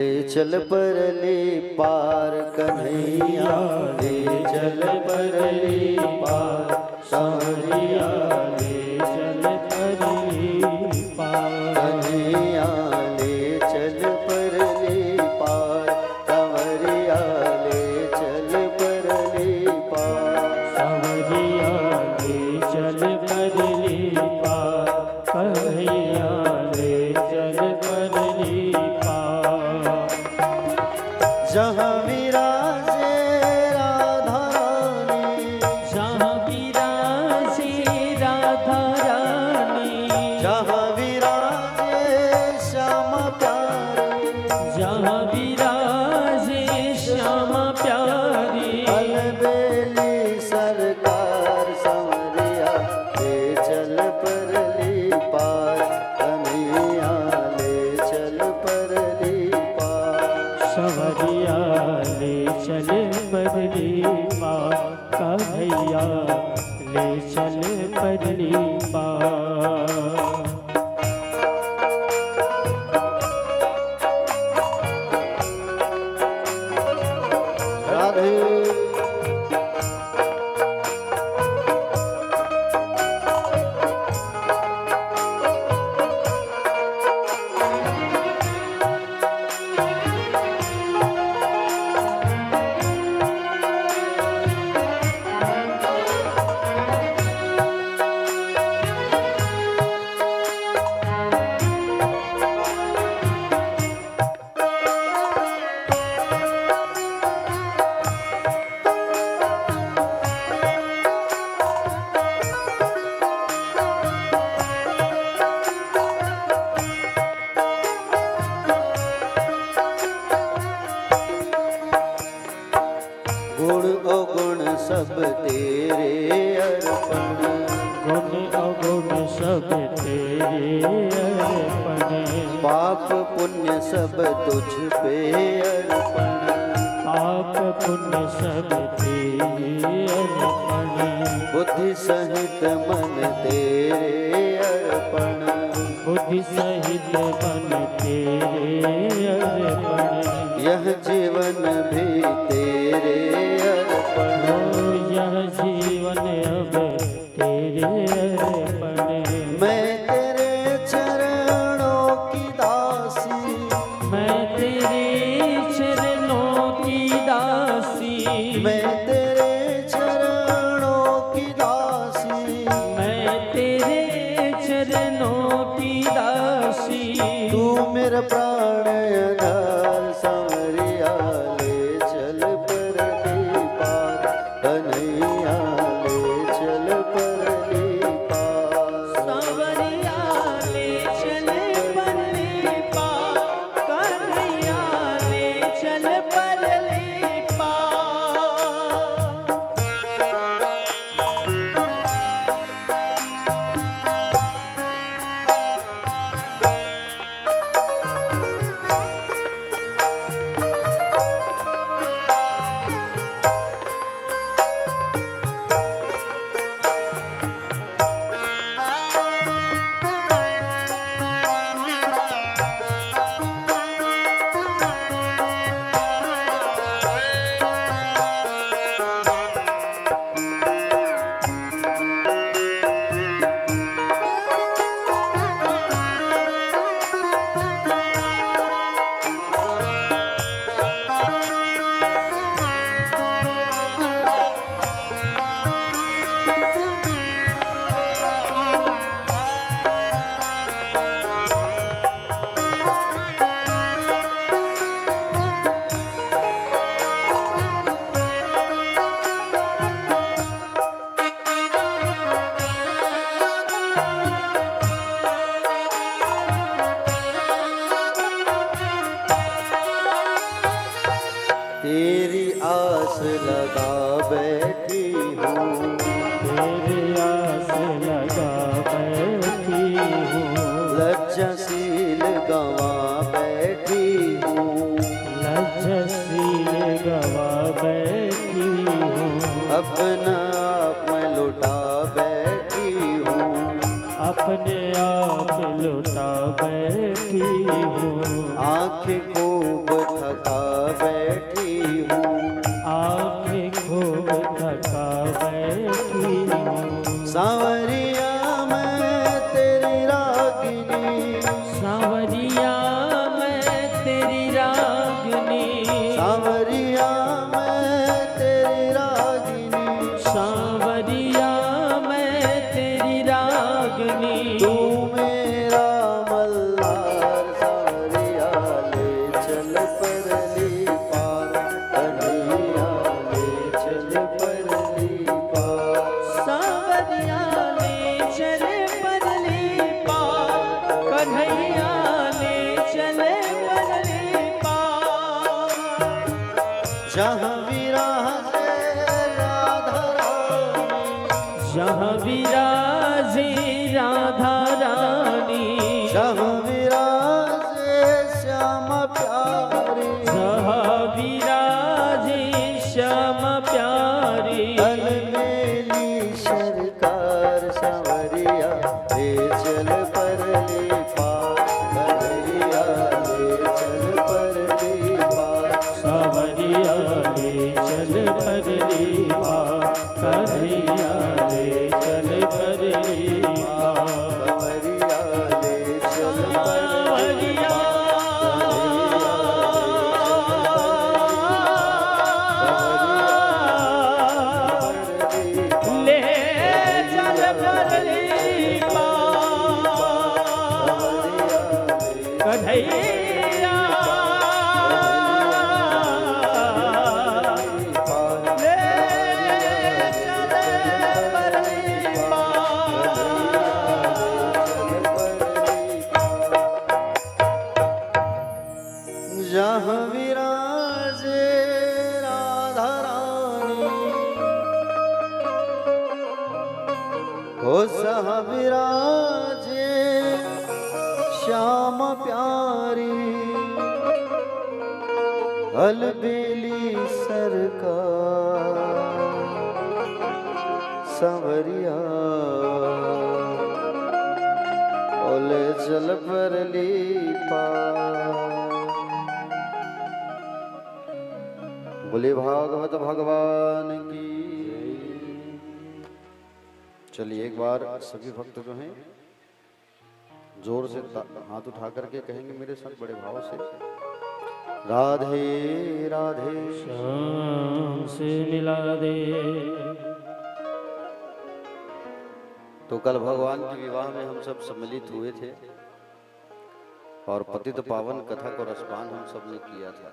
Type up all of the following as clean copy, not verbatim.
चल परली पार कन्हैया ले चल परली पार सांवरिया ले चल परली पार कन्हैया ले चल परली पार सांवरिया ले चल परली पार सांवरिया ले चल परली पार कन्हैया ले चल परली पार। जहाँ विराजे राधा रानी, जहाँ विराजे राधा रानी, जहाँ विराजे श्यामा प्यारी, जहाँ विराजे श्यामा प्यारी, अलबेली सरकार सांवरिया ले चल परली पार कन्हैया ले चल परली पार सांवरिया ले चल परली पार कन्हैया ले चल परली पार। राधे गुण अवगुण सब तेरे अर्पण, गुण अवगुण सब तेरे अर्पण, पाप पुण्य सब तुझ पे अर्पण, पाप पुण्य सब तेरे अर्पण, बुद्धि सहित मन तेरे अर्पण, बुद्धि सहित मन तेरे अर्पण, यह जीवन भी तेरे अर्पण, यह जीवन अब तेरे अर्पण। मैं तेरे चरणों की दासी, मैं तेरे चरणों की दासी, मैं तेरे चरणों की दासी, मैं तेरे चरणों की दासी, तू मेरा प्राण आधार सांवरिया ले चल परली पार कन्हैया ले चल परली पार सांवरिया ले चल परली पार कन्हैया ले चल परली पार। तेरी आस लगा बैठी हूँ, तेरी आस लगा बैठी हूँ, लज्जाशील गवा बैठी हूँ, लज्जाशील गवा बैठी हूँ, अपना आप में लुटा बैठी हूँ, अपने आप लुटा बैठी हूँ, आँखें खूब थका बैठी हूँ। आंखें खूब थका बैठी हूँ। सांवरिया मैं तेरी रागिनी, सांवरिया मैं तेरी रागिनी, सांवरिया मैं तेरी रागिनी, सांवरिया मैं तेरी रागिनी। तू मेरा मल्हार सांवरिया ले चल परली पार, कन्हैया ले चल परली पार। सांवरिया ले चल परली पार, कन्हैया ले चल परली पार। जहाँ विराजे राधा रानी, जहाँ विराजे राधा रानी, जहाँ विराजे श्याम प्यारी, जहाँ विराजे श्याम प्यारी। अलमेली सरकार सांवरिया ले चल परली पार, कन्हैया ले चल परली पार। सांवरिया ले चल परली पार, कन्हैया ले चल परली पार। सांवरिया ले चल परली सांवरिया ले चल परली पार, कन्हैया ले चल परली पार। जहाँ विराजे राधा रानी, हो सहाँ विराजे श्याम प्यारी, अलबेली सरकार सांवरिया ओले चल परली पार। बोले भागवत भगवान की। चलिए एक बार सभी भक्त जो हैं जोर से हाथ उठा करके कहेंगे मेरे साथ बड़े भाव से, राधे राधे। शाम से मिला दे। तो कल भगवान के विवाह में हम सब सम्मिलित हुए थे और पतित पावन कथा को रसपान हम सब ने किया था।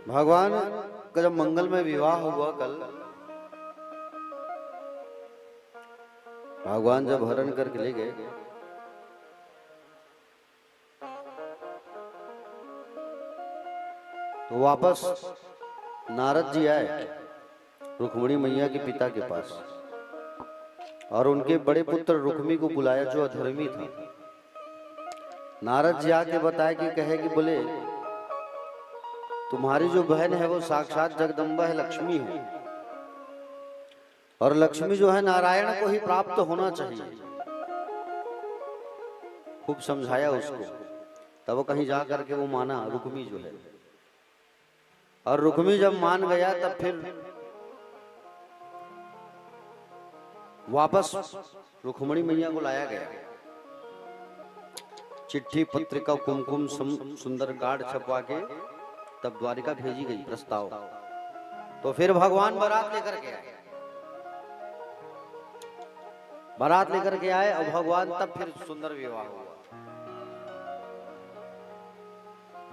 भगवान का जब मंगलमय विवाह हुआ कल, भगवान जब हरण करके ले गए तो वापस नारद जी आए रुक्मिणी मैया के पिता के पास और उनके बड़े पुत्र रुक्मी को बुलाया जो अधर्मी था। नारद जी आके बताया कि कहे कि बोले तुम्हारी जो बहन है वो साक्षात जगदम्बा है, लक्ष्मी है, और लक्ष्मी जो है नारायण को ही प्राप्त होना चाहिए। खूब समझाया उसको, तब वो कहीं जा करके वो माना रुक्मी जो है, और रुक्मी जब मान गया तब फिर वापस रुक्मिणी मैया को लाया गया। चिट्ठी पत्रिका कुमकुम सुंदर कार्ड छपवा के तब द्वारिका भेजी गई प्रस्ताव। तो फिर भगवान बारात लेकर के आए, बारात लेकर के आए और भगवान तब फिर सुंदर विवाह हुआ।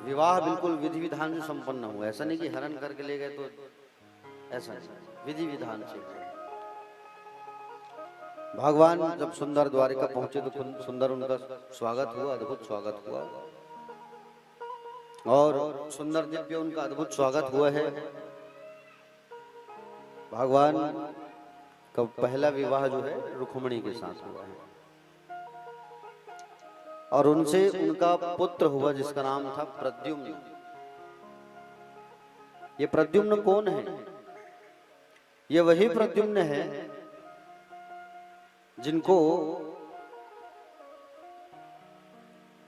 विवाह बिल्कुल विधि विधान से संपन्न हुआ, ऐसा नहीं कि हरण करके ले गए तो, ऐसा नहीं, विधि विधान से। भगवान जब सुंदर द्वारिका पहुंचे तो सुंदर उनका स्वागत हुआ, अद्भुत स्वागत हुआ, और सुंदर दिव्य उनका अद्भुत स्वागत हुआ है। भगवान का पहला विवाह जो है रुक्मिणी के साथ हुआ है, और उनसे उनका पुत्र हुआ जिसका नाम था प्रद्युम्न। ये प्रद्युम्न कौन है? ये वही प्रद्युम्न है जिनको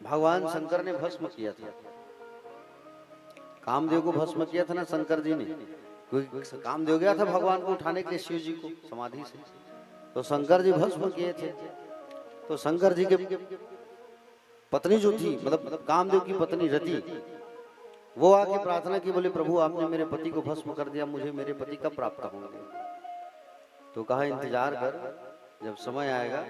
भगवान शंकर ने भस्म किया था, कामदेव को भस्म किया था ना शंकर जी ने। कोई कामदेव गया था भगवान को उठाने के लिए शिव जी को समाधि से, तो शंकर जी भस्म किए थे। तो शंकर जी के पत्नी जो थी, मतलब कामदेव की पत्नी रति, वो आके प्रार्थना की, बोले प्रभु आपने मेरे पति को भस्म कर दिया, मुझे मेरे पति कब प्राप्त होंगे? तो कहा इंतजार कर, जब समय आएगा।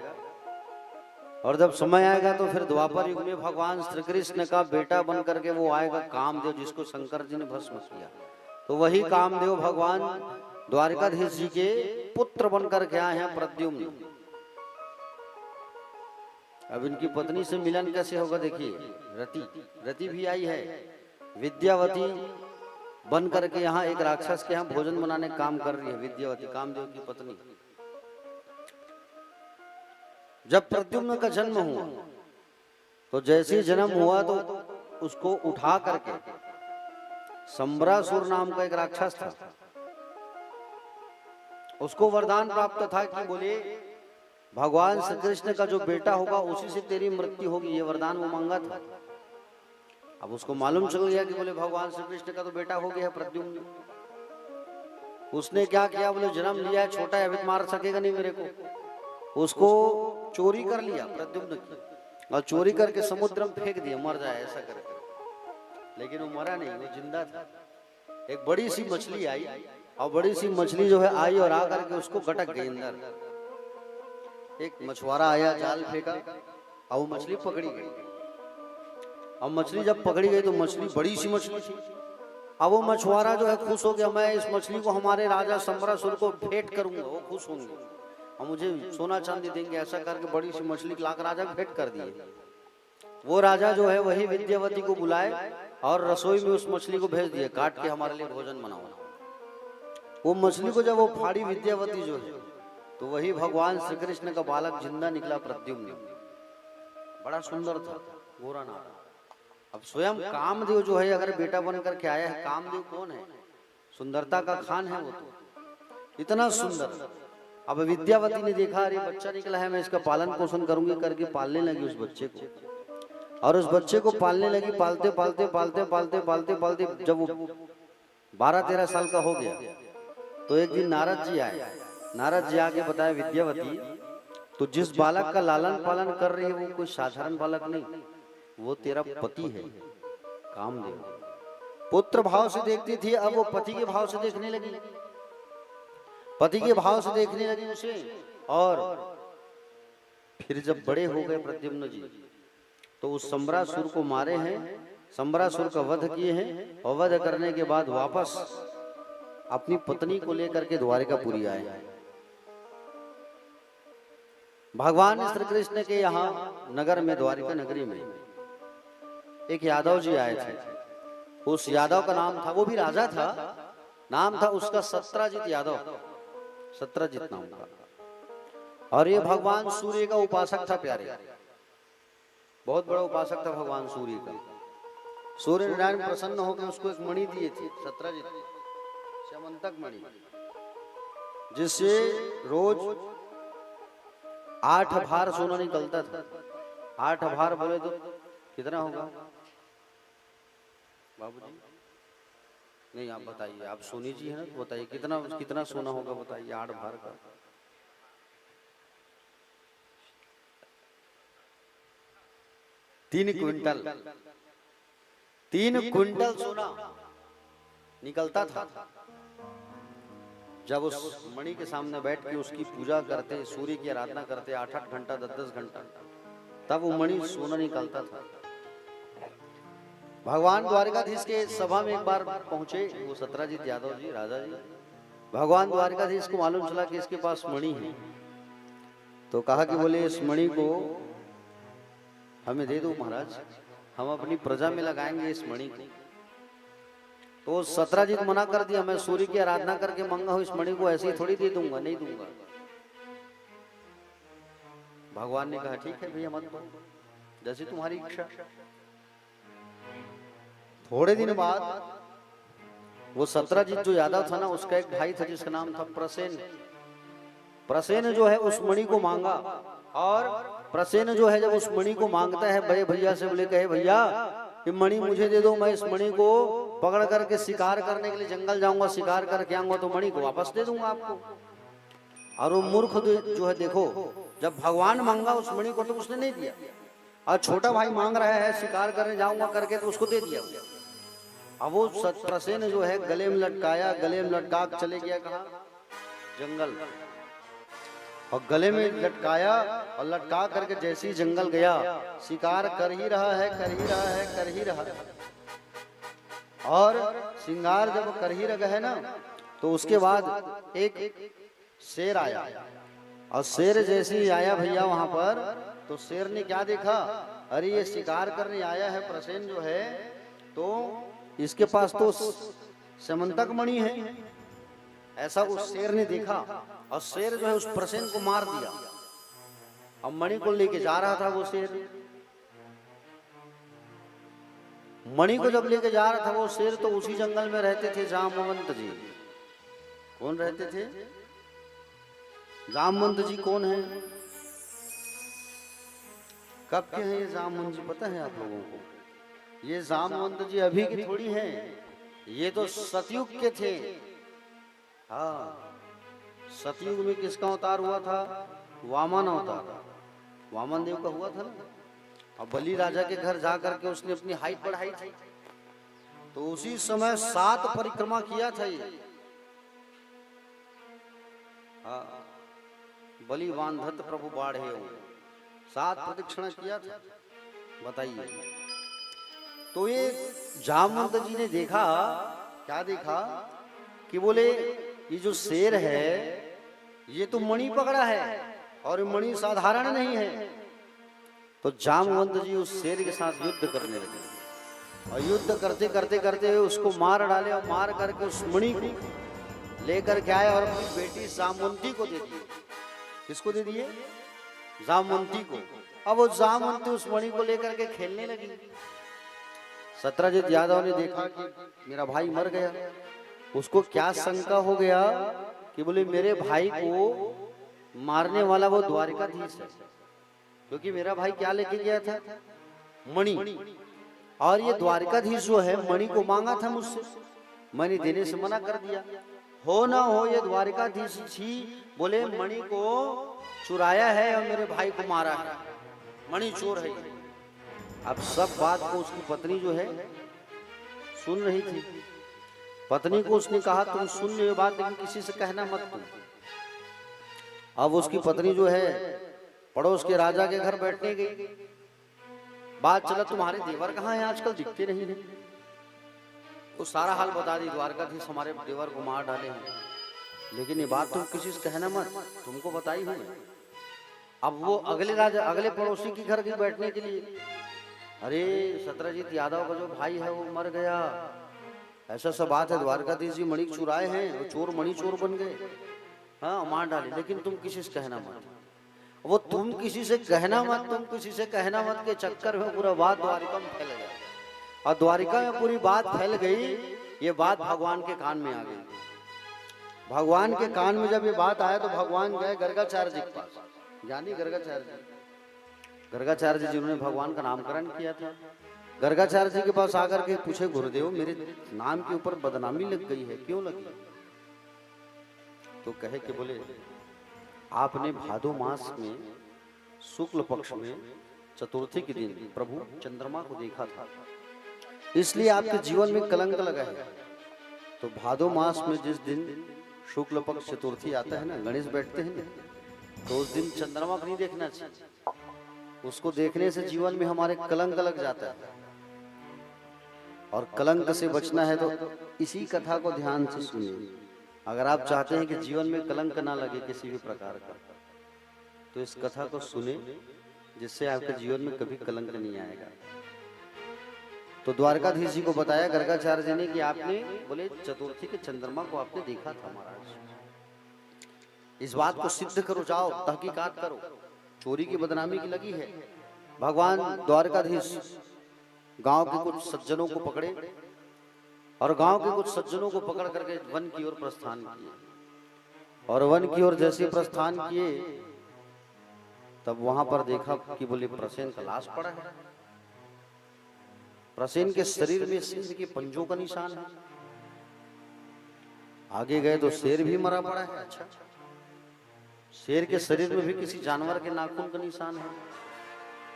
और जब समय आएगा तो फिर द्वापर युग में भगवान श्री कृष्ण का बेटा बन करके वो आएगा कामदेव, जिसको शंकर जी ने भस्म किया। तो वही कामदेव भगवान द्वारिकाधीश जी के पुत्र बन करके आए हैं प्रद्युम्न। अब इनकी पत्नी से मिलन कैसे होगा? देखिए रति भी आई है, विद्यावती बन करके यहाँ एक राक्षस के यहाँ भोजन बनाने का काम कर रही है। विद्यावती कामदेव की पत्नी। जब प्रद्युम्न का जन्म हुआ तो जैसे जन्म हुआ तो उसको उठा करके संबरासुर नाम का एक राक्षस था, उसको वरदान प्राप्त था कि बोले भगवान श्री कृष्ण का जो बेटा होगा उसी से तेरी मृत्यु होगी, ये वरदान वो मांगा था। अब उसको मालूम चल गया कि बोले भगवान श्री कृष्ण का तो बेटा हो गया प्रद्युम्न। उसने क्या किया? बोले जन्म लिया है, छोटा है, अभी मार सकेगा नहीं मेरे को। उसको चोरी कर लिया प्रद्युम्न की, और चोरी करके समुद्र में फेंक दिया, मर जाए ऐसा करके। लेकिन वो मरा नहीं, वो जिंदा था। एक बड़ी सी मछली आई, और बड़ी सी मछली जो है आई और आकर के उसको गटक गई अंदर। एक मछुआरा आया, जाल फेंका और वो मछली पकड़ी गई। अब मछली जब पकड़ी गई तो मछली बड़ी सी मछली थी। अब वो मछुआरा जो है खुश हो गया, मैं इस मछली को हमारे राजा संबरासुर को भेंट करूंगा, वो खुश होंगे और मुझे सोना चांदी देंगे। ऐसा करके बड़ी सी मछली लाकर राजा को भेंट कर दिए। वो राजा जो है वही विद्यावती को बुलाए और रसोई में उस मछली को भेज दिए, काट के हमारे लिए भोजन बनाओ। वो मछली को जब वो फाड़ी विद्यावती जो है, तो वही भगवान श्री कृष्ण का बालक जिंदा निकला प्रद्युम्न। बड़ा सुंदर था, गोरा नारा। अब स्वयं कामदेव जो है अगर बेटा बन करके आया है, कामदेव कौन है? सुंदरता का खान है वो, तो इतना सुंदर। अब विद्यावती ने देखा अरे बच्चा निकला है, मैं इसका पालन पोषण करूंगी करके पालने लगी उस बच्चे को। और उस बच्चे को पालने लगी, पालते पालते पालते पालते पालते पालते जब वो 12-13 साल का हो गया तो एक दिन नारद जी आए। नारद जी आके बताया विद्यावती तो जिस बालक का लालन पालन कर रही है वो कोई साधारण बालक नहीं, वो तेरा पति है कामदेव। पुत्र भाव से देखती थी, अब वो पति के भाव से देखने लगी, पति के भाव से देखने लगी उसे। और फिर जब बड़े हो गए प्रद्युम्न जी तो उस संबरासुर को मारे हैं, संबरासुर का वध किए हैं, और वध करने के बाद वापस अपनी पत्नी को लेकर के द्वारिकापुरी आए हैं। भगवान श्री कृष्ण के यहाँ नगर में, द्वारिका नगरी में एक यादव जी आए थे। उस यादव का नाम था, वो भी राजा था, नाम था उसका सत्राजित यादव, सत्राजित नाम का। और ये भगवान सूर्य का उपासक था प्यारे, बहुत बड़ा उपासक था भगवान सूर्य का। सूर्य नारायण प्रसन्न होकर उसको एक मणि दिए थे, सत्राजित श्यामंतक मणि, जिससे रोज 8 भार सोना निकलता था। 8 भार बोले तो कितना होगा बाबूजी? नहीं आप बताइए, आप सोनी जी है ना, तो बताइए कितना कितना सोना होगा, बताइए 8 भार का। 3 क्विंटल, 3 क्विंटल सोना निकलता था। जब उस मणि के सामने बैठ के उसकी पूजा करते, सूर्य की आराधना करते 8-8 घंटा 10-10 घंटा, तब वो मणि सोना निकलता था। भगवान द्वारिकाधीश के सभा में एक बार पहुंचे वो सत्राजित यादव जी, राजा जी। भगवान द्वारिकाधीश को मालूम चला कि इसके पास मणि है, तो कहा कि बोले इस मणि को हमें दे दो महाराज, हम अपनी प्रजा में लगाएंगे इस मणि को। तो सत्राजित मना कर दिया, मैं सूर्य की आराधना करके मंगा हूं, इस मणि को ऐसे ही थोड़ी दे दूंगा, नहीं दूंगा। भगवान ने कहा ठीक है भैया मत दो, जैसी तुम्हारी इच्छा। थोड़े दिन बाद वो सत्राजित जो यादव था ना, उसका एक भाई था जिसका नाम था प्रसेन। प्रसेन जो है उस मणि को मांगा और प्रसेन जो है जब उस मणि को मांगता है बड़े भैया से, बोले कहे भैया ये मणि मुझे दे दो, मैं इस मणि को पकड़ करके शिकार करने के लिए जंगल जाऊंगा, शिकार करके आऊंगा तो मणि को वापस दे दूंगा आपको। और वो मूर्ख जो है देखो, जब भगवान मांगा उस मणि को तो उसने नहीं दिया, और छोटा भाई मांग रहा है शिकार करने जाऊंगा करके तो उसको दे दिया। अब वो प्रसेन जो है गले में लटकाया, गले में लटका चले गया कहा जंगल, और गले में लटकाया और लटका करके जैसे ही जंगल गया, शिकार कर ही रहा है, कर ही रहा है, कर ही रहा है। और श्रृंगार जब कर ही रहा है ना, तो उसके बाद एक शेर आया, और शेर जैसे ही आया भैया वहां पर, तो शेर ने क्या देखा, अरे ये शिकार करने आया है प्रसेन जो है, तो इसके पास तो समंतक मणि है, ऐसा उस शेर ने देखा। और शेर जो है उस प्रसेन को मार दिया, अब मणि को लेके जा रहा था वो शेर। मणि को जब लेके जा रहा था वो शेर, तो उसी जंगल में रहते थे जामवंत जी। कौन रहते थे? जामवंत जी कौन है? कब के हैं ये जामवंत जी, पता है आप लोगों को? ये जामवंत जी अभी के थोड़ी हैं, ये तो सतयुग के थे। हाँ, सतयुग में किसका अवतार हुआ था? वामन अवतार, वामन देव का हुआ था ना। अब बलि राजा के घर जाकर के उसने अपनी हाइट बढ़ाई थी, तो उसी समय 7 परिक्रमा किया था ये। हाँ, बलि वांधत प्रभु बाढ़े, 7 प्रदक्षिणा किया था, बताइए। तो ये जामवंत जी ने देखा, क्या देखा कि बोले ये जो शेर है ये तो मणि पकड़ा है, और मणि साधारण नहीं है। तो जामवंत जी उस शेर के साथ युद्ध करने लगे, और युद्ध करते करते करते उसको मार डाले, और मार करके उस मणि को लेकर के आए और अपनी बेटी जामवंती को दे दिए। किसको दे दिए? जामवंती को। अब वो जामवंती उस मणि को लेकर के खेलने लगी। सत्रजीत यादव ने देखा कि मेरा भाई मर गया, उसको क्या शंका हो गया कि बोले मेरे भाई को मारने वाला वो द्वारिकाधीश है, क्योंकि मेरा भाई क्या लेके गया था? मणि। और ये द्वारिकाधीश जो है मणि को मांगा था मुझसे, मैंने देने से मना कर दिया। हो ना हो ये द्वारिकाधीश ही बोले मणि को चुराया है और मेरे भाई को मारा है, मणि चोर है। अब सब बात को उसकी पत्नी जो है सुन रही थी। पत्नी को उसने कहा तुम सुन लो ये बात, लेकिन किसी से कहना मत तुम। अब उसकी पत्नी जो है पड़ोस के राजा के घर बैठने गई। बात चला तुम्हारे देवर कहाँ हैं, आजकल दिखते नहीं है। वो सारा हाल बता दी, द्वारकाधीश हमारे देवर को मार डाले हैं, लेकिन ये बात तुम किसी से कहना मत, तुमको बताई हूं। अब वो अगले पड़ोसी के घर गई बैठने के लिए। अरे सत्रजीत यादव का जो भाई है वो मर गया, ऐसा सब बात है, द्वारकाधीश जी मणि चुराए हैं, वो चोर मणि चोर बन गए, हाँ मार डाले, लेकिन तुम किसी से कहना मत। वो तुम किसी से कहना मत, तुम किसी से कहना मत के चक्कर में पूरा बात द्वारिका में फैल गया, और द्वारिका में पूरी बात फैल गई। ये बात भगवान के कान में आ गई। भगवान के कान में जब ये बात आया तो भगवान गए गर्गाचार्य जी के पास। ज्ञानी गर्गाचार्य जी, गर्गाचार्य जी जिन्होंने भगवान का नामकरण किया था, गर्गाचार्य जी के पास आकर के पूछे गुरुदेव मेरे नाम के ऊपर बदनामी लग गई है, क्यों लगी? तो कहे कि बोले आपने भादो मास में शुक्ल पक्ष में चतुर्थी के दिन प्रभु चंद्रमा को देखा था, इसलिए आपके जीवन में कलंक लगा है। तो भादो मास में जिस दिन शुक्ल पक्ष चतुर्थी आता है ना, गणेश बैठते हैं ना, तो उस दिन चंद्रमा को नहीं देखना चाहिए, उसको देखने से जीवन में हमारे कलंक लग जाता है, और कलंक से बचना है तो इसी कथा को ध्यान से सुनिए। अगर आप चाहते हैं कि जीवन में कलंक ना लगे किसी भी प्रकार का, तो इस कथा को सुने, जिससे आपके जीवन में कभी कलंक नहीं आएगा। तो द्वारकाधीश जी को बताया गर्गाचार्य जी ने कि आपने बोले चतुर्थी के चंद्रमा को आपने देखा था महाराज, इस बात को सिद्ध करो, जाओ तहकीकात करो, चोरी की बदनामी की लगी है। भगवान द्वारकाधीश गांव के कुछ सज्जनों को पकड़े, और गांव के कुछ सज्जनों को पकड़ करके वन की ओर प्रस्थान किए, और वन की ओर जैसे प्रस्थान किए तब वहां पर देखा कि बोले प्रसेन का लाश पड़ा है। प्रसेन के शरीर में सिंह के पंजों का निशान है। आगे गए तो शेर भी मरा पड़ा है। अच्छा, शेर के शरीर में भी किसी जानवर के नाखून का निशान है।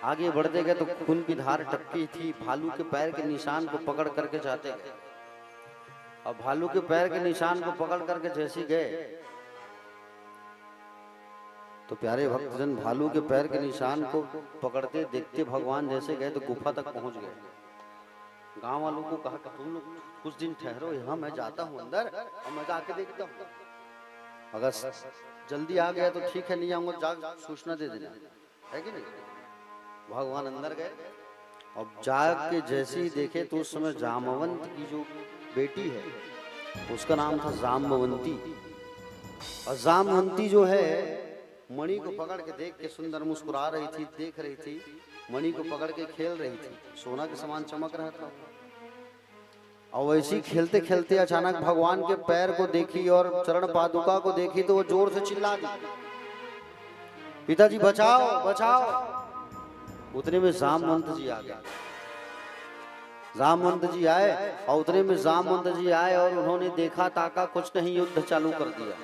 आगे बढ़ते गए तो खून की धार टपकी थी। भालू के पैर के निशान को पकड़ करके जाते गए। अब भालू के पैर के निशान को पकड़ करके जैसे गए तो प्यारे भक्तजन भालू के पैर के निशान को पकड़ते देखते भगवान जैसे गए तो गुफा तक पहुंच गए। गांव वालों को कहा कि तुम लोग कुछ दिन ठहरो यहाँ, मैं जाता हूँ अंदर और मैं जाके देखता हूँ। अगर जल्दी आ गया तो ठीक है, नहीं आऊंगा जाग सूचना दे देना, है कि नहीं। भगवान अंदर गए और जाग के जैसे ही देखे तो उस समय जामवंत की जो बेटी है उसका नाम था जाम्बवंती। और जामवंती जो है मणि को पकड़ के देख के सुंदर मुस्कुरा रही थी, देख रही थी, मणि को पकड़ के खेल रही थी, सोना के समान चमक रहा था। और वैसे खेलते खेलते अचानक भगवान के पैर को देखी और चरण पादुका को देखी तो वो जोर से चिल्ला दी, पिताजी बचाओ बचाओ। उतने में जामवंत जी आ गए। जामवंत जी आए और उतने में जामवंत जी आए और उन्होंने देखा ताका कुछ नहीं, युद्ध चालू कर दिया।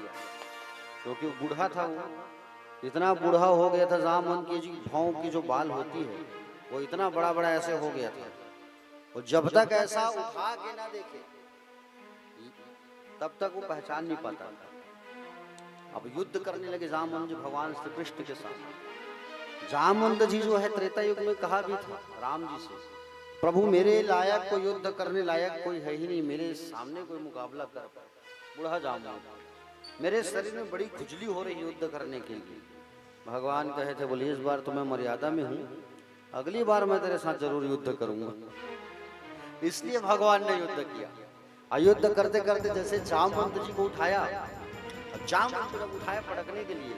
क्योंकि वो बूढ़ा था, वो इतना बूढ़ा हो गया था। जामवंत की भौं की जो बाल होती है वो इतना बड़ा बड़ा ऐसे हो गया था। और जब तक ऐसा उठा के ना देखे तब तक वो पहचान नहीं पाता। अब युद्ध करने लगे जामवंत जी भगवान श्री कृष्ण के साथ। जामवंत जी जो है त्रेता युग में कहा भी था राम जी से, प्रभु मेरे लायक कोई युद्ध करने लायक कोई है ही नहीं, मेरे सामने कोई मुकाबला कर। बूढ़ा जामवंत, मेरे शरीर में बड़ी खुजली हो रही युद्ध करने के लिए। भगवान कहे थे बोले इस बार तो मैं मर्यादा में हूँ, अगली बार मैं तेरे साथ जरूर युद्ध करूंगा। इसलिए भगवान ने युद्ध किया। अयुद्ध करते करते जैसे जामवंत जी को उठाया, जामवंत जब उठाया पटकने के लिए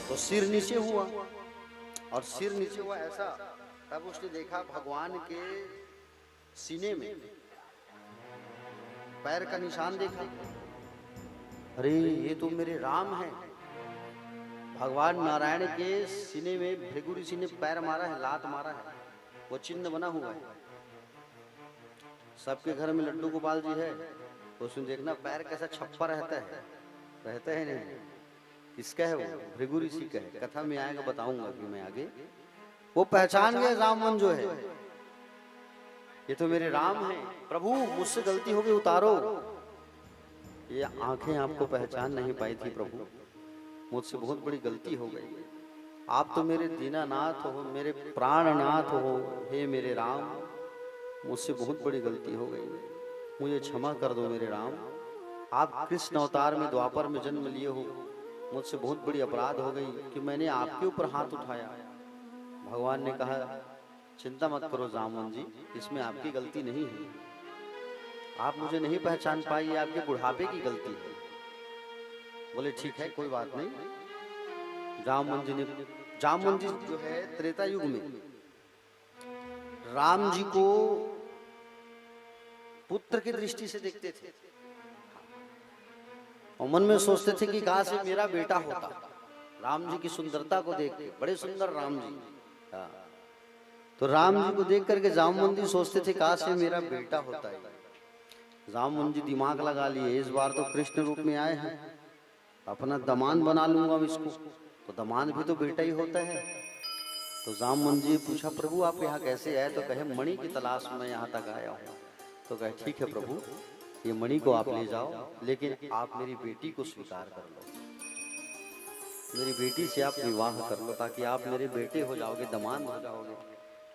तो सिर नीचे हुआ, और सिर नीचे हुआ ऐसा, तब उसने देखा भगवान के सीने में पैर का निशान देखा। अरे ये तो मेरे राम है। भगवान नारायण के सीने में भृगु ऋषि ने पैर मारा है, लात मारा है, वो चिन्ह बना हुआ है। सबके घर में लड्डू गोपाल जी है, उसमें देखना पैर कैसा छप्पा रहता है, रहता है नहीं। किसका है वो? भृगु ऋषि का है। कथा में आएगा, बताऊंगा कि मैं आगे। वो पहचान गया जामवंत जो है, ये तो मेरे राम है। प्रभु मुझसे गलती हो गई, उतारो। ये आंखें आपको पहचान नहीं पाई थी प्रभु, मुझसे बहुत बड़ी गलती हो गई। आप तो मेरे दीनानाथ हो, मेरे प्राणनाथ हो, हे मेरे राम, मुझसे बहुत बड़ी गलती हो गई, मुझे क्षमा कर दो मेरे राम। आप कृष्ण अवतार में द्वापर में जन्म लिए हो, मुझसे बहुत बड़ी अपराध हो गई कि मैंने आपके ऊपर हाथ उठाया। भगवान ने कहा चिंता मत करो जामवंत जी, इसमें आपकी गलती नहीं है। आप मुझे नहीं पहचान पाई, आपके बुढ़ापे की गलती है। बोले ठीक है कोई बात नहीं। जामवंत जी जो है त्रेता युग में राम जी को पुत्र की दृष्टि से देखते थे और मन में सोचते थे कि काश ये मेरा बेटा होता। राम जी की सुंदरता को देख के, बड़े सुंदर राम जी। हाँ, तो राम जी को देख करके जामवंत जी सोचते थे काश ये मेरा बेटा होता है। जामवंत जी दिमाग लगा लिए, इस बार तो कृष्ण रूप में आए हैं, अपना दमान बना लूंगा इसको, तो दमान भी तो बेटा ही होता है। तो जामवंत जी पूछा प्रभु आप यहाँ कैसे आए? तो कहे मणि की तलाश में यहाँ तक आया हूँ। तो कहे ठीक है प्रभु, ये मणि को आप ले जाओ, लेकिन आप मेरी बेटी को स्वीकार कर लो, मेरी बेटी से आप विवाह कर लो, ताकि आप मेरे बेटे हो जाओगे, दमान हो जाओगे।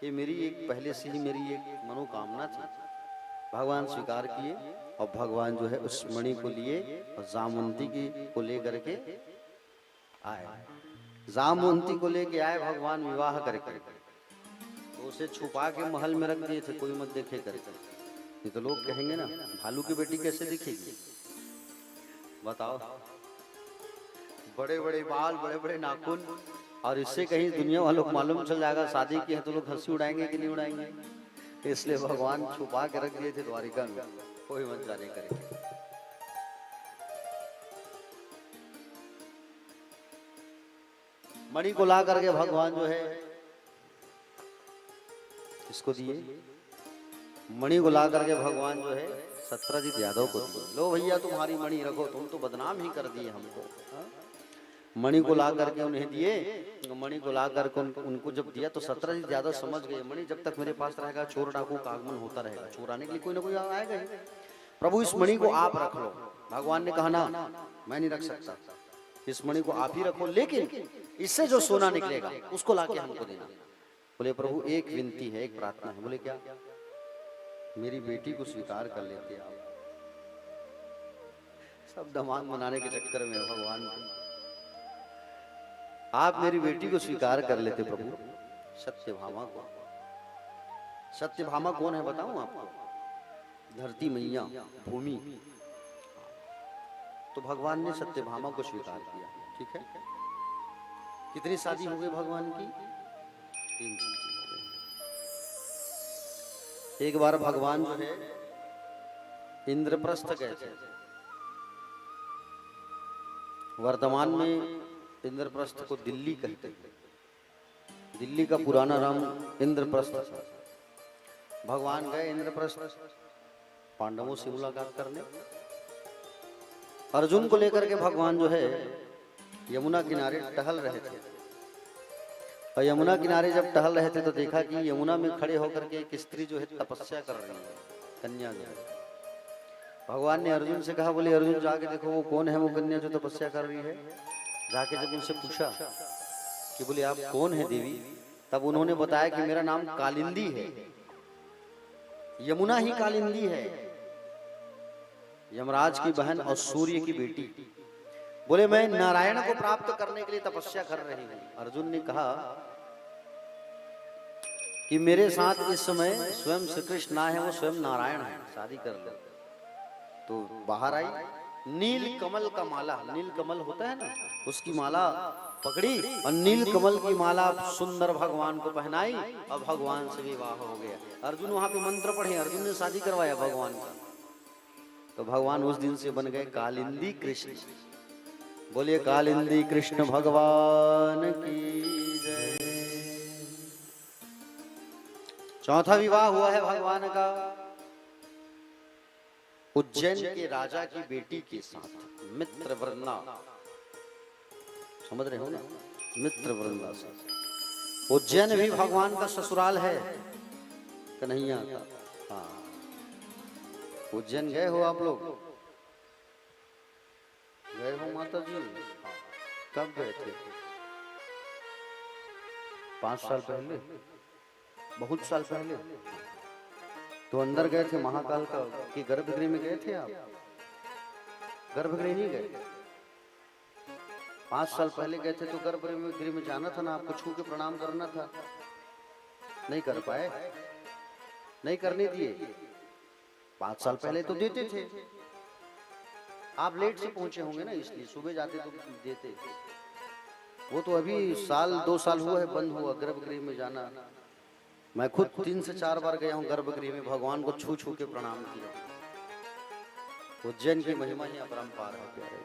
ये मेरी एक पहले से ही मेरी एक मनोकामना थी। भगवान स्वीकार किए और भगवान जो है उस मणि को लिए और जामवंती की को लेकर के आए। जामवंती को लेके आए भगवान विवाह करके, तो उसे छुपा के महल में रख दिए थे, कोई मत देखे करके। नहीं तो लोग कहेंगे ना भालू की बेटी कैसे दिखेगी, बताओ। बड़े बड़े बाल, बड़े बड़े नाखून, और इससे कहीं दुनिया वालों को मालूम चल जाएगा शादी की है तो लोग हंसी उड़ाएंगे कि नहीं उड़ाएंगे। इसलिए भगवान छुपा के रख दिए थे द्वारिका में, कोई मत जाने करेंगे। मणि को ला करके भगवान जो है इसको दिए। मणि को ला करके भगवान जो है सत्यजीत यादव को दिए। लो भैया तुम्हारी मणि रखो, तुम तो बदनाम ही कर दिए हमको। हाँ? मणि को ला करके उन्हें दिए। मणि को ला करके उनको जब दिया तो सत्यजीत यादव समझ गए मणि जब तक मेरे पास रहेगा चोर डाकू का आगमन होता रहेगा, चोर आने के लिए कोई ना कोई आएगा ही। प्रभु इस मणि को आप रख लो। भगवान ने कहा ना, मैं नहीं रख सकता, इस मणि को आप ही रखो, लेकिन इससे जो सोना निकलेगा उसको लाके हमको देना। बोले प्रभु एक विनती है, एक प्रार्थना है। बोले क्या? मेरी बेटी को स्वीकार कर लेते आप। सब दमाद बनाने के चक्कर में भगवान को, आप मेरी बेटी को स्वीकार कर लेते प्रभु, सत्यभामा को। सत्यभामा कौन है बताऊं आपको? धरती मैया, भूमि। तो भगवान ने सत्यभामा को स्वीकार किया। ठीक है, कितनी शादी हो गई भगवान की? 3 शादी हो गई। एक बार भगवान जो है इंद्रप्रस्थ गए थे। वर्तमान में इंद्रप्रस्थ को दिल्ली कहते हैं। दिल्ली का पुराना नाम इंद्रप्रस्थ था। भगवान गए इंद्रप्रस्थ पांडवों से मुलाकात करने। अर्जुन को लेकर के भगवान जो है यमुना किनारे टहल रहे थे। और यमुना किनारे जब टहल रहे थे तो देखा कि यमुना में खड़े होकर के एक स्त्री जो है तपस्या कर रही है, कन्या जो है। भगवान ने अर्जुन से कहा, बोले अर्जुन जाके देखो वो कौन है वो कन्या जो तपस्या कर रही है। जाके जब उनसे पूछा कि बोले आप कौन है देवी, तब उन्होंने बताया कि मेरा नाम कालिंदी है। यमुना ही कालिंदी है, यमराज की बहन और सूर्य की बेटी। बोले मैं नारायण को प्राप्त करने के लिए तपस्या कर रही हूँ। अर्जुन ने कहा कि मेरे साथ इस समय स्वयं श्री कृष्ण ना है, वो स्वयं नारायण है, शादी कर लो। तो बाहर आई, नील कमल का माला, नील कमल होता है ना, उसकी माला पकड़ी और नील कमल की माला सुंदर भगवान को पहनाई और भगवान से विवाह हो गया। अर्जुन वहां पे मंत्र पढ़े, अर्जुन ने शादी करवाया भगवान का। तो भगवान उस दिन से बन गए कालिंदी कृष्ण। बोलिए कालिंदी कृष्ण भगवान की जय। चौथा विवाह हुआ है भगवान का उज्जैन के राजा की बेटी के साथ, मित्रवृंदा। समझ रहे हो ना, मित्रवृंदा से। उज्जैन भी भगवान का ससुराल है, कन्हैया का। हाँ, उज्जैन गए हो आप लोग? गए हो माता जी? कब गए थे? 5 साल पहले, बहुत साल पहले। तो अंदर गए थे महाकाल का कि गर्भगृह में गए थे आप? गर्भगृह नहीं गए? 5 साल पहले गए थे तो गर्भगृह में जाना था ना, आपको छू के प्रणाम करना था, नहीं कर पाए, नहीं करने दिए। 5 साल पहले तो देते थे, आप लेट से पहुंचे होंगे ना, इसलिए सुबह जाते तो देते। वो तो अभी 1-2 साल हुआ है बंद हुआ गर्भगृह में जाना। मैं खुद 3 से 4 बार गया हूँ गर्भगृह में, भगवान को छू छू के प्रणाम किया। उज्जैन की महिमा ही अपरंपार है प्यारे।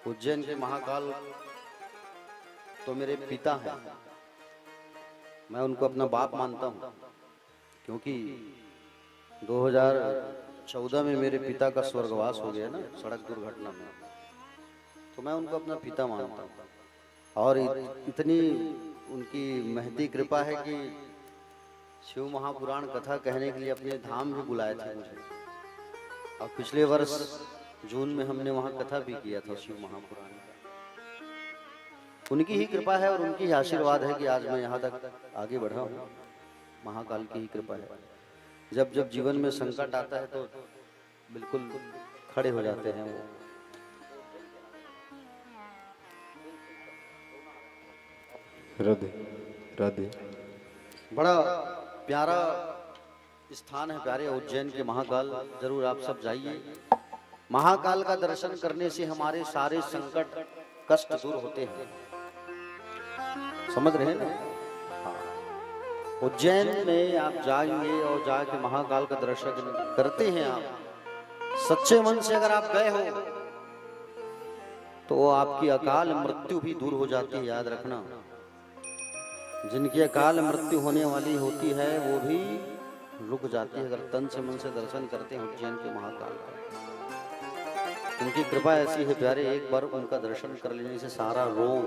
उज्जैन के महाकाल तो मेरे पिता हैं, मैं उनको अपना बाप मानता हूँ, क्योंकि 2014 में मेरे पिता का स्वर्गवास हो गया ना सड़क दुर्घटना में, तो मैं उनको अपना पिता मानता हूँ। और इतनी उनकी महती कृपा है कि शिव महापुराण कथा कहने के लिए अपने धाम भी बुलाए थे मुझे। और पिछले वर्ष जून में हमने वहाँ कथा भी किया था शिव महापुराण का। उनकी ही कृपा है और उनकी ही आशीर्वाद है कि आज मैं यहाँ तक आगे बढ़ा हूँ। महाकाल की ही कृपा है। जब जब जीवन में संकट आता है तो बिल्कुल खड़े हो जाते हैं वो। राधे राधे। बड़ा प्यारा स्थान है प्यारे उज्जैन के महाकाल, जरूर आप सब जाइए। महाकाल का दर्शन करने से हमारे सारे संकट कष्ट दूर होते हैं, समझ रहे हैं ना? हाँ। उज्जैन में आप जाएंगे और जाके महाकाल का दर्शन करते हैं आप, सच्चे मन से अगर आप गए हो तो वो आपकी अकाल मृत्यु भी दूर हो जाती है, याद रखना। जिनकी अकाल मृत्यु होने वाली होती है वो भी रुक जाती है अगर तन से मन से दर्शन करते हैं उज्जैन के महाकाल का। उनकी कृपा ऐसी है प्यारे, एक बार उनका दर्शन कर लेने से सारा रोग,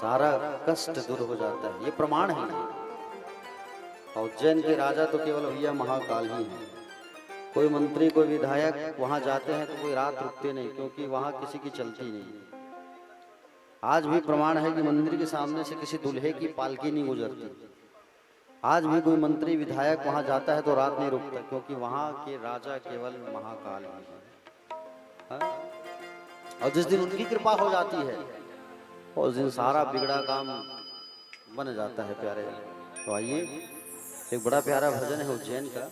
सारा कष्ट दूर हो जाता है, ये प्रमाण है। उज्जैन के राजा तो केवल भैया महाकाल ही है। कोई मंत्री कोई विधायक वहां जाते हैं तो कोई रात रुकते नहीं, क्योंकि वहां किसी की चलती नहीं। आज भी प्रमाण है कि मंदिर के सामने से किसी दूल्हे की पालकी नहीं गुजरती। आज भी कोई मंत्री विधायक वहां जाता है तो रात नहीं रुकता, क्योंकि वहां के राजा केवल महाकाल ही है। हाँ? और जिस दिन उनकी कृपा हो जाती है उस दिन सारा बिगड़ा काम बन जाता है प्यारे। तो आइए, एक बड़ा प्यारा भजन है उज्जैन का,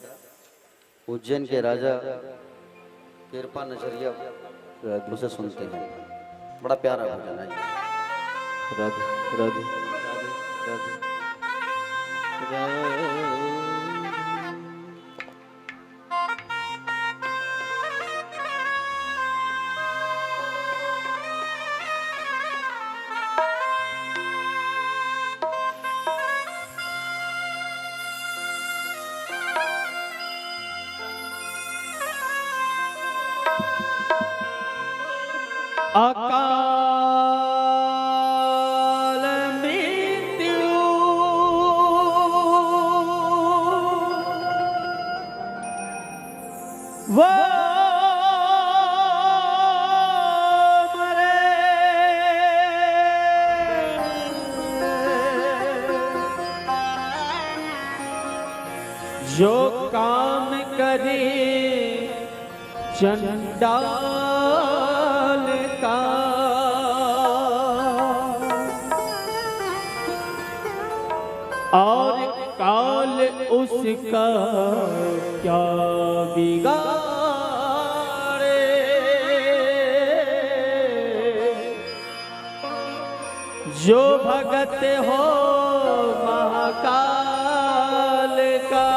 उज्जैन के राजा कृपा नजरिया, उसे सुनते हैं। बड़ा प्यारा भजन है। राधे राधे राधे राधे। अकाल मृत्यु वो मरे जो काम करे चंडाल का, और काल उसका क्या बिगाड़े। जो भगत हो महाकाल का,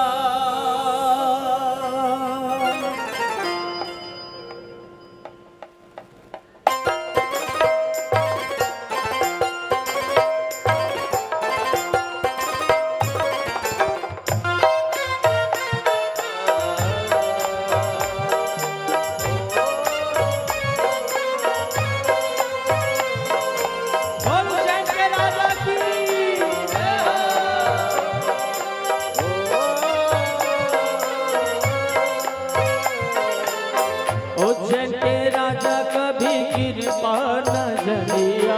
उज्जैन के राजा कभी कृपा नजरिया,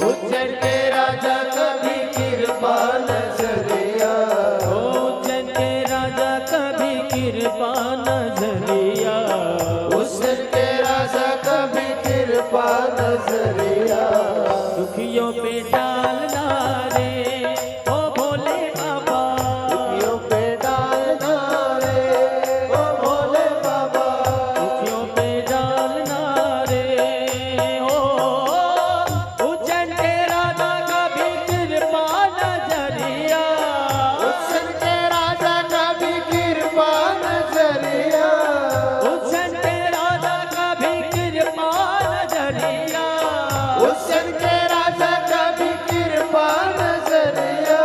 उज्जैन के राजा कभी कृपा नजरिया, उज्जैन के राजा कभी कृपा नजरिया, उज्जैन के राजा कभी कृपा नजरिया। दुखियों पे डालना रे ओ भोले बाबा, दुखियों पे डालना रे ओ भोले बाबा, दुखियों पे डालना रे ओ। उज्जैन के राजा कभी कृपा नजरिया, उज्जैन के राजा कभी कृपा नजरिया, उज्जैन के राजा कभी कृपा नजरिया, उज्जैन के राजा कभी कृपा नजरिया।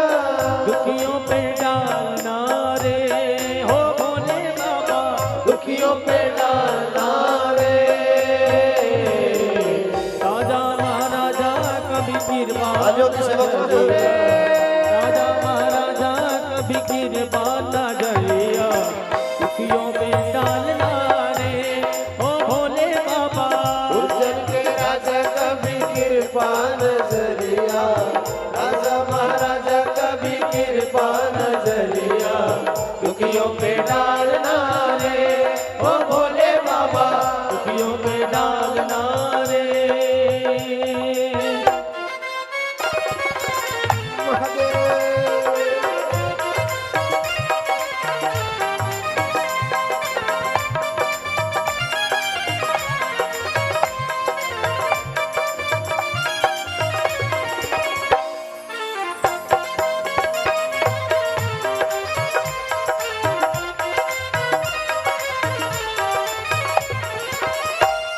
दुखियों पे डालना रे हो भोले बाबा, दुखियों पे डालना रे। राजा महाराजा कभी कृपा नजरिया, राजा महाराजा कभी कृपा नजरिया। दुखियों पे डालना रे हो भोले बाबा, उज्जैन के राजा कभी कृपा नजरिया, राजा महाराजा कभी कृपा नजरिया। दुखियों पे डालना रे ओ भोले बाबा, दुखियों पे डालना रे।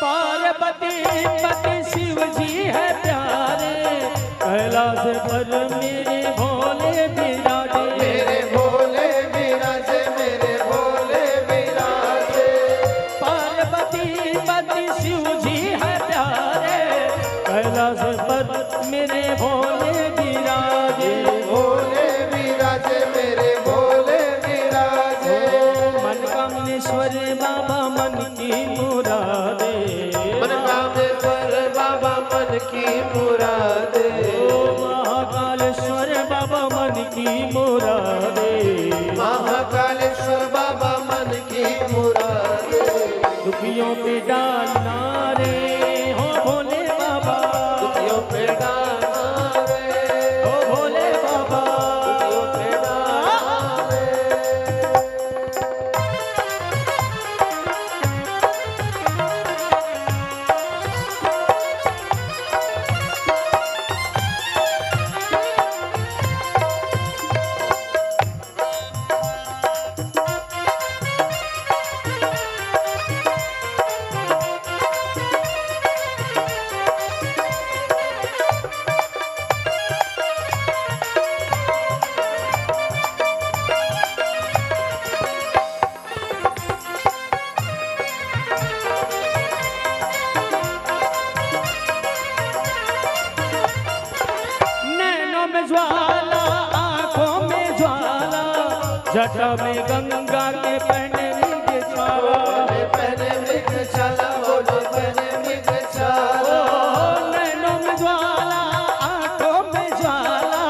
पार्वती कामेश्वर बाबा मन की मुरादे, मन कामेश्वर बाबा मन की मुरादे, महाकालेश्वर बाबा मन की मुरादे, महाकालेश्वर बाबा मन की मुरादे, दुखियों पे डालना रे हो भोले बाबा, दुखियों पे डालना रे, हो भोले बाबा, दुखियों पे डालना रे। नैनों में ज्वाला, आंखों में ज्वाला, जटा में गंगा के पहने मृग छाला, पहने मृग छाला, बोलो पहने मृग छाला, नैनों में ज्वाला, आंखों में ज्वाला,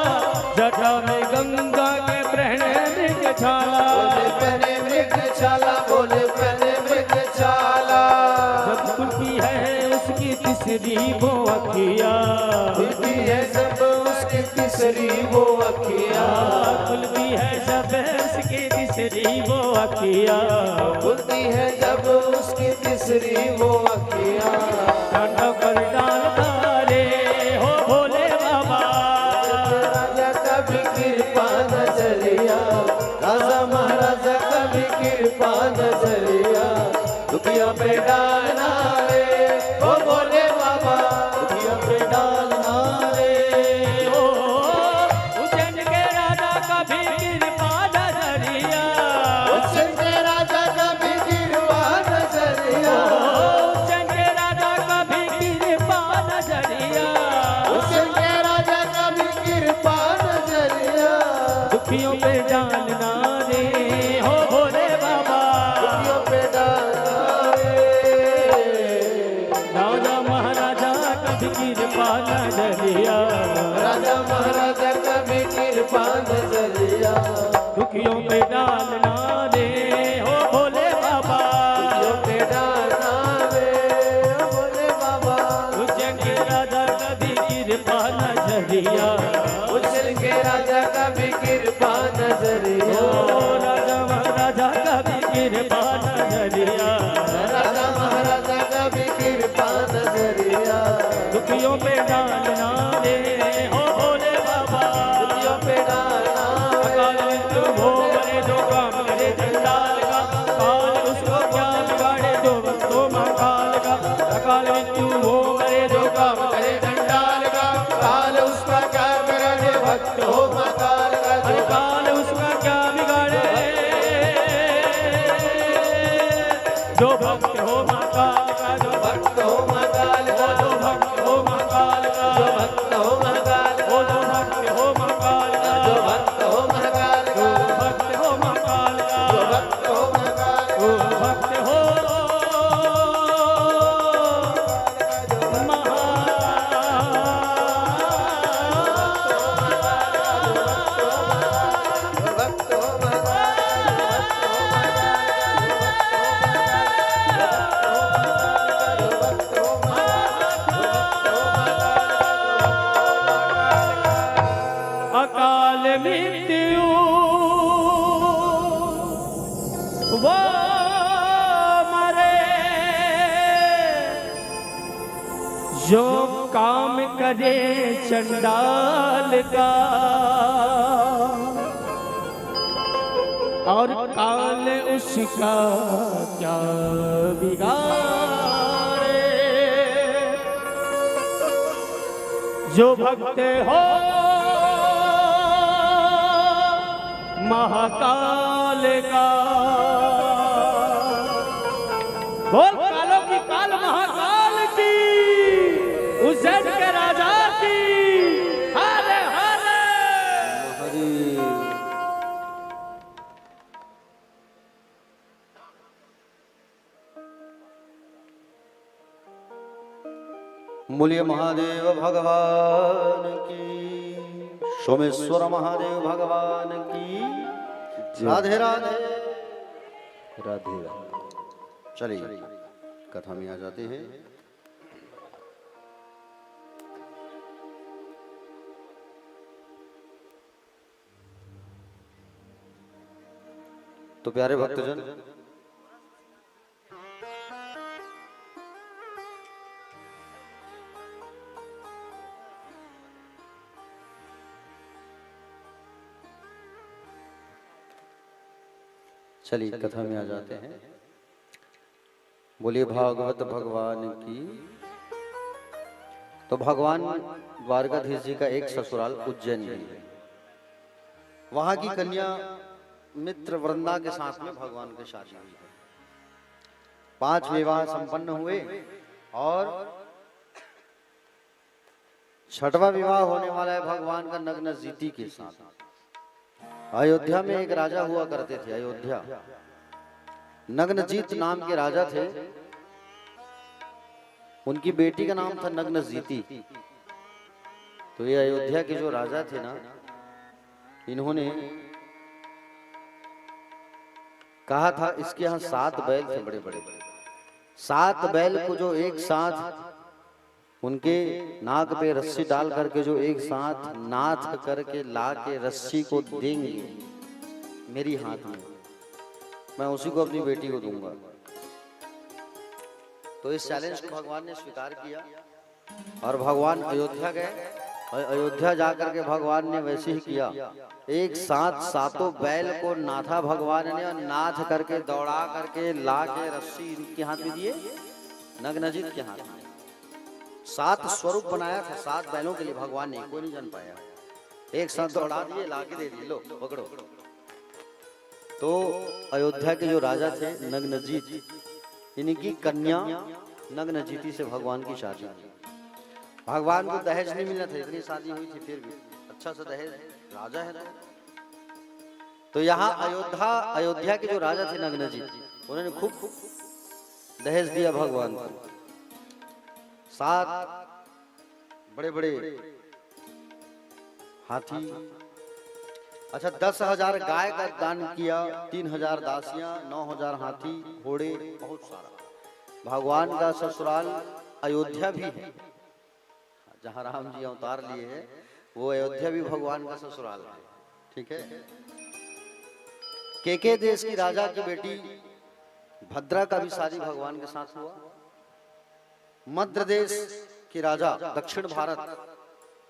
जटा में गंगा के पहने मृग छाला, बोले पहने मृग छाला, बोले पहने मृग छाला। जब खुलती है उसकी तीसरी वो अखिया, खुलती है सब उसकी तीसरी वो अखिया, खुलती है जब उसकी तीसरी वो अखिया, खुलती है जब उसकी तीसरी वो अखिया। डांडा पर डालता रे हो भोले बाबा, राजा का भी कृपा नजरिया, राजा महाराजा का भी कृपा नजरिया, दुखिया पे डालना रे ओ बोले बाबा, दुखिया पे डालना रे। ओ उज्जैन के राजा का भी कृपा नजरिया, उज्जैन के राजा का भी कृपा नजरिया, उज्जैन के राजा का भी कृपा नजरिया, उज्जैन के राजा का भी कृपा नजरिया, दुखियों पे डालना रे हो भोले बाबा, दुखियों पे डालना रे। राजा महाराजा का भी कृपा नजरिया, राजा महाराजा का भी कृपा नजरिया, दुखियों पे डालना रे हो भोले बाबा, दुखियों पे डालना रे ओ बोले बाबा, उज्जैन के राजा का भी कृपा नजरिया, उज्जैन के राजा का भी कृपा नजरिया, ओ राजा महाराजा का भी कृपा नजरिया, राजा महाराजा का भी कृपा नजरिया, दुखियों पे डालना रे हो भोले बाबा, दुखियों पे डालना अकाल रे मृत्यु हो मरे जो काम करे चंडाल का, काल उसको क्या बिगाड़े जो भक्तों महाकाल का, अकाल मृत्यु हो मरे जो काम करे चंडाल का, काल उसका क्या करे भक्त हो मकाल का, अरे काल उसका क्या बिगाड़े जो भक्त हो महाकाल का, जो भक्त हो मकाल का, जो भक्त हो महाकाल का, जो भक्त हो मकाल ओ जो भक्त हो महाकाल का, जो भक्त हो मकाल जो का, भक्त हो महाकाल का, जो भक्त हो मकाल ओ भक्त हो भक्त हो मकाल, अकाल मृत्यु वो मरे जो काम करे चंडाल का, और काल उसका क्या बिगाड़े जो भक्त हो महाकाल का। बोल कालों की काल महाकाल की, उज्जैन के राजा की। हरे हरे हरि बोलिए महादेव भगवान की, सोमेश्वर महादेव भगवान की। राधे राधे। राधे राधे। चलिए कथा में आ जाते हैं। तो प्यारे भक्तजन, चलिए कथा में आ जाते हैं। बोलिए भागवत भगवान की। तो भगवान द्वारकाधीश जी का एक ससुराल उज्जैन में है। वहां की कन्या मित्र वृंदा के साथ में भगवान की शादी हुई है। 5 विवाह संपन्न हुए और 6वां विवाह होने वाला है भगवान का नग्न जीती के साथ। अयोध्या में एक राजा हुआ करते थे। अयोध्या नग्नजीत नाम के राजा थे। उनकी बेटी का नाम था नग्नजीती। तो ये अयोध्या के जो राजा थे ना, इन्होंने कहा था इसके यहाँ 7 बैल थे बड़े बड़े। 7 बैल को जो एक साथ उनके नाक पे रस्सी डाल करके जो एक साथ नाथ करके ला के रस्सी को देंगे मेरी हाथ में, मैं उसी को अपनी बेटी को दूंगा। तो इस चैलेंज को भगवान ने स्वीकार किया और भगवान अयोध्या गए। और अयोध्या जाकर के भगवान ने वैसे ही किया। एक साथ 7 बैल को नाथा भगवान ने और नाथ करके दौड़ा करके ला के रस्सी इनके हाथ में दिए, नग्नजीत के हाथ में। 7 स्वरूप बनाया था 7 बैलों के लिए भगवान ने, कोई नहीं जान पाया। एक साथ दौड़ा दिए, ला के दे दिए, लो पकड़ो। तो अयोध्या के जो राजा थे नग्नजीत, इनकी कन्या नग्नजीती से भगवान की शादी हुई। भगवान को दहेज नहीं मिला था, इतनी शादी हुई थी, फिर भी अच्छा सा दहेज, राजा है। तो यहाँ अयोध्या के जो राजा थे नग्नजीत, उन्होंने खूब दहेज दिया भगवान को। 7 बड़े बड़े हाथी, अच्छा 10,000 गाय का दान किया, 3,000 दासियां, 9,000 हाथी घोड़े, बहुत सारा। भगवान का ससुराल अयोध्या भी है, जहाँ राम जी अवतार लिए हैं वो अयोध्या भी भगवान का ससुराल है। ठीक है। केके देश की राजा की बेटी भद्रा का भी शादी भगवान के साथ हुआ। मध्य देश के राजा, दक्षिण भारत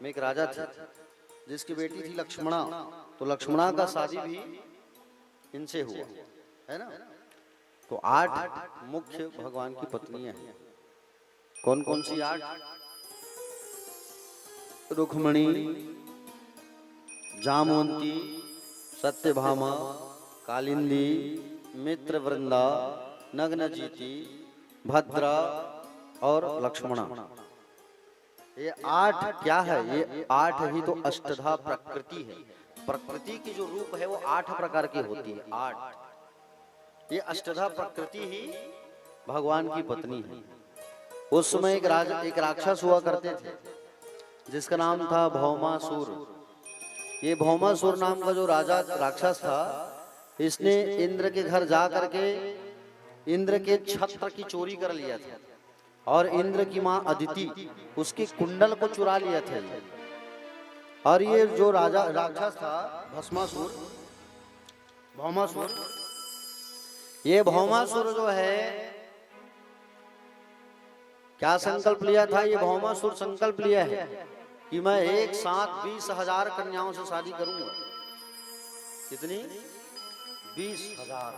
में एक राजा थे जिसकी बेटी थी लक्ष्मणा। तो लक्ष्मणा का शादी भी इनसे हुआ, है ना। तो 8 मुख्य भगवान की पत्नियां हैं। कौन कौन सी 8? रुक्मिणी, जामवंती, सत्यभामा, कालिंदी, मित्रवृंदा, नग्नजीती, भद्रा और लक्ष्मणा। ये 8 क्या है? ये 8 ही तो अष्टधा प्रकृति है। प्रकृति की जो रूप है वो 8 प्रकार की होती है। 8 ये अष्टधा प्रकृति ही भगवान की पत्नी है। उस समय एक राक्षस हुआ करते थे जिसका नाम था भौमासुर। ये भौमासुर नाम का जो राजा राक्षस था, इसने इंद्र के घर जा करके इंद्र के छत्र की चोरी कर लिया था और इंद्र की मां अदिति उसके कुंडल को चुरा लिया था। और ये जो राजा राक्षस था भस्मासुर, भौमासुर, ये भौमासुर जो है क्या संकल्प लिया था? ये भौमासुर संकल्प लिया है कि मैं एक साथ 20,000 कन्याओं से शादी करूंगा। कितनी? 20,000।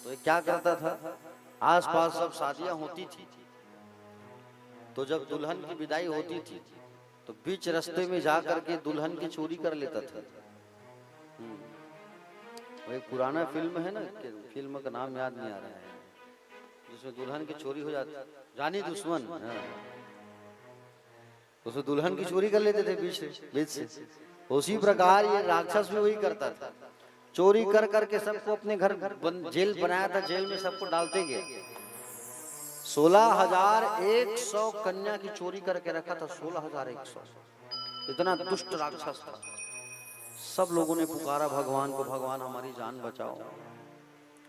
तो ये क्या करता था? आसपास सब शादियां होती थी, तो जब दुल्हन की विदाई होती थी तो बीच रास्ते में जाकर के दुल्हन की चोरी कर लेता था। वो एक पुराना फिल्म है ना, फिल्म का नाम याद नहीं आ रहा है, जिसमें दुल्हन की चोरी हो जाती, जानी दुश्मन। उसमें दुल्हन की चोरी कर लेते थे बीच से। उसी प्रकार ये राक्षस भी वही करता था, चोरी कर करके सबको अपने घर जेल बनाया था, जेल में सबको डालते गए। 16,100 कन्या की चोरी करके रखा था। 16,100, इतना दुष्ट राक्षस था। सब लोगों ने पुकारा भगवान को, भगवान हमारी जान बचाओ।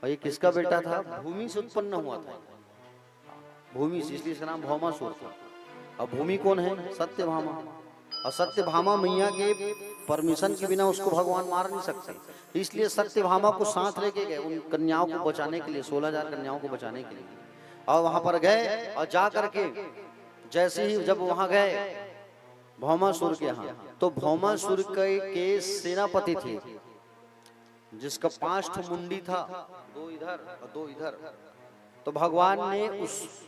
और ये किसका बेटा था? भूमि से उत्पन्न हुआ था, भूमि से, इसलिए इसका नाम भौमासुर था। अब भूमि कौन है? सत्यभामा। और सत्यभामा मैया के परमिशन के बिना उसको भगवान मार नहीं सकते, इसलिए सत्यभामा को साथ लेके गए उन कन्याओं को बचाने के लिए, 16,000 कन्याओं को बचाने के लिए। और वहां पर गए और जा करके जैसे ही जब वहां गए भौमासुर के यहाँ, तो भौमासुर के सेनापति थे जिसका 5 ठो मुंडी था, 2 इधर और 2 इधर। तो भगवान ने उस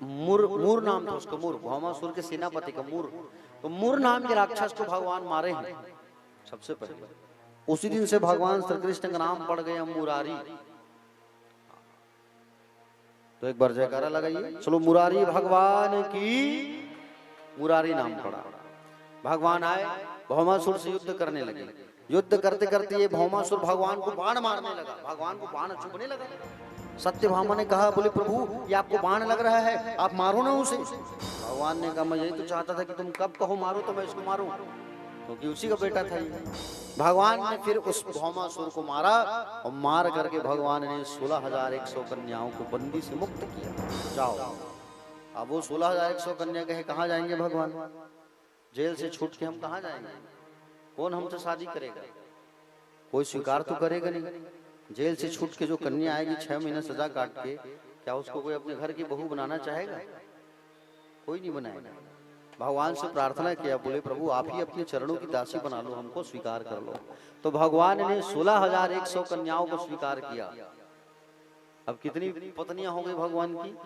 मूर नाम था उसका, मूर, भौमासुर के सेनापति का मूर, तो मूर नाम के राक्षस को भगवान मारे हैं सबसे पहले। उसी दिन से भगवान श्री कृष्ण का नाम पड़ गया मुरारी। तो एक बार जयकारा लगाइए, चलो मुरारी भगवान की। मुरारी नाम पड़ा। भगवान आए, भौमासुर से युद्ध करने लगे। युद्ध करते करते ये भौमासुर भगवान को बाण मारने लगा, भगवान को बाण चुभने लगा। सत्यभामा ने कहा, बोले प्रभु ये आपको बाण लग रहा है, आप मारो ना उसे। भगवान ने कहा, मैं यही तो चाहता था कि तुम कब कहो मारो तो मैं इसको मारूं, क्योंकि उसी का बेटा था ये। भगवान ने फिर उस भौमासुर को मारा और मार करके भगवान ने 16,100 कन्याओं को बंदी से मुक्त किया। जाओ। अब वो 16,100 कन्या कहे कहाँ जाएंगे भगवान? जेल से छूट के हम कहाँ जाएंगे? कौन हमसे शादी करेगा? कोई स्वीकार तो करेगा नहीं। जेल से छूट के जो कन्या आएगी 6 महीने सजा काट के, क्या उसको कोई अपने घर की बहू बनाना चाहेगा? कोई नहीं बनाएगा। भगवान से प्रार्थना किया, बोले प्रभु आप ही अपने चरणों की दासी बना लो, हमको स्वीकार कर लो। तो भगवान ने 16,100 कन्याओं को स्वीकार किया। अब कितनी पत्नियां हो गई भगवान की?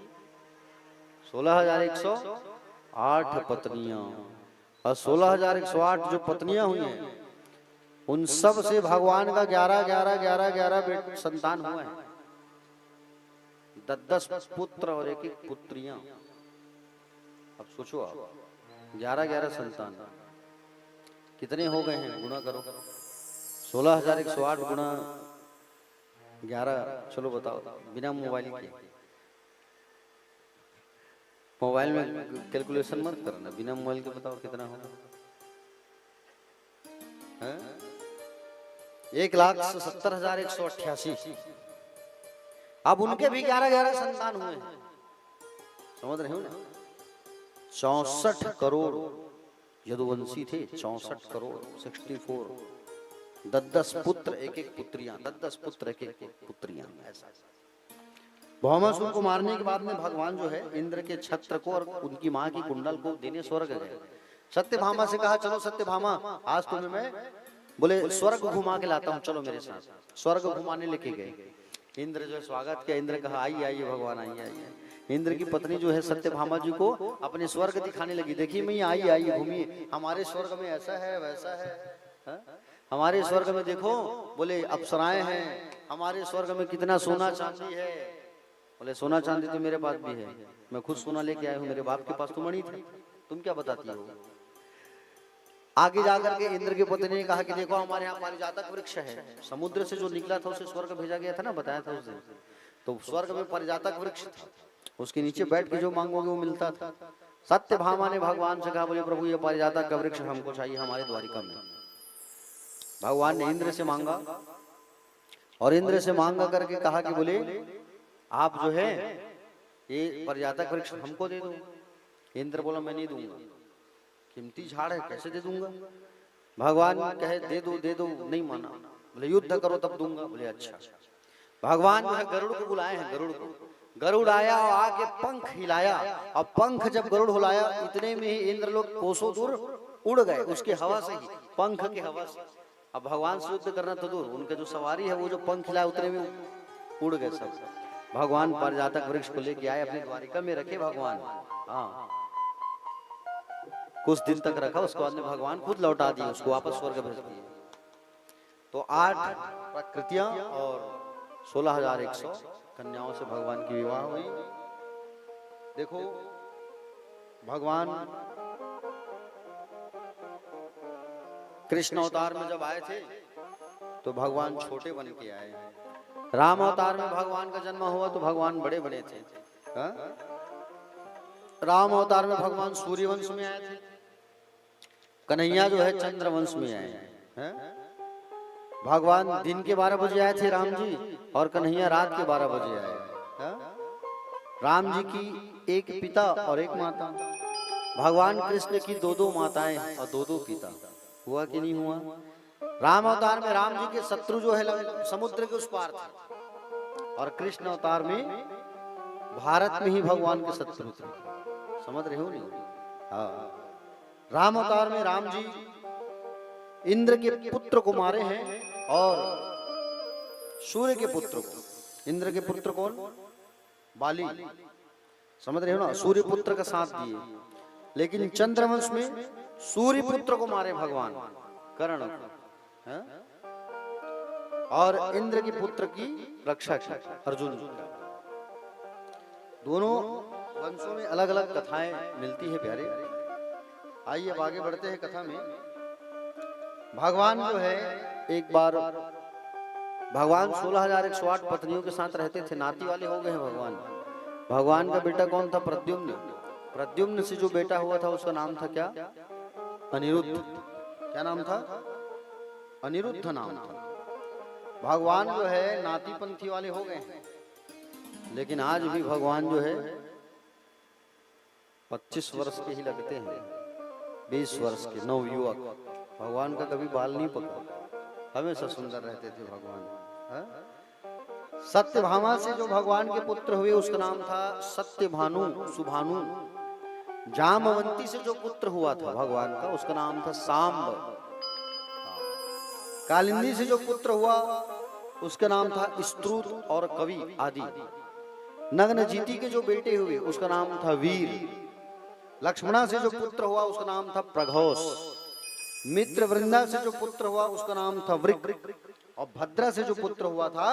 16,108 पत्नियां। और 16,108 जो पत्नियां हुई हैं, उन सब से भगवान का 11 संतान हुए हैं। 10 पुत्र और 1 पुत्रियां। अब सोचो आप, 11 संतान कितने हो गए हैं? गुणा करो। 16,108 गुणा 11, चलो बताओ बिना मोबाइल के। मोबाइल में कैलकुलेशन मत करना, बिना मोबाइल के बताओ कितना होगा? 1,70,188। अब उनके भी 11 संतान हुए हैं। समझ रहे हो ना? 64 करोड़ यदुवंशी थे। 64 करोड़ 64। 10 पुत्र 1 पुत्रियां, 10 पुत्र 1 पुत्रियां। ऐसा भौमासुर को मारने के बाद में भगवान जो है इंद्र के छत्र को और उनकी माँ की कुंडल को देने स्वर्ग गए। सत्यभामा से कहा, चलो सत्यभामा आज तुम्हें मैं बोले स्वर्ग घुमा के लाता हूँ, चलो मेरे साथ। स्वर्ग घुमाने लेके गए। इंद्र जो स्वागत किया, इंद्र कहा आइए आइए भगवान आइए आइए। इंद्र की पत्नी जो है सत्यभामा जी को अपने स्वर्ग दिखाने लगी। देखिए मैया आइए आइए घूमिए, हमारे स्वर्ग में ऐसा है वैसा है। हमारे स्वर्ग में देखो, बोले अप्सराएं हैं, हमारे स्वर्ग में कितना सोना चांदी है। बोले सोना चांदी तो मेरे पास भी है, मैं खुद सोना लेके आया हूँ, मेरे बाप के पास तो मणि था, तुम क्या बताती हो? आगे जाकर के इंद्र की पत्नी ने कहा कि देखो हमारे यहाँ पारिजातक वृक्ष है, समुद्र से जो निकला था उसे स्वर्ग भेजा गया था ना, बताया था उस दिन। तो स्वर्ग में पारिजातक वृक्ष था, उसके नीचे बैठ के जो मांगोगे वो मिलता था। सत्यभामा ने भगवान से कहा, बोले प्रभु ये पारिजातक का वृक्ष हमको चाहिए हमारे द्वारिका में। भगवान ने इंद्र से मांगा और इंद्र से मांगा करके कहा कि बोले आप जो है ये पारिजातक वृक्ष हमको दे दो। इंद्र बोला मैं नहीं दूंगा, कीमती झाड़ है कैसे दे दूंगा। भगवान कहे दे दो, नहीं माना। बोले युद्ध करो तब दूंगा। बोले अच्छा। भगवान जो है गरुड़ को बुलाए हैं, गरुड़ को। गरुड़ आया और आके पंख हिलाया, और पंख जब गरुड़ हिलाया इतने में ही इंद्र लोग कोसों दूर उड़ गए उसके हवा से ही, पंख की हवा से। अब भगवान से युद्ध करना तो दूर, उनके जो सवारी है वो जो पंख हिलाया उतने में उड़ गए सब। भगवान पारिजातक वृक्ष को लेके आए, अपनी द्वारिका में रखे भगवान। हाँ, कुछ दिन तक रखा, उसके बाद में भगवान खुद लौटा दिए उसको, वापस स्वर्ग भेज दिए। तो 8 प्रकृतियां और 16,100 कन्याओं से भगवान की विवाह हुई। देखो भगवान कृष्ण अवतार में जब आए थे तो भगवान छोटे बन के आए। राम अवतार में भगवान का जन्म हुआ तो भगवान बड़े बड़े थे। राम अवतार में भगवान सूर्यवंश में आए थे, कन्हैया जो है चंद्रवंश में आए हैं। भगवान दिन के 12 बजे आए थे राम जी, और कन्हैया रात के 12 बजे आए हैं। राम जी की एक पिता और एक माता, भगवान कृष्ण की दो माताएं और दो पिता। हुआ कि नहीं हुआ? राम अवतार में राम जी के शत्रु जो है समुद्र के उस पार थे, और कृष्ण अवतार में भारत में ही भगवान के शत्रु थे। समझ रहे हो नहीं? हाँ, राम अवतार में राम जी इंद्र के पुत्र को मारे हैं, और सूर्य के पुत्र को। इंद्र के पुत्र कौन? बाली। समझ रहे हो ना? सूर्य पुत्र का साथ दिए। लेकिन चंद्रवंश में सूर्य पुत्र को मारे भगवान कर्ण, और इंद्र के पुत्र की रक्षा की अर्जुन। दोनों वंशों में अलग अलग कथाएं मिलती है प्यारे। आइए अब आगे बढ़ते हैं कथा में। भगवान जो है एक बार, भगवान 16,108 पत्नियों के साथ रहते थे, नाती वाले हो गए हैं भगवान। भगवान का बेटा कौन था? प्रद्युम्न। प्रद्युम्न से जो बेटा हुआ था उसका नाम था क्या? अनिरुद्ध। क्या नाम था? अनिरुद्ध नाम था। भगवान जो है नाती पंथी वाले हो गए हैं, लेकिन आज भी भगवान जो है 25 वर्ष के ही लगते हैं, 20 वर्ष के नवयुवक। भगवान का कभी बाल नहीं पका, हमेशा सुंदर रहते थे भगवान। सत्यभामा से जो भगवान के पुत्र हुए उसका नाम था सत्यभानु, सुभानु। जामवंती से जो पुत्र हुआ था भगवान का उसका नाम था सांब। कालिंदी से जो पुत्र हुआ उसका नाम था स्तुत और कवि आदि। नग्नजीति के जो बेटे हुए उसका नाम था वीर। लक्ष्मणा से जो पुत्र हुआ उसका नाम था प्रघोष। मित्र वृंदा से जो पुत्र हुआ उसका नाम था वृक, और भद्रा से जो पुत्र हुआ था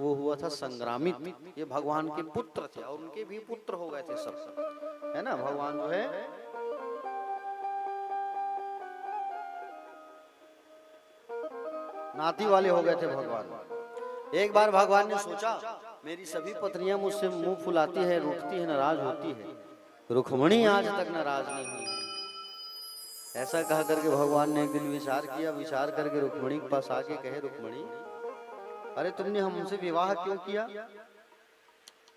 वो हुआ था संग्रामित। ये भगवान के पुत्र थे, और उनके भी पुत्र हो गए थे सब, है ना? भगवान जो है नाती वाले हो गए थे भगवान। एक बार भगवान ने सोचा मेरी सभी पत्नियां मुझसे मुंह फुलाती है, रूठती है, नाराज होती है, रुक्मणी आज तक नाराज नहीं हुई। ऐसा कहा करके भगवान ने एक दिन विचार किया। विचार करके रुक्मणी के पास आके कहे, रुक्मणी अरे तुमने हमसे विवाह क्यों किया?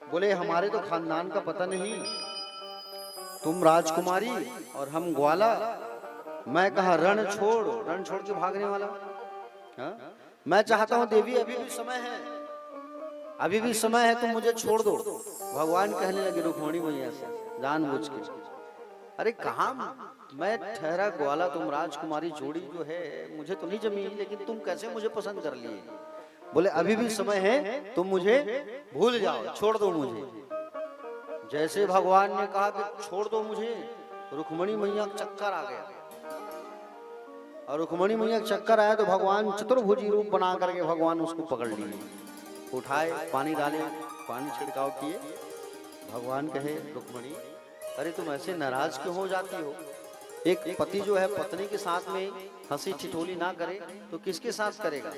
बोले हमारे तो खानदान का पता नहीं, तुम राजकुमारी और हम ग्वाला। मैं कहा रण छोड़ के भागने वाला। हाँ? मैं चाहता हूं देवी अभी भी समय है, अभी भी समय है, तुम मुझे छोड़ दो। भगवान कहने लगे रुक्मणी मैया से जानबूझ के, अरे कहा मैं ठहरा ग्वाला, तुम राजकुमारी जोड़ी जो है मुझे तो नहीं जमी, लेकिन तुम कैसे मुझे पसंद कर लिए? बोले अभी भी समय है, तुम मुझे भूल जाओ, छोड़ दो मुझे। जैसे भगवान ने कहा कि छोड़ दो मुझे, रुक्मणी मैया का चक्कर आ गया। और रुक्मणी मैया का चक्कर आया तो भगवान चतुर्भुजी रूप बना करके भगवान उसको पकड़ लिए, उठाए, पानी डाले, पानी छिड़काव किए। भगवान कहे रुक्मणी अरे तुम ऐसे नाराज क्यों हो जाती हो? एक पति जो है पत्नी के साथ में हंसी ठिठोली ना करे तो किसके साथ करेगा?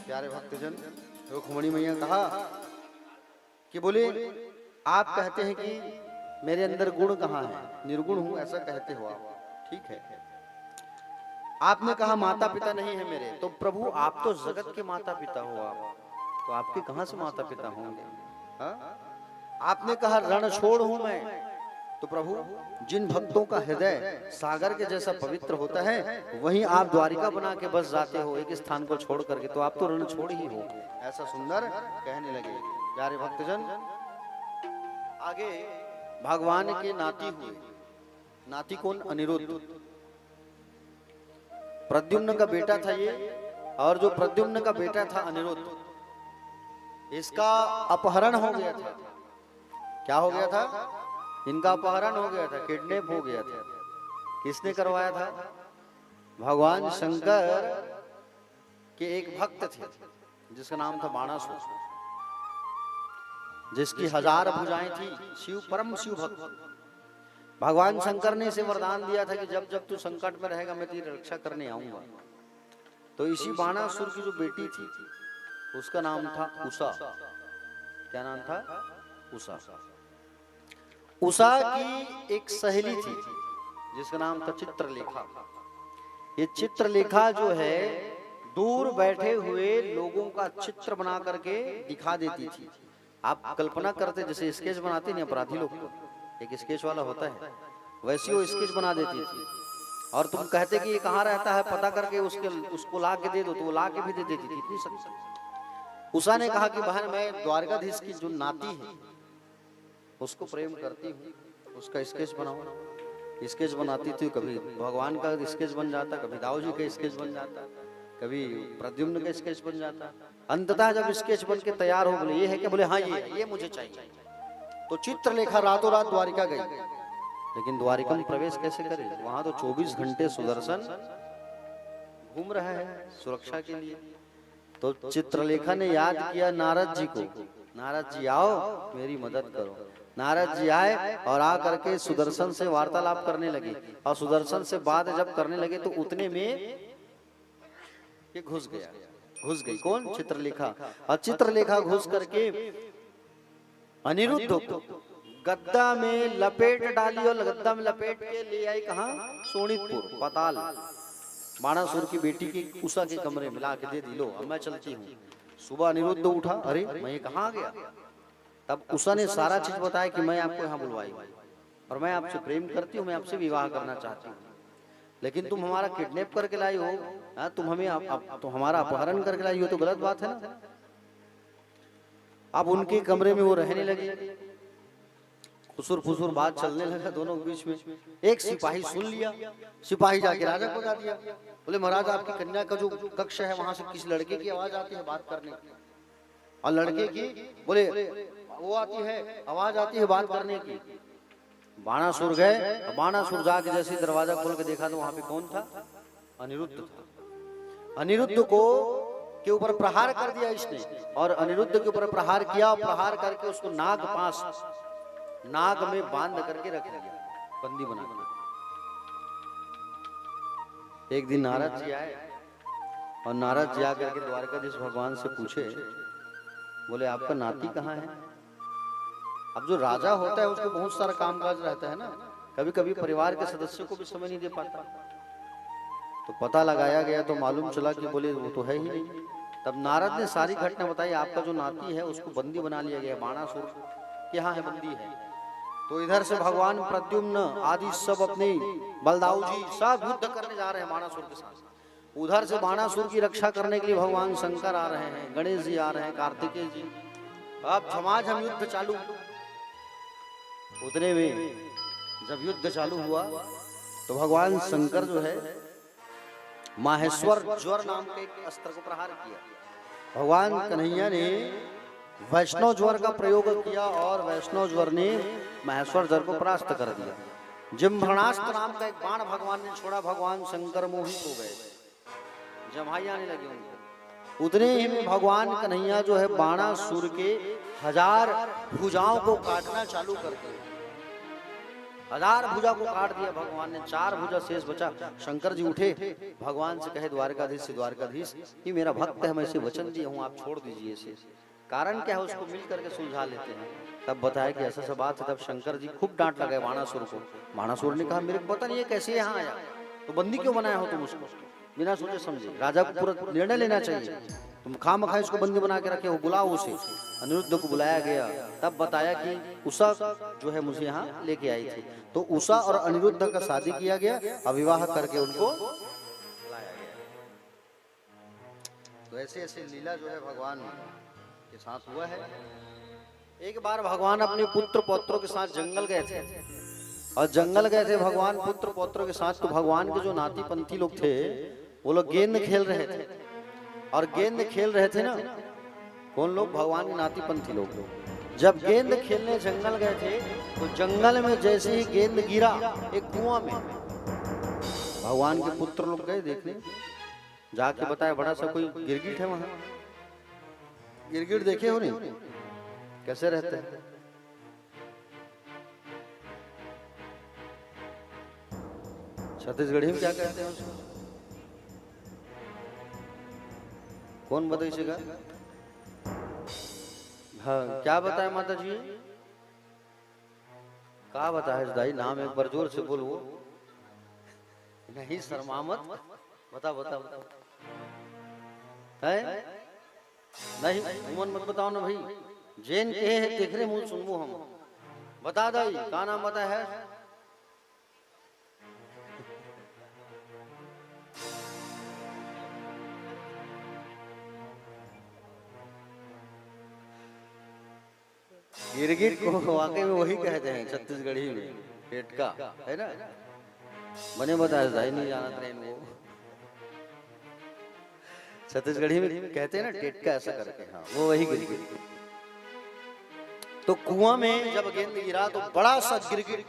प्यारे भक्तजन, रुक्मणी मैया कहा कि बोले आप कहते हैं कि मेरे अंदर गुण कहाँ है, निर्गुण हूं, ऐसा कहते हो आप, ठीक है। आपने कहा माता पिता नहीं है मेरे, तो प्रभु आप तो जगत के माता पिता हो, आप तो आपके कहां से माता पिता होंगे? आपने कहा रण छोड़ हूं मैं, तो प्रभु जिन भक्तों का हृदय सागर के जैसा पवित्र होता है वहीं आप द्वारिका बना के बस जाते हो एक स्थान को छोड़ करके, तो आप तो रण छोड़ ही हो। ऐसा सुंदर कहने लगे। प्यारे भक्तजन, आगे भगवान के नाती हुए। नाती कौन? अनिरुद्ध। प्रद्युम्न का बेटा था ये, और जो प्रद्युम्न का बेटा था अनिरुद्ध, इसका अपहरण हो गया था। क्या हो गया था? इनका अपहरण हो गया था, किडनैप हो गया था। किसने करवाया था? भगवान शंकर के एक भक्त थे जिसका नाम था बाणासुर, जिसकी 1000 भुजाएं थी, शिव परम शिव भक्त। भगवान शंकर ने इसे वरदान दिया था कि जब जब तू संकट में रहेगा मैं तेरी रक्षा करने आऊंगा। तो इसी बाणासुर की जो बेटी थी उसका नाम था उषा। क्या नाम था? उषा। उषा की एक सहेली थी जिसका नाम था चित्रलेखा। ये चित्रलेखा जो है दूर बैठे हुए लोगों का चित्र बना करके दिखा देती थी। आप कल्पना करते जैसे स्केच बनाते नहीं अपराधी लोग को, एक स्केच वाला होता है, वैसी वो स्केच बना देती थी। और तुम कहते कि ये कहाँ रहता है पता करके उसको ला के दे दो, तो वो ला के भी दे देती थी। इतनी सच्ची। उषा ने कहा कि बहन मैं द्वारकाधीश की जो नाती है उसको प्रेम करती हूँ, उसका स्केच बनाओ। स्केच बनाती थी, कभी भगवान का स्केच बन जाता, कभी दाऊ जी का स्केच बन जाता, कभी प्रद्युम्न का स्केच बन जाता। अंततः जब स्केच बन के तैयार हो, बोले ये है क्या? बोले हाँ ये मुझे चाहिए। तो चित्रलेखा रातों रात द्वारिका गई, लेकिन द्वारिका में प्रवेश कैसे करे? वहां तो 24 घंटे सुदर्शन घूम रहा है सुरक्षा के लिए। तो चित्रलेखा ने याद किया नारद जी को, नारद जी आओ मेरी मदद करो। नारद जी आए और आ करके सुदर्शन से वार्तालाप करने लगे, और सुदर्शन से बात जब करने लगे तो उतने में ये घुस गई। कौन? चित्रलेखा। और चित्रलेखा घुस करके अनिरुद्ध को गद्दा में लपेट डाली, और गद्दा में लपेट के ले आई कहाँ? सोनितपुर पाताल, बाणासुर की बेटी की उषा के कमरे में ला के दे दी, लो अब मैं चलती हूँ। सुबह अनिरुद्ध उठा, अरे मैं कहाँ गया? तब उषा ने सारा चीज बताया कि मैं आपको यहाँ बुलवाई और मैं आपसे प्रेम करती हूँ, मैं आपसे विवाह करना चाहती हूँ, लेकिन तुम हमारा किडनैप करके लाई हो, तुम हमें तो हमारा अपहरण करके लाई हो, तो गलत बात है ना। अब उनके कमरे में वो रहने लगे, खुसुर फुसुर बात चलने लगा दोनों के बीच में। एक सिपाही सुन लिया, सिपाही जाके राजा को बता दिया, बोले महाराज आपकी कन्या का जो कक्ष है वहां से किसी लड़के की आवाज आती है बात करने की। और लड़के की बोले वो आती है, आवाज आती है बात करने की। बाणासुर गए, बाणासुर जाके जैसे दरवाजा खोल के देखा तो वहां पे कौन था? अनिरुद्ध था। अनिरुद्ध को के ऊपर प्रहार कर दिया इसने, और अनिरुद्ध के ऊपर प्रहार किया, प्रहार करके उसको नाग में बांध करके रख दिया, बंदी बना के। एक दिन नारद जी आए, और नारद जी आकर के द्वारकाधीश भगवान से पूछे, बोले आपका नाती कहाँ है? अब जो राजा होता है उसको बहुत सारा कामकाज रहता है ना, कभी कभी परिवार के सदस्यों को भी समय नहीं दे पाता। तो पता लगाया गया तो मालूम चला कि बोले वो तो है ही नहीं। तब नारद ने सारी घटना बताई, आपका जो नाती है उसको बंदी बना लिया गया, बाणासुर यहाँ है, बंदी है। तो इधर से भगवान प्रद्युम्न आदि सब अपने बलदाऊ जी सब युद्ध करने जा रहे हैं बाणासुर के साथ। उधर से बाणासुर की रक्षा करने के लिए भगवान शंकर आ रहे हैं, गणेश जी आ रहे हैं, कार्तिकेय जी। अब झमाझम युद्ध चालू। उतने में जब युद्ध चालू हुआ तो भगवान शंकर जो है माहेश्वर ज्वर नाम के एक अस्त्र को प्रहार किया। भगवान कन्हैया ने वैष्णव ज्वर का प्रयोग किया, और वैष्णव ज्वर ने माहेश्वर ज्वर को परास्त कर दिया। जिम्भरणास्त्र नाम का एक बाण भगवान ने छोड़ा, भगवान शंकर मोहित हो गए, जमाई आने लगे उनको। उतने ही में भगवान कन्हैया जो है बाणासुर के 1000 भुजाओं को काटना चालू कर दिया। 1000 भुजा को काट दिया भगवान ने, 4 भुजा शेष बचा। शंकर जी उठे, भगवान से कहे द्वारकाधीश से, द्वारकाधीश ये मेरा भक्त है, मैं इसे वचन दिया हूँ, आप छोड़ दीजिए इसे। कारण क्या है उसको मिल करके सुलझा लेते हैं। तब बताया कि ऐसा सब बात है। तब शंकर जी खूब डांट लगाए बाणासुर को। बाणासुर ने कहा मेरे को पता नहीं है कैसे यहाँ आया, तो बंदी क्यों बनाया हो तुम उसको? बिना सोचे समझे राजा को पूरा निर्णय लेना चाहिए, तुम खामखा इसको बंदी बना के रखे हो, बुलाओ उसे। अनिरुद्ध को बुलाया गया। तब बताया कि उषा जो है मुझे यहाँ लेके आई थी। तो उषा और अनिरुद्ध का शादी किया गया, विवाह करके उनको लाया गया। तो ऐसे ऐसे लीला जो है भगवान के साथ हुआ है। एक बार भगवान अपने पुत्र पौत्रों के साथ जंगल गए थे, और जंगल गए थे भगवान पुत्र पौत्रों के साथ। तो भगवान के जो नाती पंथी लोग थे वो लोग गेंद खेल रहे थे, और गेंद खेल रहे थे ना कौन लोग? भगवान के नाती पंथी लोग। जब गेंद खेलने जंगल गए थे तो जंगल में जैसे ही गेंद गिरा एक कुआं में, भगवान के पुत्र लोग गए देखने, जाके बताया बड़ा सा कोई गिरगिट है वहां। गिरगिट देखे हो नहीं कैसे रहते हैं? छत्तीसगढ़ी में क्या कहते हैं उसको? कौन बताइएगा? हाँ क्या बताया माता जी? का बताए दाई नाम एक बार जोर से बोलो। नहीं शर्मा मत, बता बता बता है नहीं उमन मत बताओ ना भाई, जैन के है देख रहे मुंह सुनबो हम, बता दाई का नाम बता है। गिरगिट को वाकई में वही कहते हैं छत्तीसगढ़ी में, टेटका है ना। मैंने बताया था नहीं जाना ट्रेन वो छत्तीसगढ़ी में कहते हैं ना टेटका ऐसा करके, हाँ वो वही गिरगिट। तो कुआं में जब गेंद गिरा तो बड़ा सा गिरगिट,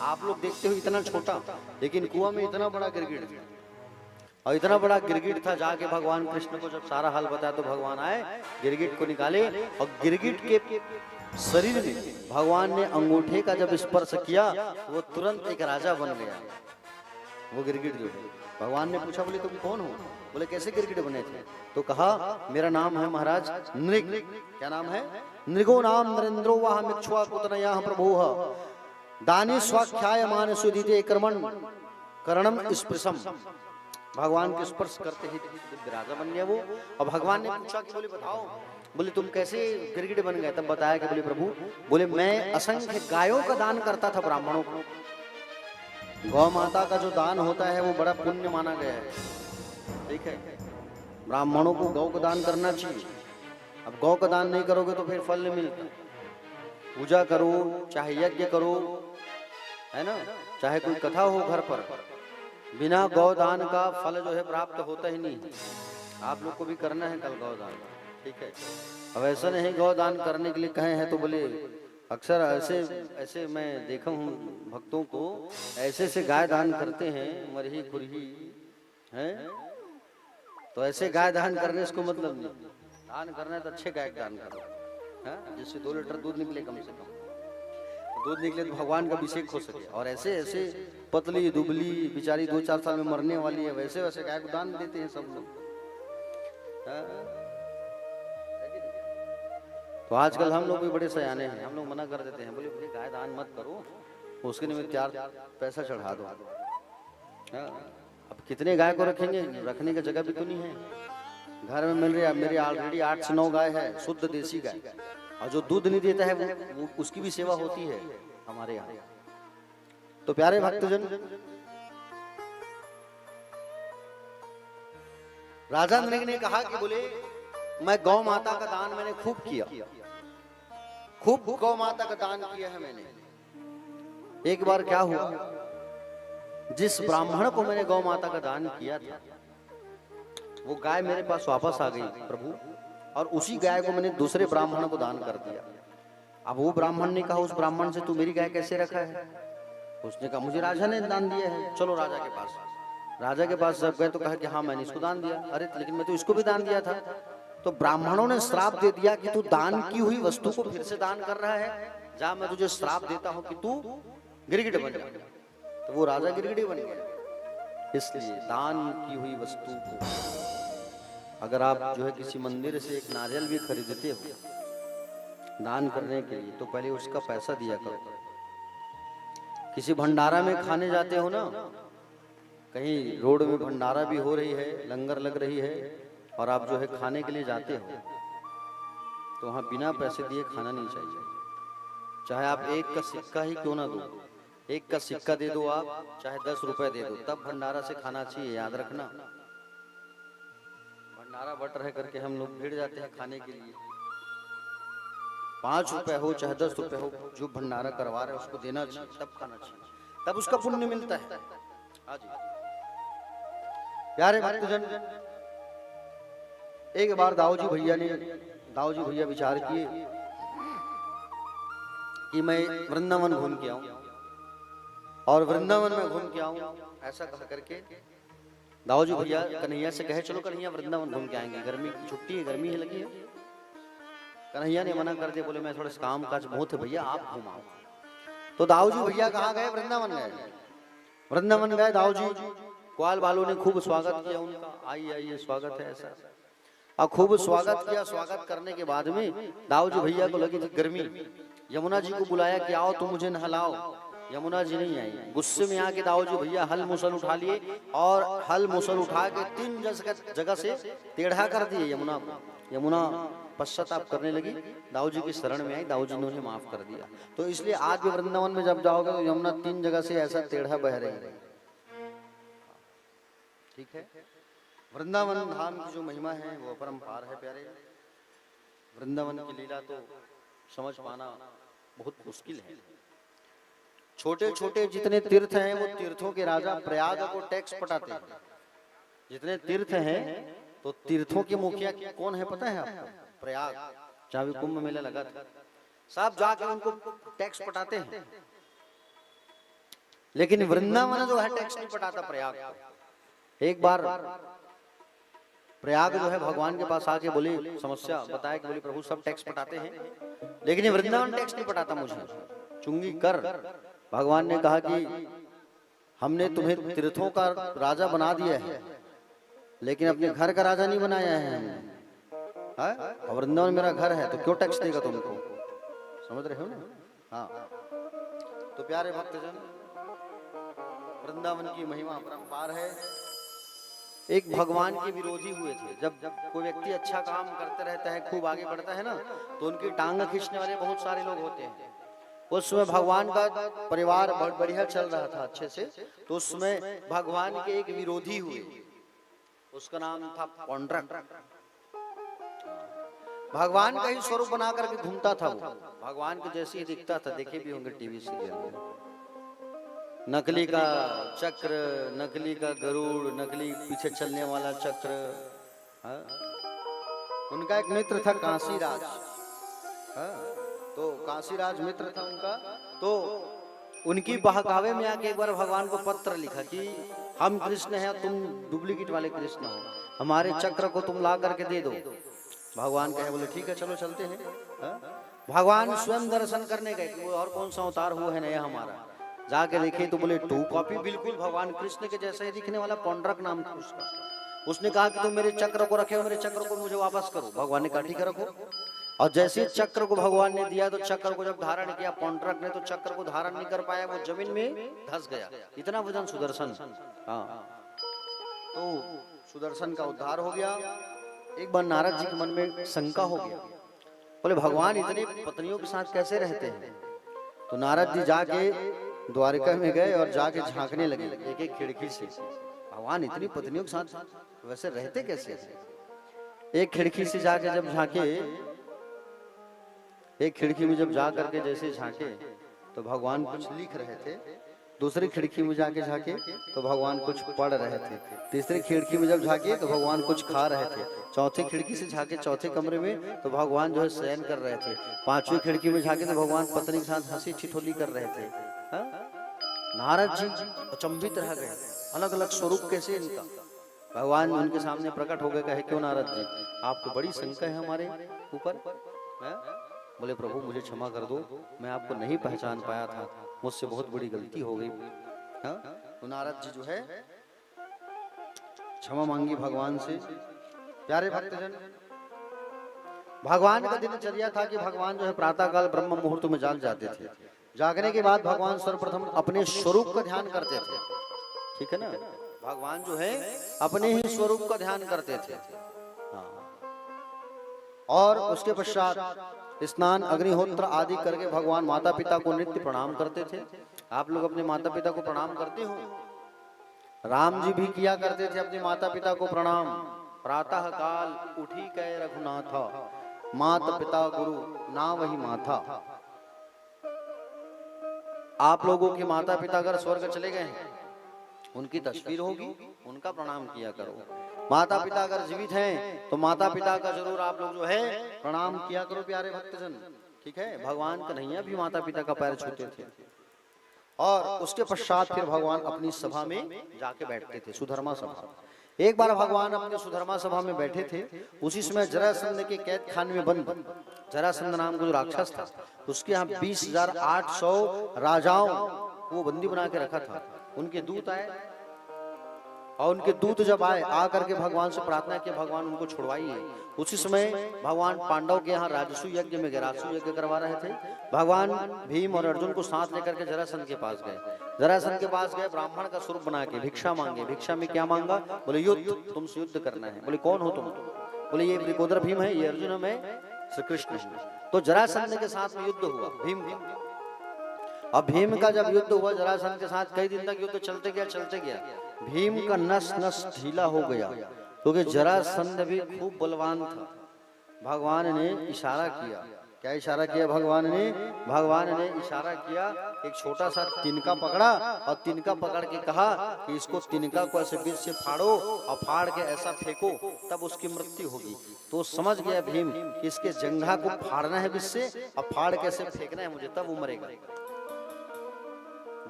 आप लोग देखते हो इतना छोटा, लेकिन कुआं में इतना बड़ा गिरगिट था। और इतना बड़ा गिरगिट था, जाके भगवान कृष्ण को जब सारा हाल बताया तो भगवान आए, गिरगिट को निकाले और गिरगिट के शरीर में भगवान ने अंगूठे का जब स्पर्श किया वो तुरंत एक राजा बन गया। वो गिरगिट जो है, भगवान ने पूछा बोले तुम कौन हो, बोले कैसे गिरगिट बने थे, तो कहा मेरा नाम है महाराज नृग। क्या नाम है? नृगो नाम नरेंद्रो वाह मिक्ष्वा कुतनया प्रभुः दानी स्वाख्याय मान सुदीते कर्मण करणम स्पृशम। भगवान के स्पर्श करते ही दिव्य राजा बन गया वो। और भगवान ने पूछा कि बोले बताओ, बोले तुम कैसे गिरगिट बन गए, तब बताया कि बोले प्रभु, बोले मैं असंख्य गायों का दान करता था ब्राह्मणों को। गौ माता का जो दान होता है वो बड़ा पुण्य माना गया है, ठीक है। ब्राह्मणों को गौ का दान करना चाहिए। अब गौ का दान नहीं करोगे तो फिर फल नहीं मिलता। पूजा करो, चाहे यज्ञ करो, है ना, चाहे कोई कथा हो घर पर, बिना गौदान का फल जो है प्राप्त होता ही नहीं। आप लोग को भी करना है कल गौदान, ठीक है। अब ऐसा नहीं गौदान करने के लिए कहे हैं तो बोले, अक्सर ऐसे मैं देखा हूँ भक्तों को ऐसे से गाय दान करते हैं, मरही खुरही है, तो ऐसे गाय दान करने इसको मतलब नहीं। दान करना है तो अच्छे गाय दान करो, जिससे 2 लीटर दूध निकले, कम से कम दूध निकले तो भगवान का अभिषेक हो सके। और ऐसे ऐसे पतली दुबली बेचारी 2-4 साल में मरने वाली है, वैसे वैसे गाय को दान देते हैं सब लोग। तो आजकल हम लोग भी बड़े सयाने हैं, हम लोग मना कर देते हैं, बोले भैया गाय दान मत करो, उसके निमित्त 4 पैसा चढ़ा दो। अब कितने गाय को रखेंगे, रखने की जगह भी तो नहीं है। घर में मिल रही है, मेरे ऑलरेडी 8 से 9 गाय है, शुद्ध देसी गाय, और जो दूध नहीं देता है वो उसकी भी सेवा होती है हमारे यहाँ। तो प्यारे भक्तजन, राजा नृग ने कहा कि बोले मैं गौ माता का दान मैंने खूब किया, खूब गौ माता का दान किया है मैंने। एक बार क्या हुआ, जिस ब्राह्मण को मैंने गौ माता का दान किया था वो गाय मेरे पास वापस आ गई प्रभु, और उसी गाय को मैंने दूसरे ब्राह्मण को दान कर दिया। अब वो ब्राह्मण ने कहा उस ब्राह्मण से, तू मेरी गाय कैसे रखा है? उसने कहा मुझे राजा ने दान दिया है। चलो राजा के पास। राजा के पास जब गए तो कहा कि हाँ मैंने इसको दान दिया। अरे लेकिन मैं तो इसको भी दान दिया था। तो ब्राह्मणों ने श्राप दे दिया कि तू दान की हुई वस्तु को फिर से दान कर रहा है, जा मैं तुझे श्राप देता हूं कि तू गिरगिट बन जा। तो वो राजा गिरगिट बन गया। इसलिए दान की हुई वस्तु को अगर आप जो है किसी मंदिर से एक नारियल भी खरीदते हो दान करने के लिए, तो पहले उसका पैसा दिया करो। किसी भंडारा में खाने जाते हो ना, कहीं रोड में भंडारा भी हो रही है, लंगर लग रही है, और आप जो है खाने के लिए जाते हो, तो वहाँ बिना पैसे दिए खाना नहीं चाहिए। चाहे आप 1 का सिक्का ही क्यों ना दो, 1 का सिक्का दे दो आप, चाहे 10 रुपए दे दो, तब भंडारा से खाना चाहिए। याद रखना, भंडारा बट रहे करके हम लोग भिड़ जाते हैं खाने के लिए। 5 रुपए हो चाहे 10 रुपए हो, जो भंडारा करवा रहे उसको देना चाहिए, तब खाना चाहिए, तब उसका पुण्य मिलता है। आज प्यारे भक्तजन, एक बार दाऊजी भैया विचार किए कि मैं वृंदावन घूम के आऊं, और वृंदावन में घूम के आऊं, ऐसा कह करके दाऊजी भैया कन्हैया से कहे चलो कन्हैया वृंदावन घूम के आएंगे, गर्मी की छुट्टी है, गर्मी है लगी है। कन्हैया ने मना कर दिया, बोले मैं थोड़े काम काज बहुत है भैया, आप घुमाओ। तो दाऊजी भैया कहाँ गए? वृंदावन गए। वृंदावन गए दाऊजी, ग्वाल बालों ने खूब स्वागत किया उनका, आइए आइए स्वागत है ऐसा। और खूब स्वागत किया। स्वागत करने के बाद में दाऊ जी भैया को लगी थी गर्मी, यमुना जी को बुलाया कि आओ तुम मुझे नहलाओ। यमुना जी नहीं आई। गुस्से में आके दाऊ जी भैया हल मुसल उठा लिए और हल मुसल उठा के 3 जगह से टेढ़ा कर दिए यमुना को। यमुना पश्चाताप करने लगी, दाऊ जी की शरण में आई, दाऊ जी ने उन्हें माफ कर दिया। तो इसलिए आज भी वृंदावन में जब जाओगे तो यमुना 3 जगह से ऐसा टेढ़ा बह रही है। ठीक है, वृंदावन धाम की जो महिमा है वो अपरंपार है प्यारे। वृंदावन की लीला तो समझ पाना बहुत मुश्किल है। छोटे छोटे जितने तीर्थ हैं वो तीर्थों के राजा प्रयाग को टैक्स पटाते हैं। जितने तीर्थ हैं तो तीर्थों के मुखिया कौन है पता है आपको? प्रयाग, जहाँ भी कुंभ मेला लगा था, सब जाके उनको टैक्स पटाते हैं। लेकिन वृंदावन जो है टैक्स नहीं पटाता प्रयाग को। एक बार प्रयाग जो है भगवान के पास आके बोली, समस्या बताया कि बोली प्रभु सब टैक्स पटाते हैं लेकिन ये वृंदावन टैक्स नहीं पटाता मुझे, चुंगी कर। भगवान ने कहा कि हमने तुम्हें तीर्थों का राजा बना दिया है लेकिन अपने घर का राजा नहीं बनाया है हमने। वृंदावन मेरा घर है तो क्यों टैक्स देगा तुमको? समझ रहे हो ना? हाँ, तो प्यारे भक्तजन, वृंदावन की महिमा अपरंपार है। एक भगवान के विरोधी हुए थे। जब कोई व्यक्ति अच्छा काम करते रहता है, खूब आगे बढ़ता है ना, तो उनकी टांग खींचने वाले बहुत सारे लोग होते हैं। उस समय भगवान का परिवार बहुत बढ़िया चल रहा था अच्छे से, तो उस समय भगवान के एक विरोधी हुए, उसका नाम था पौंड्रक। भगवान का ही स्वरूप बना करके घूमता था वो, भगवान के जैसे ही दिखता था। देखे भी होंगे टीवी सीरियल में, नकली का चक्र, नकली का गरुड़, नकली पीछे चलने वाला चक्र। उनका एक मित्र था काशीराज। तो काशीराज मित्र था उनका, तो उनकी बहकावे में आके एक बार भगवान को पत्र लिखा कि हम कृष्ण हैं, तुम डुप्लीकेट वाले कृष्ण हो, हमारे चक्र को तुम ला करके दे दो। भगवान कहे, बोले ठीक है चलो चलते हैं। भगवान स्वयं दर्शन करने गए कि वो और कौन सा अवतार हुआ है नया हमारा। जाके देखे तो बोले टू कॉपी, बिल्कुल भगवान कृष्ण के जैसे ही दिखने वाला पौंड्रक नाम था उसका। उसने कहा कि तुम मेरे चक्र को रखे हो, मेरे चक्र को मुझे वापस करो। भगवान ने कहा ठीक है रखो। और जैसे चक्र को भगवान ने दिया तो चक्र को जब धारण किया पौंड्रक ने, तो चक्र को धारण नहीं कर पाया, वो जमीन में धंस गया। इतना वजन सुदर्शन। हाँ, तो सुदर्शन का उद्धार हो गया। एक बार नारद जी के मन में शंका हो गया, बोले भगवान इतने पत्नियों के साथ कैसे रहते हैं? तो नारद जी जाके द्वारिका में गए और जाके झांकने लगे एक एक खिड़की से, भगवान इतनी पत्नियों के साथ वैसे रहते कैसे? एक खिड़की से जाके जब झांके, एक खिड़की में जब जा करके जैसे झांके तो भगवान कुछ लिख रहे थे। दूसरी खिड़की में जाके झांके तो भगवान कुछ पढ़ रहे थे। तीसरी खिड़की में जब झांके तो भगवान कुछ खा रहे थे। चौथी खिड़की से झांके चौथे कमरे में तो भगवान जो है शयन कर रहे थे। पांचवी खिड़की में झांके तो भगवान पत्नी के साथ हंसी ठिठोली कर रहे थे। नारद जी अचंभित रह गए, अलग अलग स्वरूप कैसे इनका। भगवान उनके सामने प्रकट हो गए, कहे क्यों नारद जी आपको बड़ी शंका है हमारे ऊपर? बोले प्रभु मुझे क्षमा कर दो, मैं आपको नहीं पहचान पाया था, मुझसे बहुत बड़ी गलती हो गई। तो नारद जी जो है क्षमा मांगी भगवान से। प्यारे भक्तजन, भगवान का दिनचर्या था कि भगवान जो है प्रातः काल ब्रह्म मुहूर्त में जाग जाते थे। जागने के बाद भगवान सर्वप्रथम अपने स्वरूप का ध्यान करते थे। ठीक है ना, भगवान जो है अपने ही स्वरूप का ध्यान करते थे। और उसके पश्चात स्नान अग्निहोत्र आदि करके भगवान माता पिता को नित्य प्रणाम करते थे। आप लोग अपने माता पिता को प्रणाम करते हो? राम जी भी किया करते थे अपने माता पिता को प्रणाम। प्रातः काल उठी कै रघुनाथा, माता पिता गुरु ना वही माथा। आप लोगों के माता पिता अगर स्वर्ग चले गए हैं, उनकी तस्वीर होगी, उनका प्रणाम किया करो। माता पिता अगर जीवित हैं तो माता पिता का जरूर आप लोग जो है प्रणाम किया करो प्यारे भक्तजन। ठीक है, भगवान कन्हैया भी माता पिता का पैर छूते थे। और उसके पश्चात फिर भगवान अपनी सभा में जाके बैठते थे, सुधर्मा सभा। एक बार भगवान अपने सुधर्मा सभा में बैठे थे, उसी समय जरासंध के कैद खाने में बंद, जरासंध नाम का जो राक्षस था, उसके यहाँ 20,800 राजाओं को बंदी बना के रखा था। उनके दूत आए और उनके दूत जब आए आकर के भगवान से प्रार्थना की भगवान उनको छुड़वाइए। उसी समय भगवान पांडव के यहाँ राजसु यज्ञ में गरासु यज्ञ करवा रहे थे। भगवान भीम और अर्जुन को साथ लेकर के जरासंध के पास गए। जरासंध के पास गए, ब्राह्मण का स्वरूप बना के भिक्षा मांगे। भिक्षा में क्या मांगा? बोले युद्ध, तुमसे युद्ध करना है। बोले कौन हो तुम? बोले ये वृकोदर भीम है, ये अर्जुन है, श्री कृष्ण। तो जरासंध के साथ में युद्ध हुआ भीम का। अब भीम का जब युद्ध हुआ जरासंध के साथ, कई दिन तक युद्ध चलते गया। भीम का नस नस ढीला हो गया क्योंकि जरासंध भी खूब बलवान था। भगवान ने इशारा किया। क्या इशारा किया भगवान ने इशारा किया, एक छोटा सा तिनका पकड़ा और तिनका पकड़ के कहा कि इसको तिनका को ऐसे बीच से फाड़ो और फाड़ के ऐसा फेंको, तब उसकी मृत्यु होगी। तो समझ गया भीम कि इसके जंघा को फाड़ना है बीच से और फाड़ के ऐसे फेंकना है मुझे, तब वो मरेगा।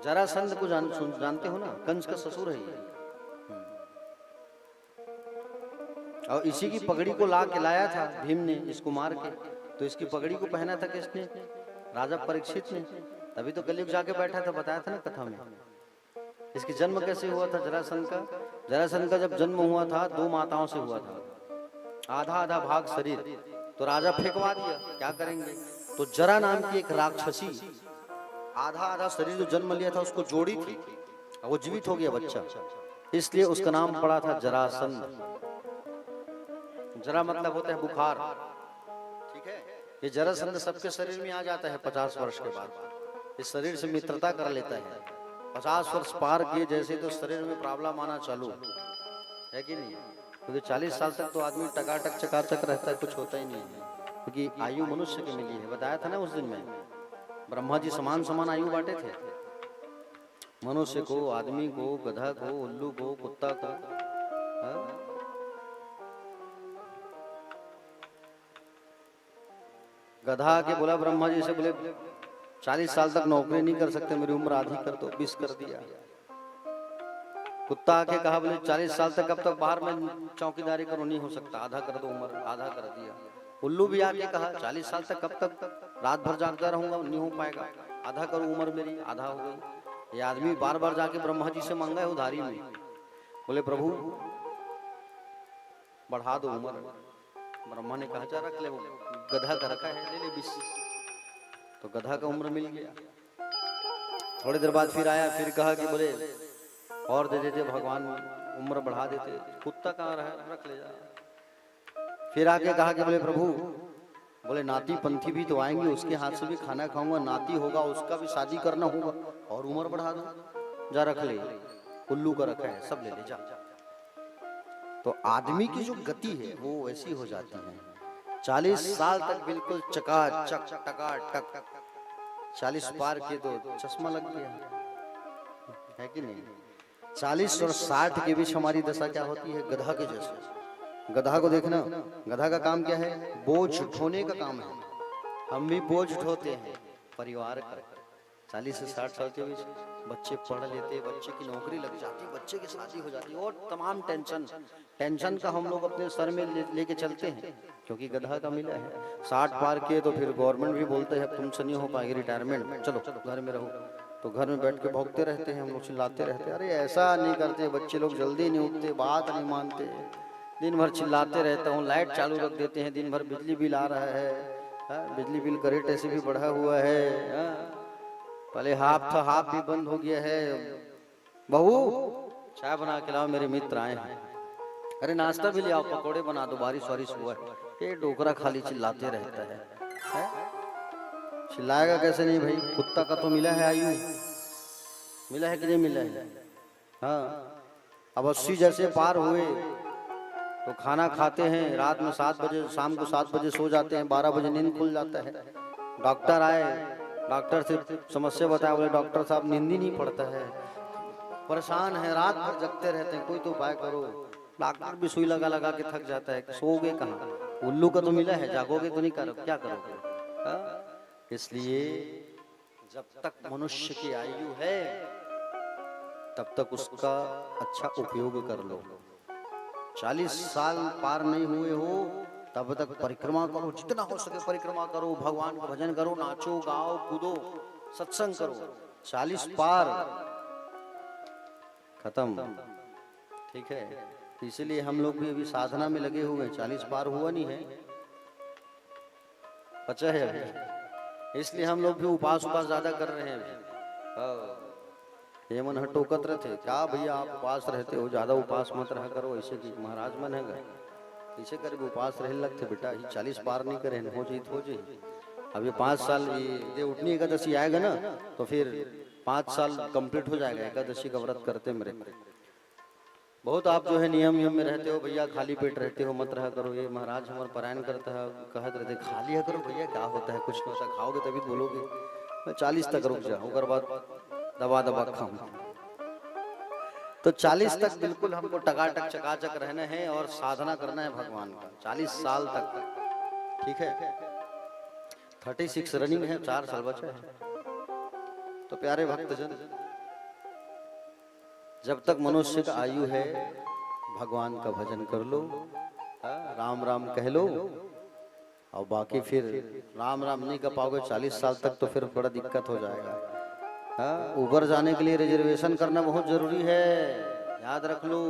जरासंध को जानते हो ना, कंस का ससुर है ये। और इसी की पगड़ी को लाया था भीम ने इसको मार के। तो इसकी पगड़ी को पहना था किसने? राजा परीक्षित ने। तभी तो कलयुग जाके बैठा था, बताया था ना कथा में। इसकी जन्म कैसे हुआ था जरासंध का? जरासंध का जब जन्म हुआ था 2 माताओं से हुआ था, आधा आधा भाग शरीर। तो राजा फेंकवा दिया, क्या करेंगे? तो जरा नाम की एक राक्षसी आधा आधा शरीर जो जन्म लिया था उसको जोड़ी थी, वो जीवित हो गया बच्चा, इसलिए उसका नाम पड़ा था जरासंध। जरा मतलब होता है बुखार, ठीक है। ये जरासंध सबके शरीर में आ जाता है 50 वर्ष के बाद। इस शरीर से मित्रता कर लेता है। 50 वर्ष पार किए जैसे तो शरीर में प्रॉब्लम आना चालू है कि नहीं? क्योंकि 40 साल तक तो आदमी टकाटक चकाचक रहता है, कुछ होता ही नहीं है, क्योंकि आयु मनुष्य की मिली है। बताया था ना उस दिन में, ब्रह्मा जी समान आयु बांटे थे, मनुष्य को, आदमी को, गधा को, उल्लू को, कुत्ता को। गधा आके बोला ब्रह्मा जी से, बोले 40 साल तक नौकरी नहीं कर सकते, मेरी उम्र आधी कर दो, 20 कर दिया। कुत्ता आके कहा, बोले 40 साल तक कब तक बाहर में चौकीदारी करो, नहीं हो सकता, आधा कर दो उम्र, आधा कर दिया। उल्लू भी आके कहा 40 साल तक कब तक रात भर जागता रहूंगा, नहीं हो पाएगा, आधा करो उम्र मेरी, आधा हो गई। ये आदमी बार बार जाके ब्रह्मा जी से मांगा है उधारी में। बोले प्रभु बढ़ा दो उम्र। ब्रह्मा ने कहा जा रख ले, वो गधा का रखा है, ले ले 20। तो गधा का उम्र मिल गया। थोड़ी देर बाद फिर आया, फिर कहा कि बोले और दे देते भगवान, उम्र बढ़ा देते। कुत्ता कहाँ रहा, रख ले जा। फिर आके कहा कि बोले प्रभु, बोले नाती पंथी भी तो आएंगे, उसके हाथ से भी खाना खाऊंगा, नाती होगा उसका भी शादी करना होगा, और उम्र बढ़ा दो, जा रख ले। उल्लू का रखा है, सब ले ले जा। तो आदमी की जो गति है वो ऐसी हो जाती है। 40 साल तक बिल्कुल चकाचक टकाटक, 40 पार किए तो चश्मा लग गया है कि नहीं? 40 और 60 के बीच हमारी दशा क्या होती है? गधा के जैसे। गधा को देखना, गधा का काम क्या है? बोझ उठाने का काम है। हम भी बोझ उठाते हैं परिवार का। 40 से 60 साल के बीच बच्चे पढ़ लेते, बच्चे की नौकरी लग जाती, बच्चे की शादी हो जाती, और तमाम टेंशन का हम लोग अपने सर में लेके चलते हैं, क्योंकि गधा का मिला है। 60 पार किए तो फिर गवर्नमेंट भी बोलते हैं तुमसे नहीं हो पाएगी रिटायरमेंट, चलो घर में रहो। तो घर में बैठ के भौंकते रहते हैं, हम लोग चिल्लाते रहते हैं। अरे ऐसा नहीं करते, बच्चे लोग जल्दी नहीं उठते, बात नहीं मानते, दिन भर चिल्लाते रहता हूँ, लाइट चालू रख देते हैं, दिन भर बिजली बिल आ रहा है, बिजली बिल का रेट ऐसे भी बढ़ा हुआ है, पहले हाफ था हाफ भी बंद हो गया है। बहू चाय बना के लाओ, मेरे मित्र आए हैं। अरे नाश्ता भी ले आओ, पकौड़े बना दो, बारिश वारिश हुआ है। ये डोकरा खाली चिल्लाते रहता है। चिल्लाएगा कैसे नहीं भाई? कुत्ता का तो मिला है आयु, मिला है कि नहीं मिला है? हाँ, अब 80 जैसे पार हुए तो खाना खाते हैं, रात में 7 बजे, शाम को 7 बजे सो जाते हैं, 12 बजे नींद खुल जाता है। डॉक्टर आए, डॉक्टर से समस्या बताया, बोले डॉक्टर साहब नींद ही नहीं पड़ता है, परेशान है, रात भर जगते रहते हैं, कोई तो उपाय करो। डॉक्टर भी सुई लगा लगा के थक जाता है, सोओगे कहाँ? उल्लू का तो मिला है, जागोगे तो नहीं, करो क्या करोगे? इसलिए जब तक मनुष्य की आयु है तब तक उसका अच्छा उपयोग कर लो। 40 साल पार नहीं हुए हो तब तक परिक्रमा करो, जितना हो सके परिक्रमा करो, भगवान का भजन करो, नाचो गाओ कूदो, सत्संग करो। 40 पार खत्म, ठीक है, इसलिए हम लोग भी अभी साधना में लगे हुए हैं। 40 पार हुआ नहीं है, बचा है अभी, इसलिए हम लोग भी उपास ज्यादा कर रहे हैं अभी। ये मन हटोकत रहते, क्या भैया आप उपास रहते हो, ज्यादा उपास मत रहा करो, ऐसे कि महाराज मन है गए इसे करके उपास रह लगते बेटा, ये 40 पार नहीं करे हो जी। अब ये 5 साल ये उठनी एकादशी आएगा ना, तो फिर 5 साल कंप्लीट हो जाएगा एकादशी का व्रत करते मेरे। बहुत आप जो है नियम में रहते हो भैया, खाली पेट रहते हो, मत रहा करो। ये महाराज हमारे पारायण करता है, कहते रहते खाली है करो भैया, क्या होता है, कुछ नहीं होता, खाओगे तभी बोलोगे। मैं 40 तक रुक जाऊँ, उसके बाद दबा खाऊं। तो 40 तक बिल्कुल हमको टकाटक चकाचक रहना है और साधना करना है भगवान का, 40 साल तक। ठीक है, 36 रनिंग है, 4 साल बचा है। तो प्यारे भक्तजन, जब तक मनुष्य का आयु है भगवान का भजन कर लो, राम राम कह लो, और बाकी फिर राम राम नहीं कर पाओगे 40 साल तक तो फिर बड़ा दिक्कत हो जाएगा। ऊपर जाने के लिए रिजर्वेशन करना बहुत जरूरी है, याद रख लो।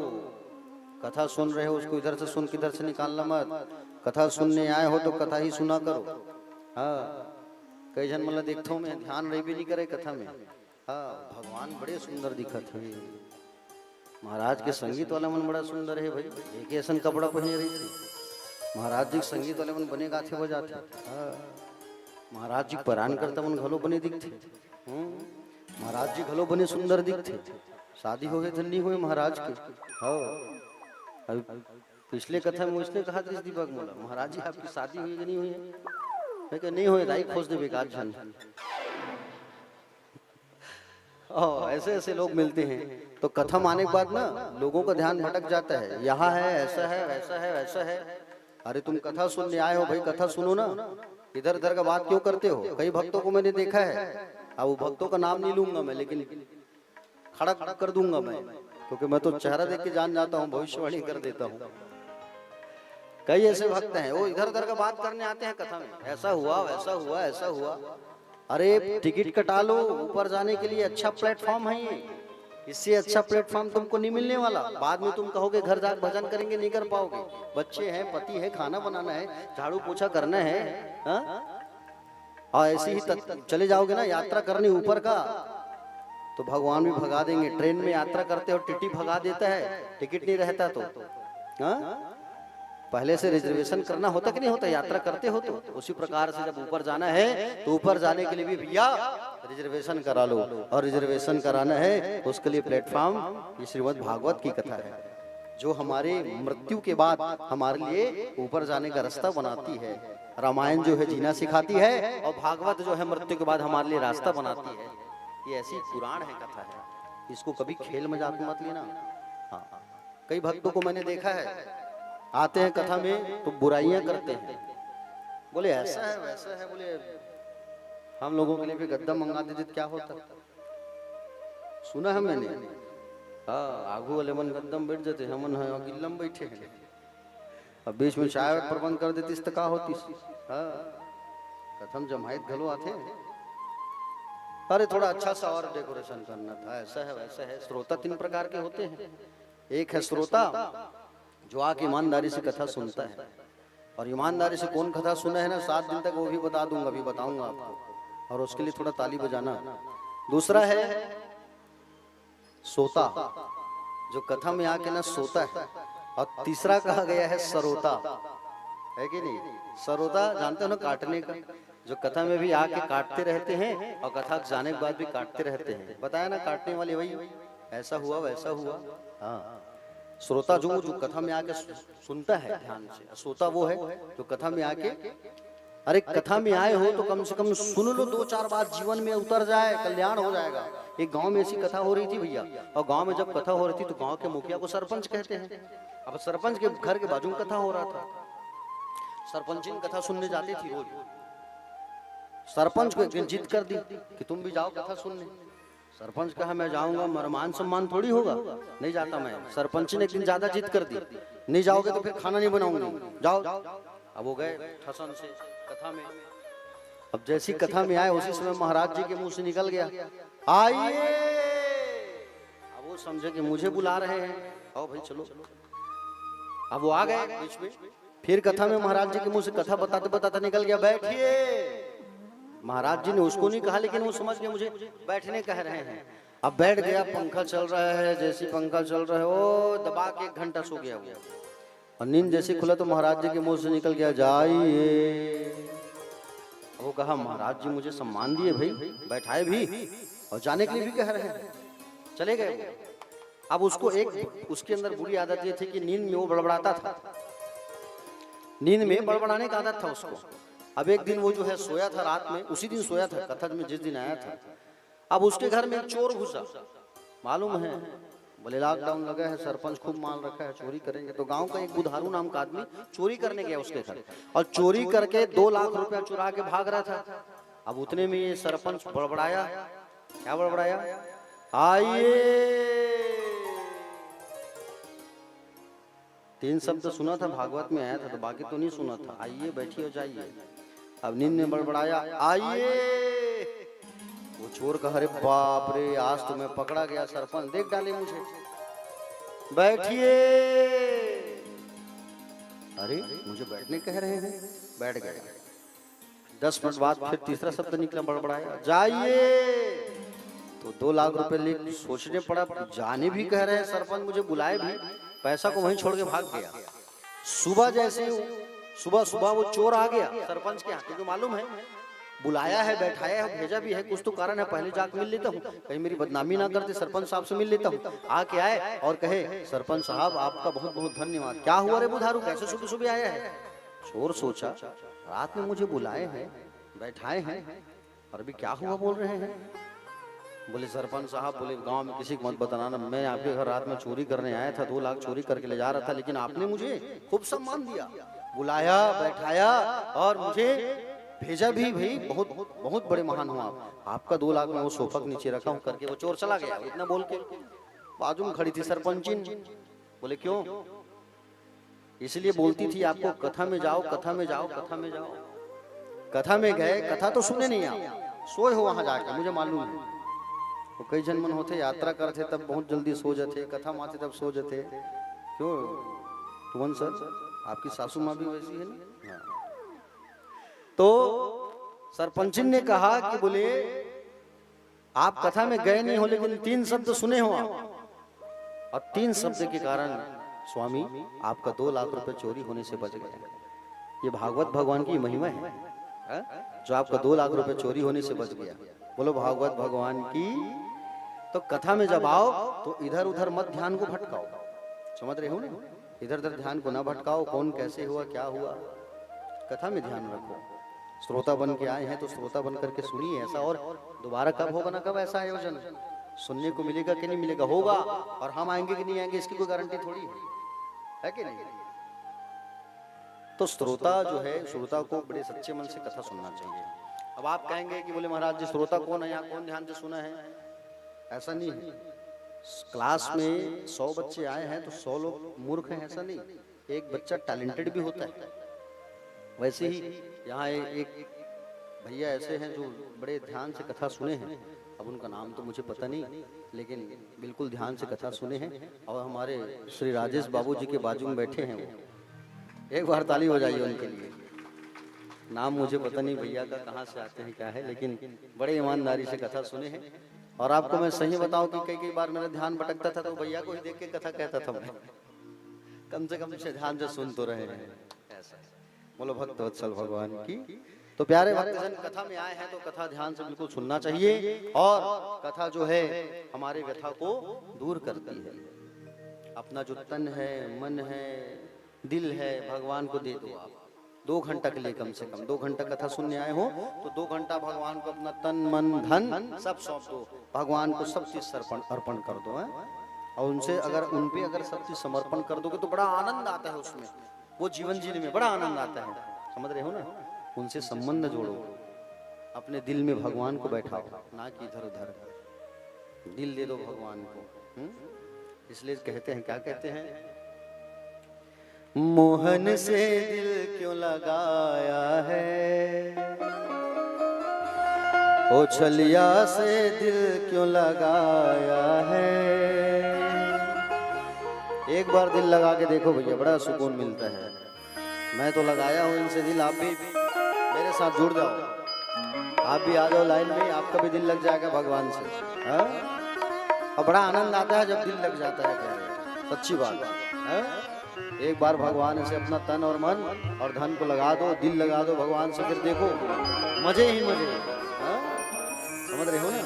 कथा सुन रहे हो उसको इधर से सुन किधर से निकालना मत, कथा सुनने आए हो तो कथा ही सुना करो। कई जन मतलब देखता हूँ मैं, ध्यान रही भी नहीं करे कथा में। भगवान बड़े सुंदर दिखत है, महाराज के संगीत वाला मन बड़ा सुंदर है भाई, एक ऐसा कपड़ा पहने रही थी, महाराज जी संगीत वाले मन बने गाथे हो जाते, महाराज जी परान करता मन घलो बने दिखते, महाराज जी घलो बने सुंदर दिखते, शादी हो गए धन्य हुए महाराज के। अभी पिछले कथा में उसने कहा था दीपक मोला, महाराज जी आपकी शादी हुई कि नहीं हुई है, नहीं हुए दाई खोज दे बेकार जन। ऐसे ऐसे लोग मिलते हैं, तो कथा माने के बाद ना लोगों का ध्यान भटक जाता है, यहाँ है ऐसा है वैसा है वैसा है। अरे तुम कथा सुनने आए हो भाई, कथा सुनो ना, इधर उधर का बात क्यों करते हो। कई भक्तों को मैंने देखा है, अब वो भक्तों का नाम नहीं लूंगा मैं, लेकिन खड़ा कर दूंगा मैं, क्योंकि मैं तो चेहरा देख के जान जाता हूँ, भविष्यवाणी कर देता हूँ। कई ऐसे भक्त हैं वो इधर उधर का बात करने आते हैं कथा में, ऐसा हुआ वैसा हुआ ऐसा हुआ। अरे टिकट कटा लो, ऊपर जाने के लिए अच्छा प्लेटफॉर्म है ये, इससे अच्छा प्लेटफॉर्म तुमको नहीं मिलने वाला। बाद में तुम कहोगे घर जाकर भजन करेंगे, नहीं कर पाओगे, बच्चे हैं, पति है, खाना बनाना है, झाड़ू पोछा करना है। और ऐसे ही चले जाओगे ना यात्रा करने ऊपर का, तो भगवान भी भगा देंगे। ट्रेन में यात्रा करते हो टीटी भगा देता है, टिकट नहीं रहता तो पहले से रिजर्वेशन करना होता कि नहीं होता, यात्रा करते हो तो उसी प्रकार से जब ऊपर जाना है तो ऊपर जाने के लिए भी भैया रिजर्वेशन करा लो, और रिजर्वेशन कराना है उसके लिए प्लेटफॉर्म ये श्रीमद् भागवत की कथा है, जो हमारे मृत्यु के बाद हमारे लिए ऊपर जाने का रास्ता बनाती है। रामायण जो है जीना सिखाती है, और भागवत जो है मृत्यु के बाद हमारे लिए रास्ता बनाती है। ये ऐसी पुराण है, कथा है, इसको कभी खेल मजाक में मत लेना। कई भक्तों को मैंने देखा है आते हैं कथा में तो बुराइयां करते हैं, बोले ऐसा है वैसा है, बोले हम लोगों के लिए भी गद्दा मंगा देते क्या होता। सुना है मैंने, आगू वाले मन गद्दम बैठ जाते, हमन गिल्लम बैठे हैं, अब बीच में चाय प्रबंध कर देती तो क्या होती। कथम जमायत घलो आते, अरे थोड़ा अच्छा सा और डेकोरेशन करना था, ऐसा है वैसा है। श्रोता 3 प्रकार के होते हैं, एक है श्रोता जो आके ईमानदारी से कथा सुनता है, और ईमानदारी से कौन कथा सुना है ना 7 दिन तक वो भी बता दूंगा, अभी बताऊंगा आपको, और उसके लिए थोड़ा ताली बजाना। दूसरा है सोता, जो कथा में आके ना सोता है, और तीसरा कहा गया है सरोता, है कि नहीं। सरोता जानते हो ना, काटने का, जो कथा में भी आके काटते रहते हैं और कथा जाने के बाद भी काटते रहते हैं। बताया ना काटने वाले वही, ऐसा हुआ वैसा हुआ। श्रोता जो कथा में आके सुनता है ध्यान से, श्रोता वो है जो कथा में आके, अरे कथा में आए हो तो कम से कम सुन लो, 2-4 बात जीवन में उतर जाए, कल्याण हो जाएगा। एक गांव में ऐसी कथा हो रही थी भैया, और गांव में जब कथा हो रही थी तो गांव के मुखिया को सरपंच कहते हैं। अब सरपंच के घर के बाजू में कथा हो रहा था, सरपंच जी कथा सुनने जाती थी रोज। सरपंच को एक दिन जिद कर दी कि तुम भी जाओ कथा सुनने। सरपंच कहा मैं जाऊंगा, मेरा मान सम्मान थोड़ी होगा, नहीं जाता मैं। सरपंच ने एक दिन ज्यादा जिद कर दी, नहीं जाओगे तो फिर खाना नहीं बनाऊंगा, जाओ। अब वो गए ठसन से कथा में। अब जैसी कथा में आए उसी समय महाराज जी के मुंह से निकल गया आइए। अब वो समझे कि मुझे बुला रहे हैं, आओ भाई चलो। अब वो आ गए बीच में, फिर कथा में महाराज जी के मुंह से कथा बताते बताते निकल गया, बैठिए। महाराज जी ने उसको नहीं कहा, लेकिन वो समझ गए मुझे बैठने कह रहे हैं। अब बैठ गया, पंखा चल रहा है, जैसी पंखा चल रहा है वो दबा के 1 घंटा सो गया वो। और नींद जैसी खुला तो महाराज जी के मुंह से निकल गया, जाइए। वो कहा, महाराज जी मुझे सम्मान दिए भाई, बैठाए भी और जाने के लिए भी कह रहे हैं, चले गए। अब उसको उसके अंदर बुरी आदत ये थी कि नींद में वो बड़बड़ाता था, नींद में बड़बड़ाने का आदत था उसको। अब एक दिन वो जो है सोया था रात में, उसी दिन सोया था कथा में जिस दिन आया था। अब उसके घर में एक चोर घुसा, मालूम है बोले लॉकडाउन लगा है, सरपंच खूब माल रखा है, चोरी करेंगे। तो गांव का एक बुधारू नाम का आदमी चोरी करने गया उसके घर, और चोरी करके 2 लाख रुपया चुरा के भाग रहा था। अब उतने में ये सरपंच बड़बड़ाया, क्या बड़बड़ाया, आइए। 3 शब्द सुना था, भागवत में आया था, तो बाकी तो नहीं सुना था। आइए, बैठिए और जाइए। अब नींद में बड़बड़ाया, आइए। वो चोर कहा, अरे बाप रे, आज तो मैं पकड़ा गया, सरपंच देख डाले मुझे, बैठिए। अरे मुझे बैठने कह रहे हैं, बैठ गए। 10 मिनट बाद फिर तीसरा शब्द निकला, बड़बड़ाया, जाइए। तो 2 लाख रुपए ले सोचने पड़ा, जाने भी कह रहे हैं सरपंच, मुझे बुलाए भी, पैसा को वहीं छोड़ के भाग गया। सुबह जैसे सुबह वो चोर आ गया सरपंच के यहाँ, क्योंकि मालूम है बुलाया है, बैठाया है, भेजा भी है, कुछ तो कारण है, पहले जाकर मिल लेता हूँ, कहीं मेरी बदनामी ना करते, सरपंच साहब से मिल लेता हूँ। आके आए और कहे, सरपंच साहब आपका बहुत बहुत धन्यवाद। क्या हुआ रे बुधारू, कैसे सुबह सुबह आया है? चोर सोचा, रात में मुझे बुलाए हैं, बैठाए हैं, और अभी क्या हुआ बोल रहे हैं। बोले सरपंच साहब, बोले गांव में किसी को मत बताना, मैं आपके घर रात में चोरी करने आया था, 2 लाख चोरी करके ले जा रहा था, लेकिन आपने मुझे खूब सम्मान दिया, बुलाया, बैठाया और मुझे भेजा भी। भाई बहुत बहुत बड़े महान हो आप, आपका 2 लाख में वो सोफा के नीचे रखा हूँ करके वो चोर चला गया। इतना बोल के बाजू में खड़ी थी सरपंचिन, बोले क्यों? इसलिए बोलती थी आपको, कथा में जाओ, कथा में जाओ, कथा में जाओ। कथा में गए, कथा तो सुने नहीं आप, सोए हो वहां जाके, मुझे मालूम है। तो कई जन मन होते यात्रा करते तब बहुत जल्दी सो जाते, कथा माते तब सो जाते। क्यों तुमन सर, आपकी सासू माँ भी वैसी है ना? हाँ। तो सरपंचिन ने कहा कि बोले आप कथा में गए नहीं हो, लेकिन 3 शब्द सुने हो आप, और 3 शब्द के कारण स्वामी आपका 2 लाख रुपए चोरी होने से बच गया। ये भागवत भगवान की महिमा है, जो आपका 2 लाख रुपए चोरी होने से बच गया। बोलो भागवत भगवान की। तो कथा में जब आओ तो इधर उधर मत ध्यान को भटकाओ, समझ रहे हो ना? इधर उधर ध्यान को ना भटकाओ, कौन कैसे हुआ, क्या हुआ, कथा में ध्यान रखो। श्रोता बन के आए हैं तो श्रोता बन करके सुनिए। ऐसा और दोबारा कब होगा ना कब ऐसा आयोजन सुनने को मिलेगा कि नहीं मिलेगा, होगा, और हम आएंगे कि नहीं आएंगे इसकी कोई गारंटी थोड़ी है कि नहीं। तो श्रोता जो है, श्रोता को बड़े सच्चे मन से कथा सुनना चाहिए। अब आप कहेंगे कि बोले महाराज जी श्रोता कौन है, यहाँ कौन ध्यान से सुना है? ऐसा नहीं है। क्लास में 100 बच्चे आए हैं तो 100 लोग मूर्ख हैं, ऐसा नहीं। एक बच्चा टैलेंटेड भी होता है। वैसे ही यहाँ एक भैया ऐसे हैं जो बड़े ध्यान से कथा सुने हैं, अब उनका नाम तो मुझे पता नहीं, लेकिन बिल्कुल ध्यान से कथा सुने हैं। और हमारे श्री राजेश बाबू जी के बाजू में बैठे हैं, वो एक बार ताली हो जाइए उनके लिए। नाम मुझे पता नहीं भैया का, कहाँ से आते हैं क्या है, लेकिन बड़े ईमानदारी से कथा सुने हैं। और आपको मैं सही बताऊं कि कई बार मेरा ध्यान भटकता था तो भैया को ही देख के कथा कहता था मैं, कम से कम से ध्यान से सुन तो रहे हैं। ऐसा बोलो भक्त वत्सल भगवान की। तो प्यारे भक्तजन, कथा में आए हैं तो कथा ध्यान से बिल्कुल सुनना चाहिए। और कथा जो है हमारे व्यथा को दूर करती है। अपना जो तन है, मन है, दिल है, भगवान को दे दो आप। 2 घंटा के लिए कम से कम 2 घंटा कथा सुनने आए हो तो 2 घंटा भगवान को अपना तन मन धन सब सौंप दो, भगवान को सब चीज अर्पण कर दो है। और उनसे अगर उन पे अगर सब चीज समर्पण कर दोगे तो बड़ा आनंद आता है उसमें, वो जीवन जीने में बड़ा आनंद आता है, समझ रहे हो ना? उनसे संबंध जोड़ो, अपने दिल में भगवान को बैठाओ, ना कि इधर उधर। दिल दे दो भगवान को। इसलिए कहते हैं, क्या कहते हैं? मोहन से दिल क्यों लगाया है, ओ छलिया से दिल क्यों लगाया है। एक बार दिल लगा के देखो भैया, बड़ा सुकून मिलता है। मैं तो लगाया हूँ इनसे दिल, आप भी मेरे साथ जुड़ जाओ, आप भी आ जाओ लाइन में, आपका भी दिल लग जाएगा भगवान से। हाँ? और बड़ा आनंद आता है जब दिल लग जाता है, कह रहे सच्ची बात है। एक बार भगवान से अपना तन और मन और धन को लगा दो, दिल लगा दो भगवान से, फिर देखो मजे ही मजे। हाँ? समझ रहे हो ना?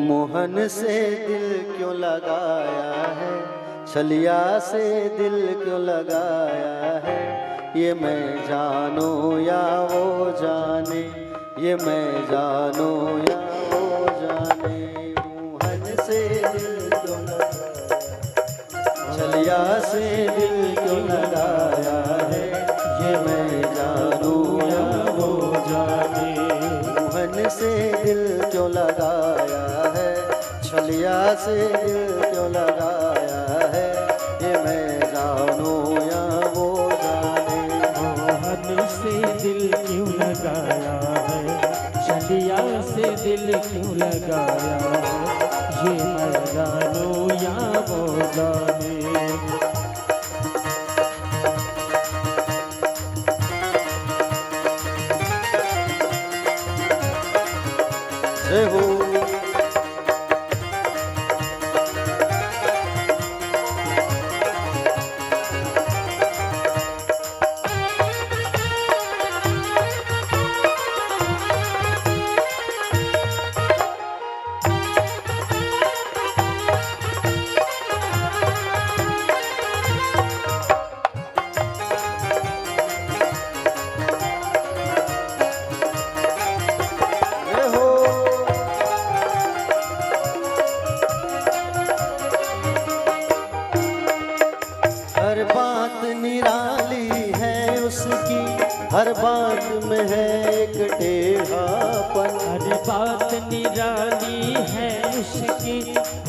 मोहन से दिल क्यों लगाया है, छलिया से दिल क्यों लगाया है, ये मैं जानूं या वो जाने, ये मैं जानूं या वो जाने। मोहन से दिल क्यों लगाया, छलिया से दिल क्यों लगाया है, ये मैं जानूं या वो जाने। मोहन से दिल क्यों लगाया है, छलिया से दिल क्यों लगाया है, ये मैं जानूं या वो जाने। मोहन से दिल क्यों लगाया है, छलिया से दिल क्यों लगाया है, ये मैं जानूं या वो जाने। जय हो। हर बात निराली है उसकी, हर बात में है एक टेढ़ापन। हर बात निराली है उसकी,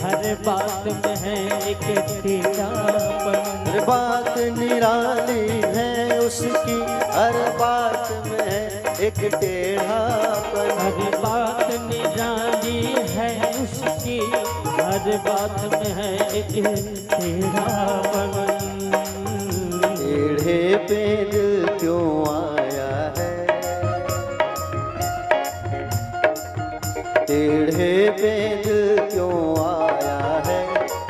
हर बात में है एक टेढ़ापन। हर बात निराली है उसकी, हर बात में है एक टेढ़ापन। हर बात निराली है उसकी, हर बात में है एक टेढ़ापन। टेढ़े पे दिल क्यों आया है, टेढ़े पे दिल क्यों आया है,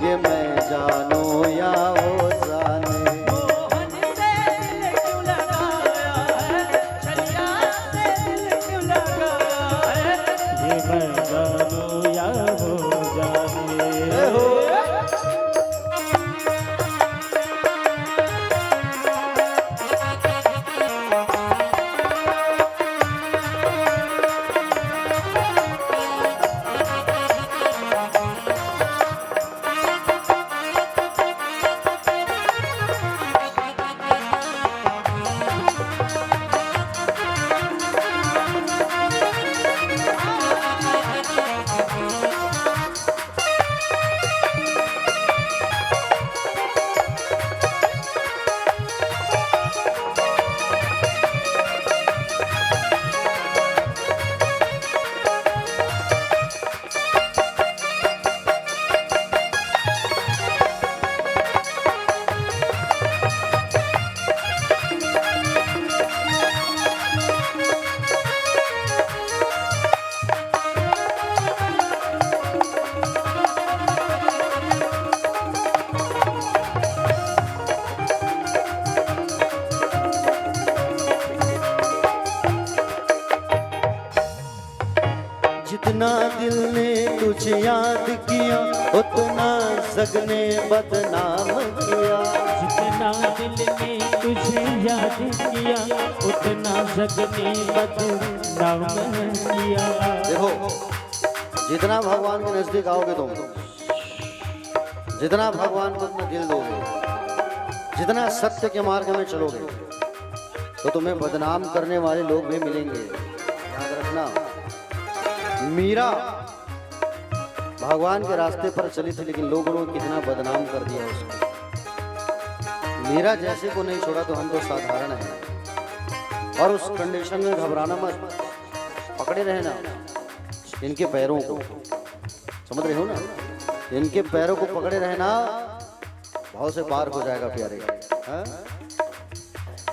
ये मैं जानूं या वो जाने। मोहन से दिल क्यों लगाया है, छलिया से दिल क्यों लगाया है, ये मैं जानूं या वो जाने। हो। जितना दिल ने तुझे याद किया, उतना जग ने बदनाम किया। जितना दिल ने तुझे याद किया, उतना जग ने बदनाम किया। देखो, जितना भगवान के नजदीक आओगे तुम, जितना भगवान को अपना दिल दोगे, जितना सत्य के मार्ग में चलोगे, तो तुम्हें बदनाम करने वाले लोग भी मिलेंगे। याद रखना, मीरा भगवान के रास्ते पर चली थी, लेकिन लोगों ने कितना बदनाम कर दिया उसको। मीरा जैसे को नहीं छोड़ा तो हम तो साधारण हैं। और उस कंडीशन में घबराना मत, पकड़े रहना इनके पैरों को। समझ रहे हो ना? इनके पैरों को पकड़े रहना, भाव से पार हो जाएगा प्यारे। हाँ?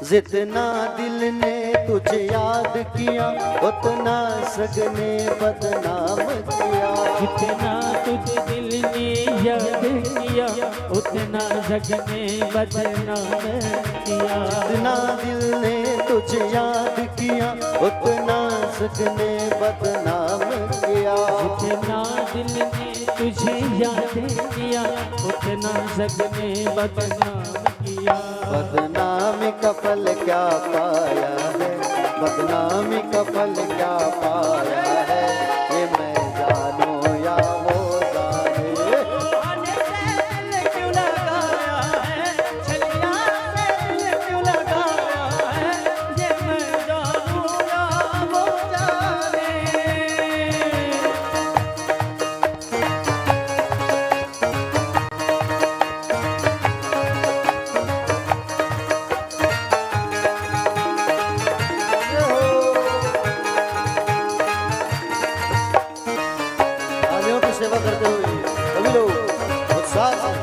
जितना दिल ने तुझे याद किया उतना सगने बदनाम किया। जितना तुझे दिल ने याद किया उतना जग ने बदनाम किया। जितना दिल ने तुझे याद किया उतना सगने बदनाम किया। जितना दिल ने तुझे याद किया उतना जग ने बदनाम किया। बदनामी का फल क्या पाया है, बदनामी का फल क्या पाया है, ये मैं जानू या वो जाने। आने से दिल क्यों लगाया है, छलिया से दिल क्यों लगाया है, ये मैं जानू या वो जाने। आलियों की सेवा करते हुए सभी लोग उत्साह से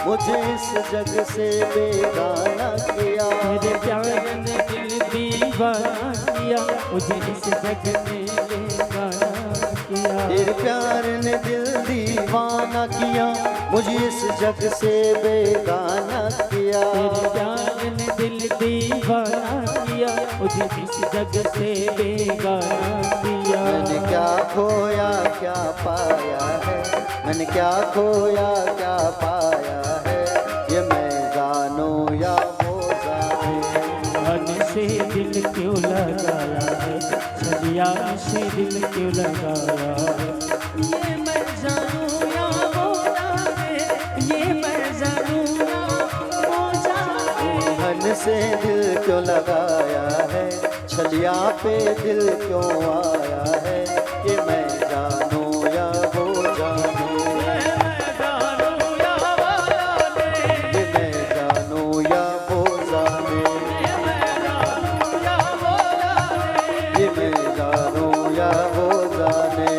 मुझे इस जग से बेगाना किया। मेरे प्यार ने दिल दीवाना किया, मुझे इस जग में बेगाना किया। तेरे प्यार ने दिल दीवाना किया, मुझे इस जग से बेगाना किया। तेरे प्यार ने दिल दीवाना किया, मुझे इस जग से बेगाना किया। मैंने क्या खोया क्या पाया है, मैंने क्या खोया क्या पाया है, ये मैं जानू या वो जाने। मन से दिल क्यों लगाया है, छलिया से दिल क्यों लगाया है, ये मैं जानू या वो जाने, ये मैं जानू या वो जाने। मन से दिल क्यों लगाया है, छलिया पे दिल क्यों आया है, ये मैं जानू या वो जाने। ये मैं जानू या वो जाने, ये मैं जानू या वो जाने। ये मैं जानू या वो जाने।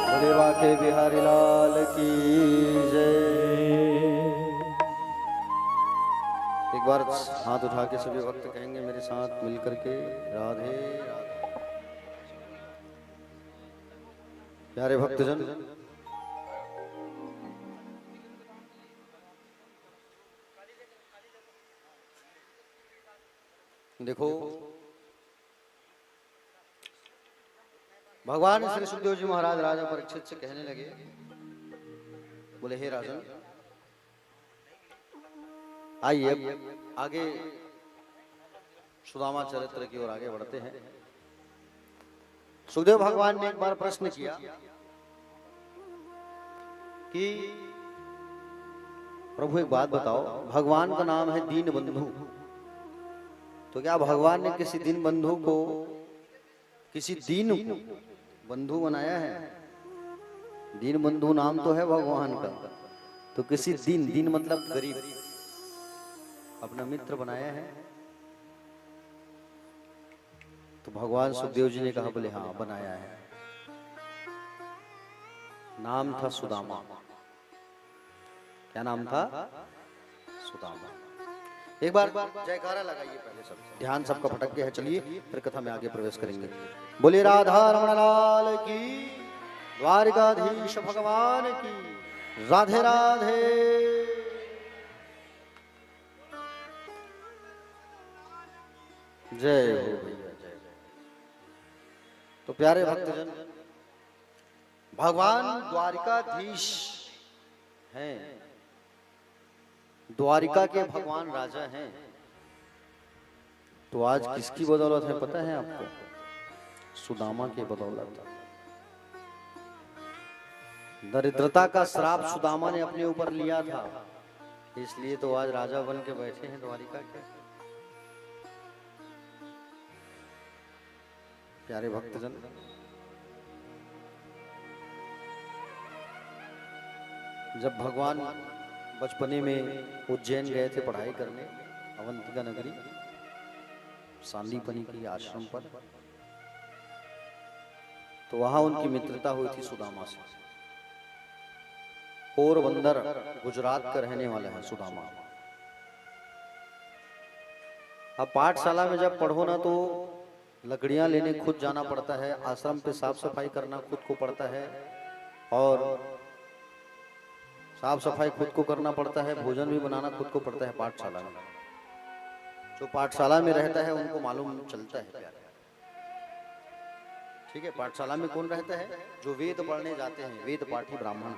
बोले बाके बिहारी लाल की जय। एक बार हाथ उठा के सभी वक्त कहेंगे मेरे साथ मिल करके राधे राधे। प्यारे भक्तजन, देखो भगवान श्री सुखदेव जी महाराज राजा परीक्षित से कहने लगे, बोले हे राजन, आइए आगे सुदामा चरित्र की ओर आगे बढ़ते हैं। सुखदेव भगवान ने एक बार प्रश्न किया कि प्रभु एक बात बताओ, भगवान का नाम है दीन बंधु, तो क्या भगवान ने किसी दीन बंधु को, किसी दीन को बंधु बनाया है? दीन बंधु नाम तो है भगवान का, तो किसी दीन मतलब गरीब, अपना मित्र बनाया है? तो भगवान सुखदेव जी ने कहा, बोले हाँ बनाया है। नाम था सुदामा। क्या नाम था? सुदामा। एक बार जयकारा लगाइए पहले सब, ध्यान सबका भटक गया है। चलिए फिर कथा में आगे प्रवेश करेंगे। बोले राधा रमण लाल की, द्वारिकाधीश भगवान की, राधे राधे। जय हो भैया जय। तो प्यारे भक्तजन, भगवान द्वारिकाधीश हैं, द्वारिका के भगवान राजा हैं। तो आज किसकी बदौलत है पता है आपको? सुदामा के बदौलत। दरिद्रता का श्राप सुदामा ने अपने ऊपर लिया था, इसलिए तो आज राजा बन के बैठे हैं द्वारिका के। प्यारे भक्तजन, जब भगवान बचपने में उज्जैन गए थे पढ़ाई करने, अवंतिका नगरी सांदीपनी की आश्रम पर, तो वहां उनकी मित्रता हुई थी सुदामा से। पोरबंदर गुजरात का रहने वाला है सुदामा। अब पाठशाला में जब पढ़ो ना तो लकड़ियां लेने खुद जाना पड़ता है, आश्रम पे साफ सफाई करना खुद को पड़ता है, और साफ सफाई खुद को करना पड़ता है, भोजन भी बनाना खुद को पड़ता है पाठशाला में। जो पाठशाला में रहता है उनको मालूम चलता है प्यारे। ठीक है, पाठशाला में कौन रहता है? जो वेद पढ़ने जाते हैं, वेद पाठी ब्राह्मण।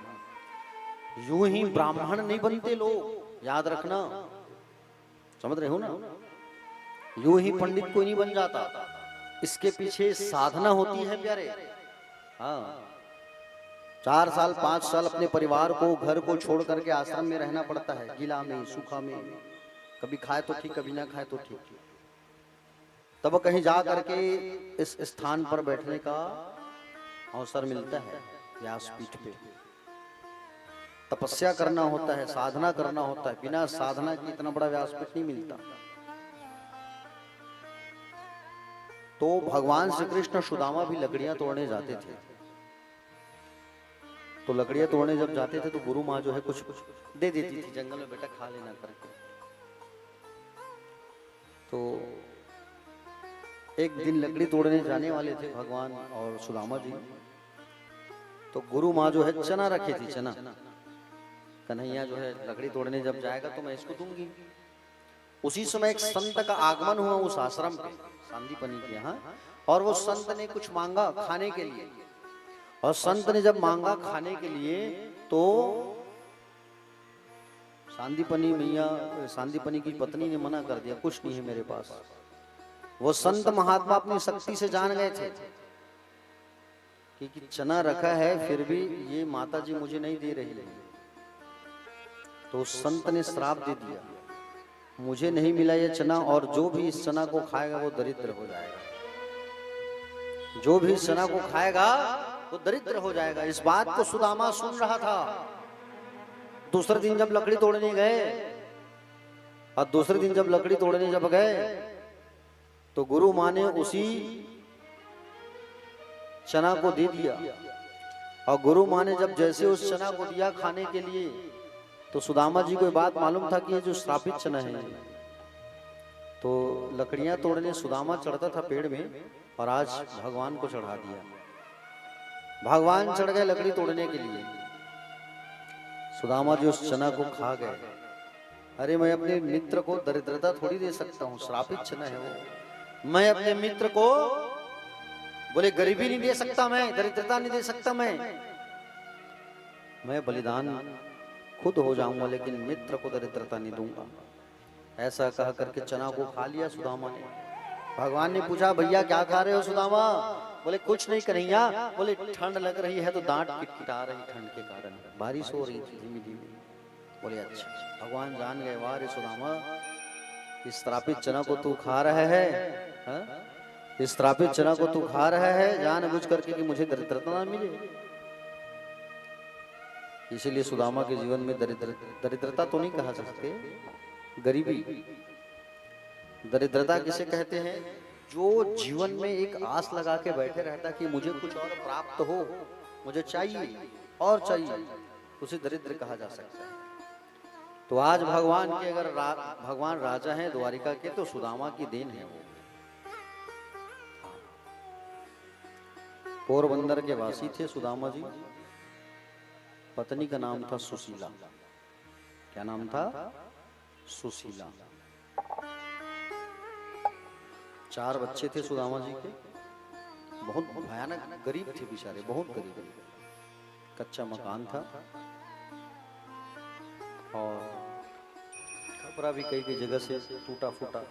यूं ही ब्राह्मण नहीं बनते लोग, याद रखना, समझ रहे हो ना? यूं ही पंडित कोई नहीं बन जाता, इसके पीछे साधना होती है प्यारे। हाँ, 4 साल 5 साल अपने परिवार को, घर को छोड़ करके आश्रम में रहना पड़ता है, गीला में सूखा में, कभी खाए तो ठीक कभी ना खाए तो ठीक, तब कहीं जा करके इस स्थान पर बैठने का अवसर मिलता है। व्यासपीठ पे तपस्या करना होता है, साधना करना होता है, बिना साधना के इतना बड़ा व्यासपीठ नहीं मिलता। तो भगवान श्री कृष्ण सुदामा भी लकड़ियां तोड़ने जाते थे। तो लकड़ियां तोड़ने जब जाते थे तो गुरु माँ जो है कुछ दे देती थी, जंगल में बेटा खा लेना करके। तो एक दिन लकड़ी तोड़ने जाने वाले थे भगवान और सुदामा जी, तो गुरु माँ जो है चना रखी थी, चना। कन्हैया जो है लकड़ी तोड़ने जब जाएगा तो मैं इसको दूंगी। उसी समय एक संत का आगमन हुआ उस आश्रम पे, सांदीपनी के यहाँ, और वो संत ने कुछ मांगा खाने के लिए। और संत ने जब मांगा खाने के लिए तो सांदीपनी मैया, सांदीपनी की पत्नी ने मना कर दिया, कुछ नहीं है मेरे पास। वो संत महात्मा अपनी शक्ति से जान गए थे कि चना रखा है फिर भी ये माता जी मुझे नहीं दे रही है। तो उस संत ने श्राप दे दिया, मुझे नहीं मिला ये चना, और जो भी इस चना को खाएगा वो दरिद्र हो जाएगा। जो भी इस चना को खाएगा वो दरिद्र हो जाएगा। इस बात को सुदामा सुन रहा था। दूसरे दिन जब लकड़ी तोड़ने गए, और दूसरे दिन जब लकड़ी तोड़ने जब गए तो गुरु माँ ने उसी चना को दे दिया। और गुरु माँ ने जब जैसे उस चना को दिया खाने के लिए, तो सुदामा जी को ये बात मालूम था कि ये जो श्रापित चना है। तो लकड़ियां तोड़ने सुदामा चढ़ता था पेड़ में, और आज भगवान को चढ़ा दिया। भगवान चढ़ गए लकड़ी तोड़ने के लिए, सुदामा जी उस चना को खा गए। अरे मैं अपने मित्र को दरिद्रता थोड़ी दे सकता हूँ, श्रापित चना है वो। मैं अपने मित्र को बोले गरीबी नहीं दे सकता, मैं दरिद्रता नहीं दे सकता, मैं बलिदान खुद हो जाऊंगा लेकिन मित्र को दरिद्रता नहीं दूंगा। ऐसा कह करके चना को खा लिया सुदामा ने। भगवान ने पूछा भैया क्या खा रहे हो सुदामा? बोले कुछ नहीं कन्हैया, बोले ठंड लग रही है तो दांत किटकिटा रही ठंड के कारण, बारिश हो रही थी धीमी धीमी। बोले अच्छा। भगवान जान गए, वाह रे सुदामा, इस श्रापित चना को तू खा रहा है, इस श्रापित चना को तू खा रहा है जानबूझ करके कि मुझे दरिद्रता ना मिले। इसीलिए सुदामा के जीवन में दरिद्रता तो नहीं कहा सकते, गरीबी। दरिद्रता किसे कहते हैं? जो जीवन में एक आस लगा के बैठे रहता कि मुझे कुछ और प्राप्त हो, मुझे चाहिए और चाहिए, उसे दरिद्र कहा जा सकता है। तो आज भगवान के अगर भगवान राजा हैं द्वारिका के, तो सुदामा की देन है वो। पोरबंदर के वासी थे सुदामा जी। पत्नी का नाम था सुशीला। क्या नाम था? सुशीला। 4 बच्चे थे सुदामा जी के। बहुत भयानक गरीब थे बेचारे, बहुत गरीब। कच्चा मकान था और कपड़ा भी कई जगह से टूटा फूटा।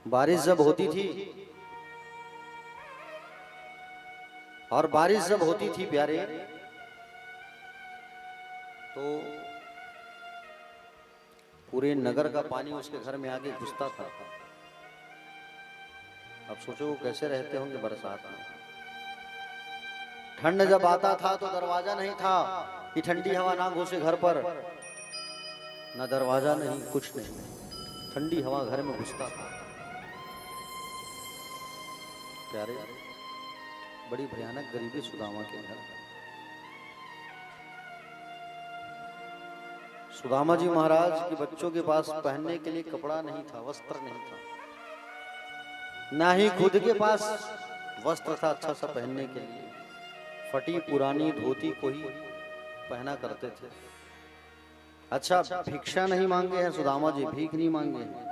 बारिश जब होती थी, और बारिश जब होती थी प्यारे, तो पूरे नगर का पानी उसके घर में आके घुसता था। अब सोचो वो कैसे रहते होंगे बरसात में। ठंड जब आता था तो दरवाजा नहीं था कि ठंडी हवा ना घुसे घर पर, ना दरवाजा नहीं, कुछ नहीं, ठंडी हवा घर में घुसता था। प्यारे, बड़ी भयानक गरीबी सुदामा के घर। सुदामा जी महाराज के बच्चों के पास पहनने के लिए कपड़ा नहीं था, वस्त्र नहीं था, ना ही खुद के पास वस्त्र था अच्छा सा पहनने के लिए। फटी पुरानी धोती को ही पहना करते थे। अच्छा, भिक्षा नहीं मांगे हैं सुदामा जी, भीख नहीं मांगे हैं।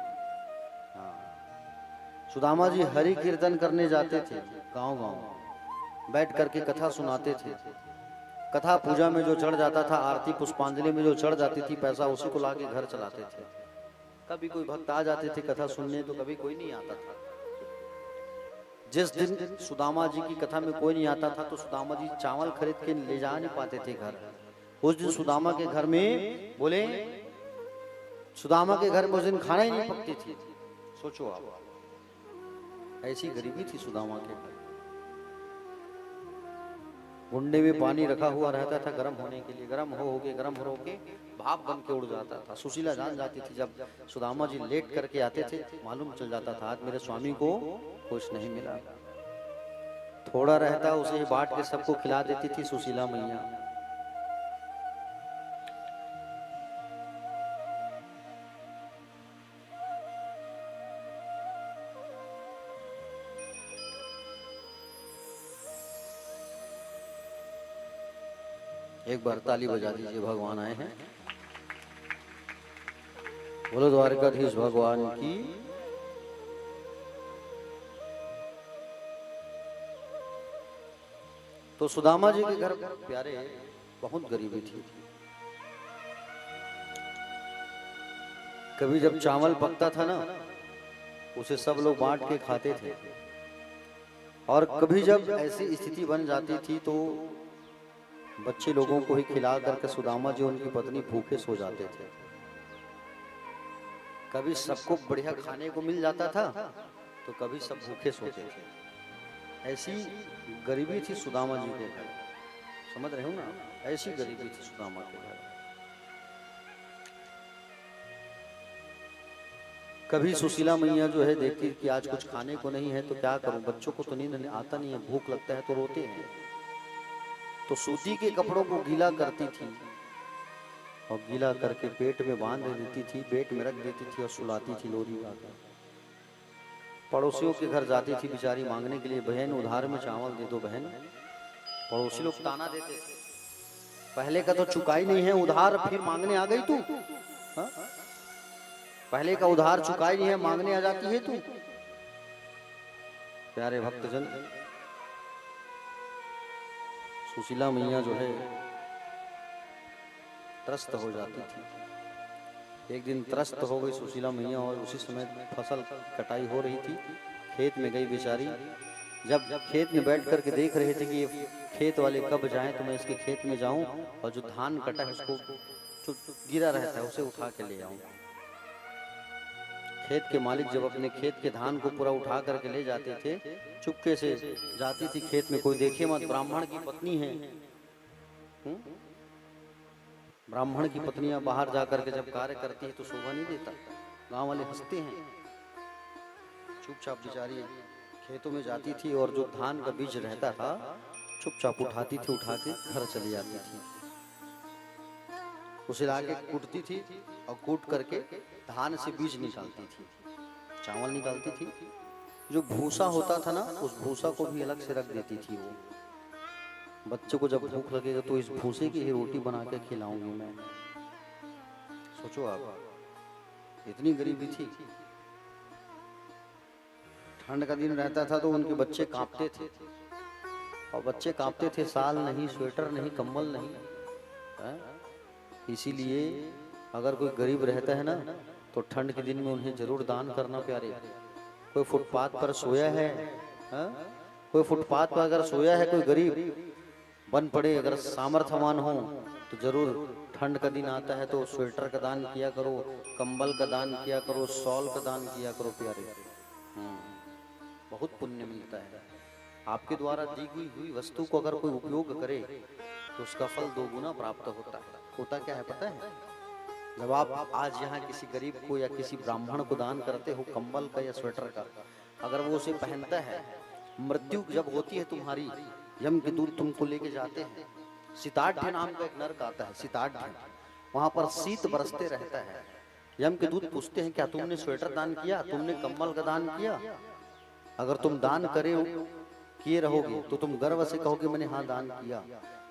हाँ। सुदामा जी हरि कीर्तन करने जाते थे, गांव-गांव बैठ करके कथा सुनाते थे। कथा पूजा में जो चढ़ जाता था, आरती पुष्पांजलि में जो चढ़ जाती थी, पैसा उसी को लाके घर चलाते थे। कभी कोई भक्त आ जाते थे कथा सुनने, तो कभी कोई नहीं आता था। जिस दिन सुदामा जी की कथा में कोई नहीं आता था, तो सुदामा जी चावल खरीद के ले जा नहीं पाते थे घर। उस दिन सुदामा के घर में, बोले सुदामा के घर में उस दिन खाना ही नहीं पकती थी। सोचो आप, ऐसी गरीबी थी सुदामा के घर। गुंडे में पानी रखा हुआ रहता था गर्म होने के लिए, गर्म हो के भाप बन के उड़ जाता था। सुशीला जान जाती थी, जब सुदामा जी लेट करके आते थे, मालूम चल जाता था आज मेरे स्वामी को कुछ नहीं मिला। थोड़ा रहता उसे बांट के सबको खिला देती थी सुशीला मैया। एक बार ताली बजा दीजिए, भगवान आए हैं। बोलो द्वारकाधीश भगवान की। तो सुदामा जी के घर प्यारे बहुत गरीबी थी। कभी जब चावल पकता था ना, उसे सब लोग बांट के खाते थे। और कभी जब ऐसी स्थिति बन जाती थी, तो बच्चे लोगों को ही खिला करके सुदामा जी उनकी पत्नी भूखे सो जाते थे। कभी सबको बढ़िया खाने को मिल जाता था, तो कभी सब भूखे सोते थे। ऐसी गरीबी थी सुदामा जी के घर। समझ रहे हो ना, ऐसी गरीबी थी सुदामा के घर। कभी सुशीला मैया जो है देखती कि आज कुछ खाने को नहीं है, तो क्या करूं, बच्चों को तो नींद आता नहीं है, भूख लगता है तो रोते हैं। तो सूती के कपड़ों को गीला करती थी और गीला करके पेट में बांध देती थी, पेट में रख देती थी और सुलाती थी लोरी लाकर। पड़ोसियों के घर जाती थी बेचारी मांगने के लिए, बहन उधार में चावल दे दो बहन। पड़ोसी लोग ताना देते थे, पहले का तो चुकाई नहीं है उधार, फिर मांगने आ गई तू। हाँ? पहले का उधार चुकाई नहीं है, मांगने आ जाती है तू। प्यारे भक्तजन, सुशीला मैया जो है त्रस्त हो जाती थी। एक दिन त्रस्त हो गई सुशीला मैया, और उसी समय फसल कटाई हो रही थी। खेत में गई बेचारी। जब खेत में बैठ करके देख रहे थे कि ये खेत वाले कब जाएं, तो मैं इसके खेत में जाऊं और जो धान कटा है उसको, जो गिरा रहता है उसे उठा के ले आऊं। खेत के मालिक जब अपने खेत के धान को पूरा उठा करके ले जाते थे, चुपके से जाती थी खेत में, कोई देखे मत, ब्राह्मण की पत्नी है। ब्राह्मण की पत्नियां बाहर जाकर के जब कार्य करती है तो शोभा नहीं देता, गांव वाले हंसते हैं। चुपचाप बेचारी खेतों में जाती थी और जो धान का बीज रहता था चुपचाप उठाती थी, उठा के घर चली जाती थी। उसे लाके कूटती थी और कूट करके धान से बीज निकालती थी, चावल निकालती थी। जो भूसा होता था ना, उस भूसा को भी अलग से रख देती थी वो। बच्चे को जब भूख लगेगा तो इस भूसे की ही रोटी बना के खिलाऊंगी मैं। सोचो आप, इतनी गरीबी थी। ठंड का दिन रहता था तो उनके बच्चे कांपते थे, और बच्चे कांपते थे, साल नहीं, स्वेटर नहीं, कंबल नहीं है? इसीलिए अगर कोई गरीब रहता है ना तो ठंड के दिन में उन्हें जरूर दान करना प्यारे। कोई फुटपाथ पर सोया है, कोई फुटपाथ पर अगर सोया है कोई गरीब बन पड़े, अगर सामर्थ्यवान हो तो जरूर ठंड का दिन आता है तो स्वेटर का दान किया करो, कंबल का दान किया करो, शॉल का दान किया करो प्यारे। बहुत पुण्य मिलता है। आपके द्वारा दी हुई वस्तु को अगर कोई उपयोग करे तो उसका फल 2 गुना प्राप्त होता है। होता क्या है पता है? जब आप आज यहाँ किसी गरीब को या किसी ब्राह्मण को दान करते हो कंबल का या स्वेटर का, अगर वो उसे पहनता है, मृत्यु जब होती है तुम्हारी, यम के दूत तुमको लेके जाते हैं। सीताढ़ नाम का एक नरक आता है, सीताढ़, वहां पर शीत बरसते रहता है। यम के दूत पूछते हैं क्या तुमने स्वेटर दान किया, तुमने कंबल का दान किया? अगर तुम दान किए रहोगे तो तुम गर्व से कहोगे मैंने हाँ दान किया,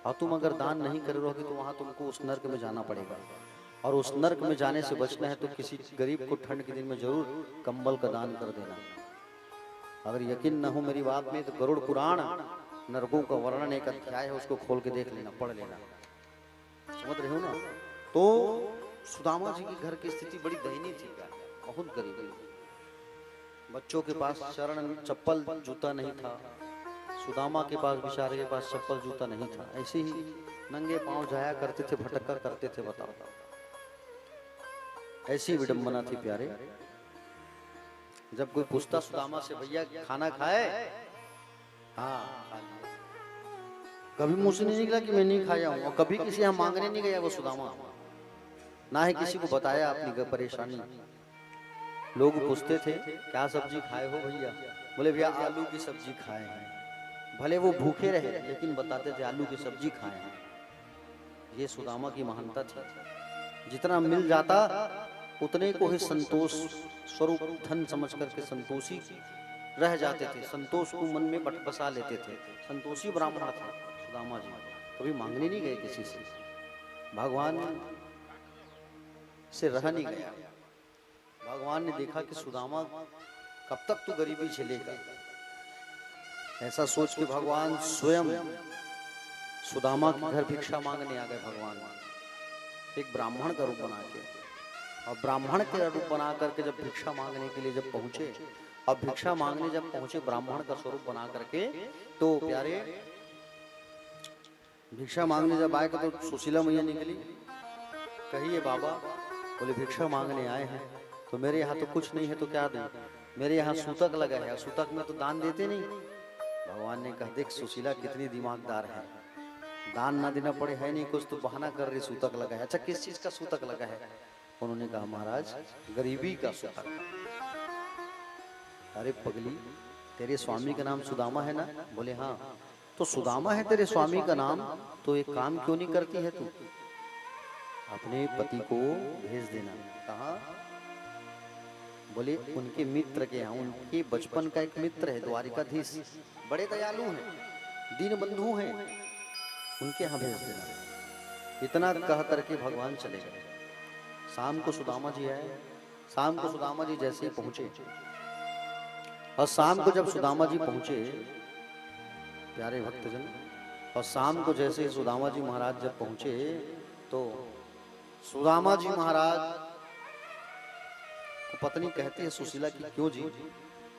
और तुम अगर दान नहीं करे रहोगे तो वहां तुमको उस नर्क में जाना पड़ेगा। और उस नर्क में जाने से बचना है तो किसी गरीब को ठंड के दिन में जरूर कंबल का दान कर देना। अगर यकीन न हो मेरी बात में तो गरुड़ पुराण नरकों का वर्णन एक अध्याय है, उसको खोल के देख लेना, पढ़ लेना। समझ रहे हो ना? तो सुदामा जी के घर की स्थिति बड़ी दयनीय थी, बहुत गरीबी। बच्चों के पास चरण चप्पल जूता नहीं था, सुदामा के पास, बेचारे के पास चप्पल जूता नहीं था। ऐसे ही नंगे पांव जाया करते थे, भटका करते थे। बताओ, ऐसी विडंबना थी प्यारे। जब कोई पूछता सुदामा से भैया खाना खाए, हाँ खा लिया, कभी मुंह से नहीं निकला कि मैं नहीं खाया हूं। और कभी किसी यहाँ मांगने नहीं गया वो सुदामा, ना ही किसी को बताया अपनी परेशानी। लोग पूछते थे क्या सब्जी खाए हो भैया, बोले भैया आलू की सब्जी खाए हैं। भले वो भूखे रहे लेकिन बताते थे आलू की सब्जी खाए हैं। ये सुदामा की महानता थी। जितना मिल जाता उतने को ही संतोष स्वरूप धन समझ करके संतोषी रह जाते थे, संतोष को मन में बसा लेते थे। संतोषी ब्राह्मण थे सुदामा जी, कभी मांगने नहीं गए किसी से, भगवान से रह नहीं गया। भगवान ने देखा कि सुदामा कब तक तू गरीबी झेलेगा, ऐसा सोच के भगवान स्वयं सुदामा के घर भिक्षा मांगने आ गए। भगवान एक ब्राह्मण का रूप बना के, और ब्राह्मण के रूप बना करके जब भिक्षा मांगने के लिए जब पहुंचे, और भिक्षा मांगने जब पहुंचे ब्राह्मण का स्वरूप बना करके, तो प्यारे भिक्षा मांगने जब आए तो सुशीला मैया निकली, कहिए बाबा, बोले भिक्षा मांगने आए हैं तो मेरे यहाँ तो कुछ नहीं है तो क्या दूं, मेरे यहाँ सूतक लगा है, सूतक में तो दान देते नहीं। भगवान ने कहा देख सुशीला कितनी दिमागदार है, दान ना देना पड़े है नहीं कुछ तो बहाना कर रही सूतक लगा है। अच्छा किस चीज का सूतक लगा है? उन्होंने कहा महाराज गरीबी का सूतक। अरे पगली, तेरे स्वामी का नाम सुदामा है ना? बोले हाँ। तो सुदामा है तेरे स्वामी का नाम, तो एक काम क्यों नहीं करती है तू, अपने पति को भेज देना। कहा? बोले उनके मित्र के यहाँ, उनके बचपन का एक मित्र है द्वारिकाधीश, बड़े दयालु हैं, दीन बंधु हैं, उनके यहाँ भेज देना। इतना कह करके भगवान चले गए। शाम को सुदामा जी आए। शाम को सुदामा जी जैसे ही पहुंचे, और शाम को जब सुदामा जी पहुंचे प्यारे भक्तजन, और शाम को जैसे ही सुदामा जी महाराज जब पहुंचे तो सुदामा जी महाराज को पत्नी कहती है सुशीला की क्यों जी,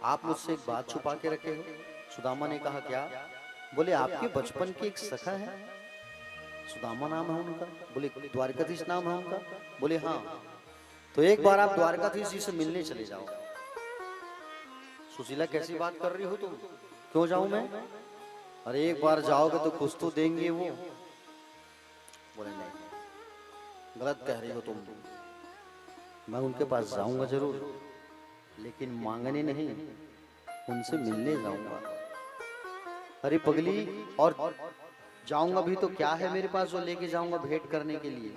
आप मुझसे एक बात छुपा के रखे हो? सुदामा ने कहा क्या? बोले आपके बचपन की एक सखा है, सुदामा नाम है उनका। बोले द्वारकाधीश नाम है उनका? बोले हाँ। तो एक बार आप द्वारकाधीश जी से मिलने चले जाओ। सुशीला कैसी बात कर रही हो तुम, क्यों जाऊं मैं? अरे एक बार जाओगे तो कुछ तो देंगे वो। बोले नहीं, गलत कह रही हो तुम, मैं उनके पास जाऊंगा जरूर, लेकिन मांगने नहीं, उनसे मिलने जाऊंगा। अरे पगली, और जाऊंगा भी तो क्या है मेरे पास जो लेके जाऊंगा भेंट करने के लिए?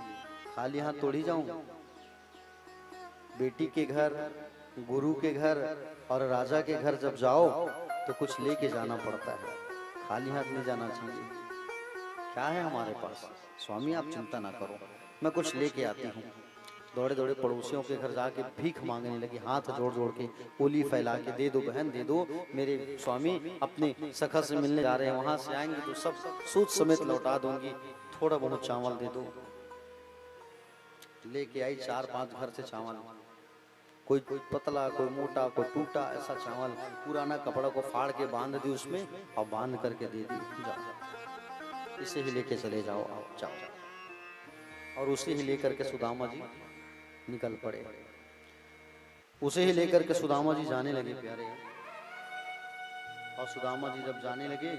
खाली हाथ तोड़ी जाऊं? बेटी के घर, गुरु के घर और राजा के घर जब जाओ तो कुछ लेके जाना पड़ता है, खाली हाथ नहीं जाना चाहिए। क्या है हमारे पास? स्वामी आप चिंता ना करो, मैं कुछ लेके आती हूँ। दौड़े दौड़े पड़ोसियों के घर जाके भीख मांगने लगी, हाथ जोड़ जोड़ के, ओली फैला के, दे दो बहन दे दो, मेरे स्वामी अपने सखा से मिलने जा रहे हैं, वहां से आएंगे तो सब सूद समेत लौटा दूंगी, थोड़ा बहुत चावल दे दो। लेके आई 4-5 घर से चावल, कोई पतला, कोई मोटा, कोई टूटा, ऐसा चावल। पुराना कपड़ा को फाड़ के बांध दी उसमें और बांध करके दे दी, जाओ इसे ही लेके चले जाओ, आप जाओ। और उसे ही लेकर के सुदामा जी निकल पड़े। उसे ही लेकर के सुदामा जी जाने लगे प्यारे। और सुदामा जी जब जाने लगे,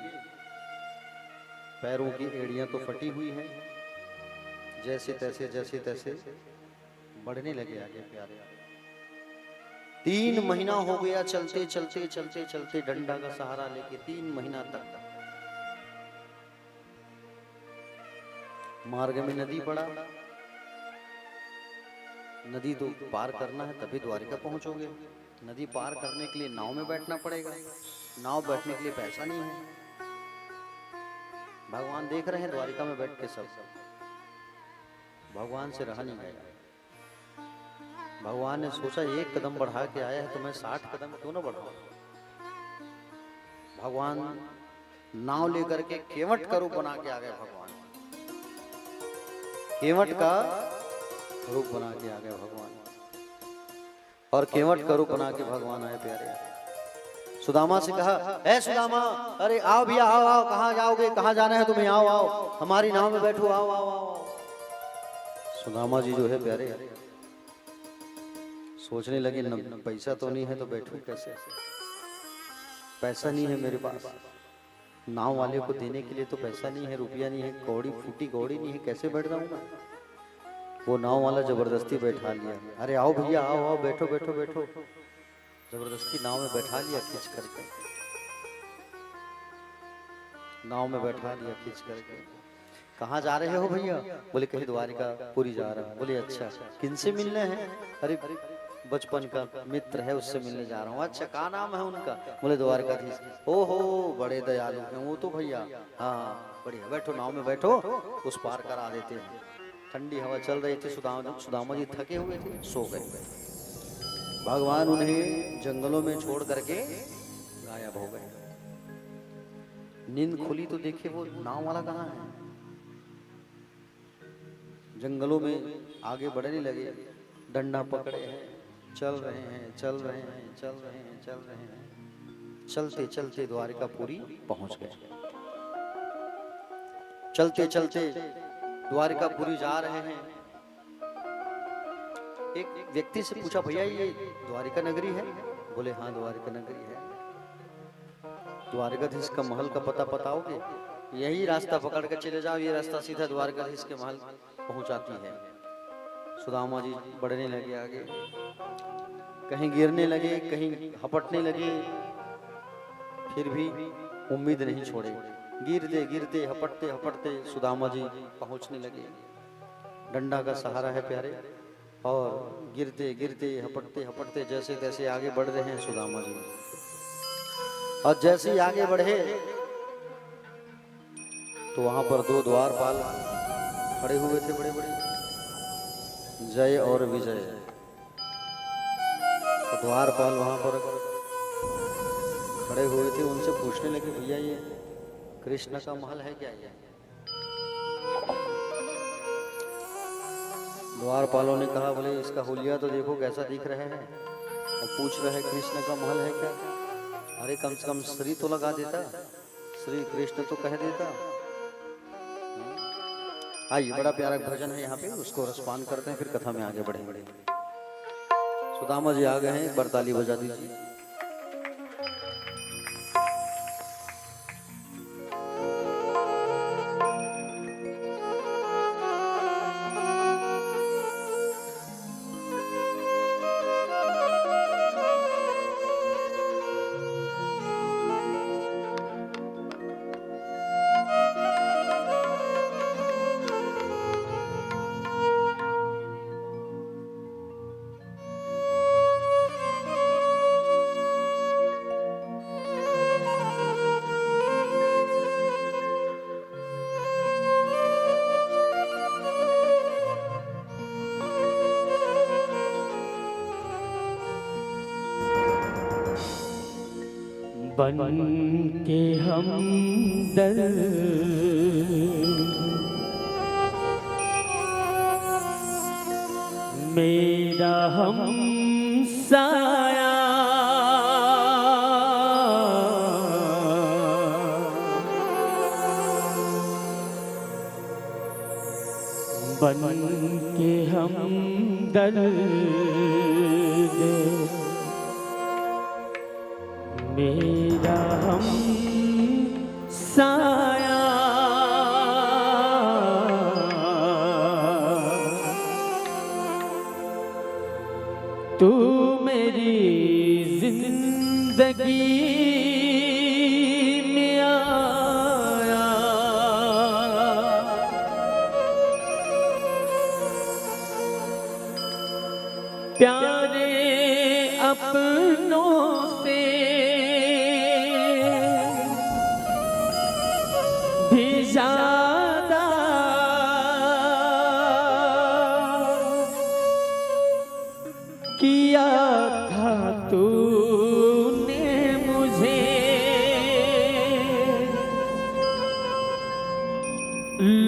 पैरों की एड़ियां तो फटी हुई हैं, जैसे तैसे बढ़ने लगे आगे प्यारे। 3 महीना हो गया चलते चलते चलते चलते, डंडा का सहारा लेके 3 महीना तक। मार्ग में नदी पड़ा, नदी तो पार करना है तभी द्वारिका पहुंचोगे। नदी पार करने के लिए नाव में बैठना पड़ेगा, नाव बैठने के लिए पैसा नहीं है। भगवान देख रहे हैं द्वारिका में बैठ के सब, भगवान से रहा नहीं गया। भगवान ने सोचा 1 कदम बढ़ा के आया है तो मैं 60 कदम क्यों ना बढ़ाऊं। भगवान नाव लेकर के केवट का रूप बना के आ गए। भगवान केवट का रूप बना के आ गए भगवान, और केवट का रूप बना के भगवान आए प्यारे। सुदामा से कहा, ए सुदामा, अरे आओ भैया, आओ आओ, कहाँ जाओगे, कहाँ जाना है तुम्हें, आओ आओ हमारी नाव में बैठो, आओ आओ आओ। सुदामा जी जो है प्यारे सोचने लगे, पैसा तो नहीं है तो बैठूं कैसे, पैसा नहीं है मेरे पास, नाव वाले को देने के लिए तो पैसा नहीं है, रुपया नहीं है, कौड़ी फूटी कौड़ी नहीं है, कैसे बैठ जाऊं मैं। वो नाव वाला जबरदस्ती बैठा लिया। अरे आओ भैया, आओ आओ, बैठो बैठो बैठो। जबरदस्ती नाव में बैठा लिया खींच करके, नाव में बैठा लिया खींच करके। कहाँ जा रहे हो भैया? बोले कहीं द्वारिका पुरी जा रहा हूँ। बोले अच्छा, किनसे मिलने हैं? अरे बचपन का मित्र है, उससे मिलने जा रहा हूँ। अच्छा, क्या नाम है उनका? बोले द्वारकाधीश। ओहो, बड़े दयालु हैं वो तो भैया। हाँ बढ़िया, बैठो नाव में बैठो, उस पार करा देते हैं। ठंडी हवा चल रही थी, सुदामा जी थके हुए थे, सो गए। भगवान उन्हें जंगलों में छोड़ करके गायब हो गए। नींद खुली तो देखे वो नाव वाला कहाँ है। जंगलों में आगे बढ़ने लगे, डंडा पकड़े हैं, चल रहे हैं चल रहे हैं चल रहे हैं चल रहे हैं। चलते चलते द्वारिकापुरी पहुंच गए। चलते चलते द्वारिकापुरी जा रहे हैं। एक व्यक्ति से पूछा, भैया ये द्वारिका नगरी है? बोले हाँ द्वारिका नगरी है। द्वारकाधीश का महल का पता बताओगे? यही रास्ता पकड़ कर चले जाओ, ये रास्ता सीधा द्वारकाधीश के महल पहुंचाती है। सुदामा जी बढ़ने लगे आगे, कहीं गिरने लगे, कहीं हपटने लगे, फिर भी उम्मीद नहीं छोड़े। गिरते गिरते हपटते हपटते सुदामा जी पहुंचने लगे। डंडा का सहारा है प्यारे, और गिरते गिरते हपटते हपटते जैसे तैसे आगे बढ़ रहे हैं सुदामा जी। और जैसे ही आगे बढ़े तो वहां पर 2 द्वारपाल खड़े हुए थे, बड़े बड़े, जय और विजय। तो द्वारपाल वहां पर खड़े हुए थे, उनसे पूछने लगे, भैया ये कृष्ण का महल है क्या? ये द्वारपालों ने कहा, बोले इसका हुलिया तो देखो कैसा दिख रहा है, और पूछ रहे हैं कृष्ण का महल है क्या? अरे कम से कम श्री तो लगा देता, श्री कृष्ण तो कह देता। आइए, बड़ा प्यारा भजन है यहाँ पे, उसको रसपान करते हैं, फिर कथा में आगे बढ़ेंगे। सुदामा जी आ गए हैं, बरताली बजा दीजिए। बन के हम दर्द मेरा हम साया बन के हम दर्द मेरा हम साया तू मेरी जिंदगी में आया प्यारे अपनों से भी ज्यादा किया था तूने मुझे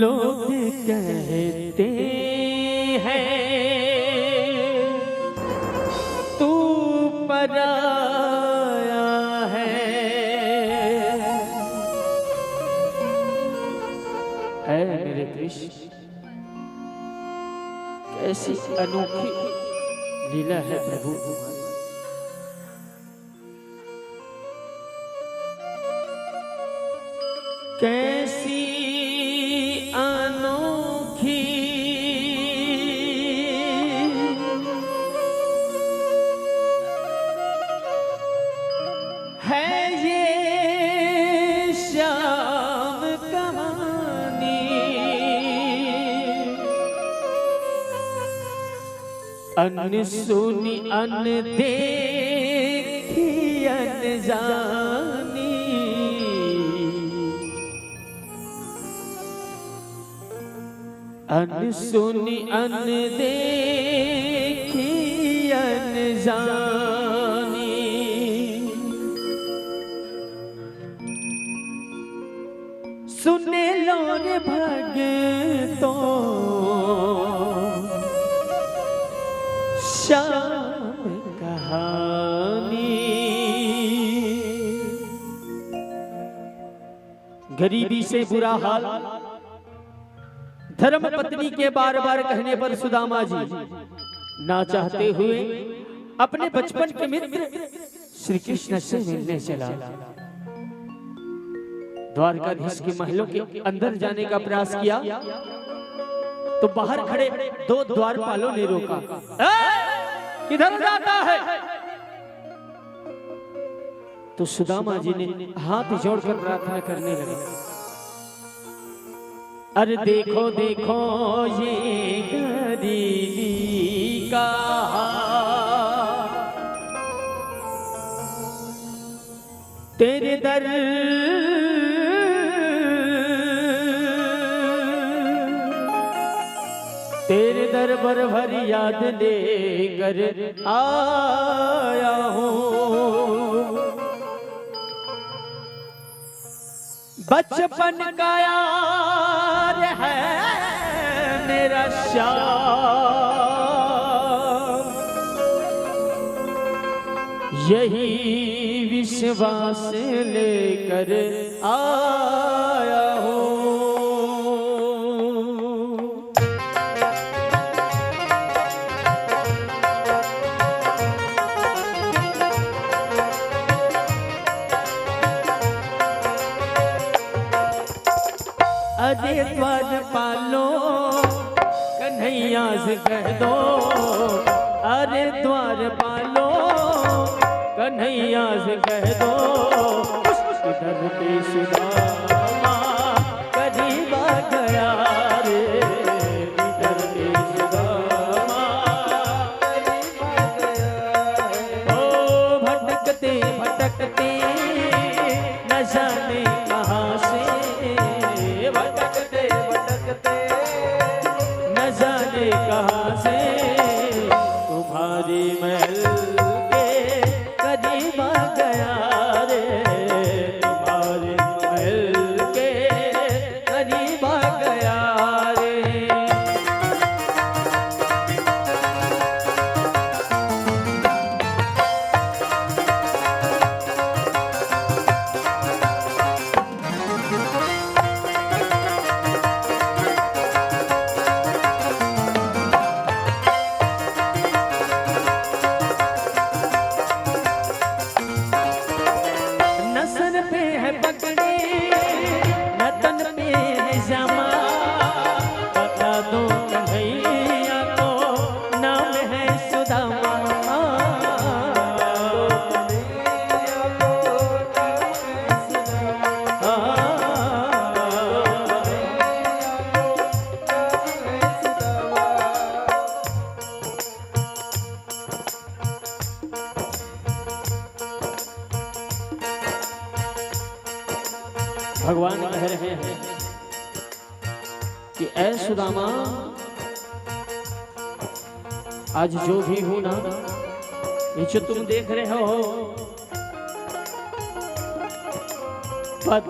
लोग कहते हैं तू पराया है मेरे कृष्ण कैसी अनोखी लीला है प्रभु कैसी अनोखी है ये श्याम कहानी अनसुनी अनदेखी अनजानी अनसुनी अनदेखी अनजानी सुने लो रे भगतों श्याम कहानी गरीबी से बुरा हाल धर्म पत्नी के बार बार कहने पर सुदामा जी ना चाहते हुए अपने बचपन के मित्र श्री कृष्ण से मिलने चला द्वारकाधीश के महलों के अंदर जाने का प्रयास किया तो बाहर खड़े दो द्वारपालों ने रोका किधर जाता है तो सुदामा जी ने हाथ जोड़कर प्रार्थना करने लगे अरे देखो देखो ये गरीबी का तेरे दर पर भर याद लेकर आया हूँ बचपन का यार है मेरा श्याम यही विश्वास लेकर आया हूँ अरे द्वारपालो कन्हैया से कह दो अरे द्वारपालो कन्हैया से कह दो इधर पे सुदामा करीब आ गया रे इधर पे सुदामा करीब आ गया ओ भटकते भटकते न जाने कहाँ से भटकते भटकते न जाने कहाँ से तुम्हारी महल के करीब आ गया रे पे है पगड़ी न तन पे है जामा, बता दो कन्हैया को नाम है सुदामा। भगवान कह रहे हैं कि ऐ सुदामा, आज जो भी हूं ना, ये जो तुम देख रहे हो, पद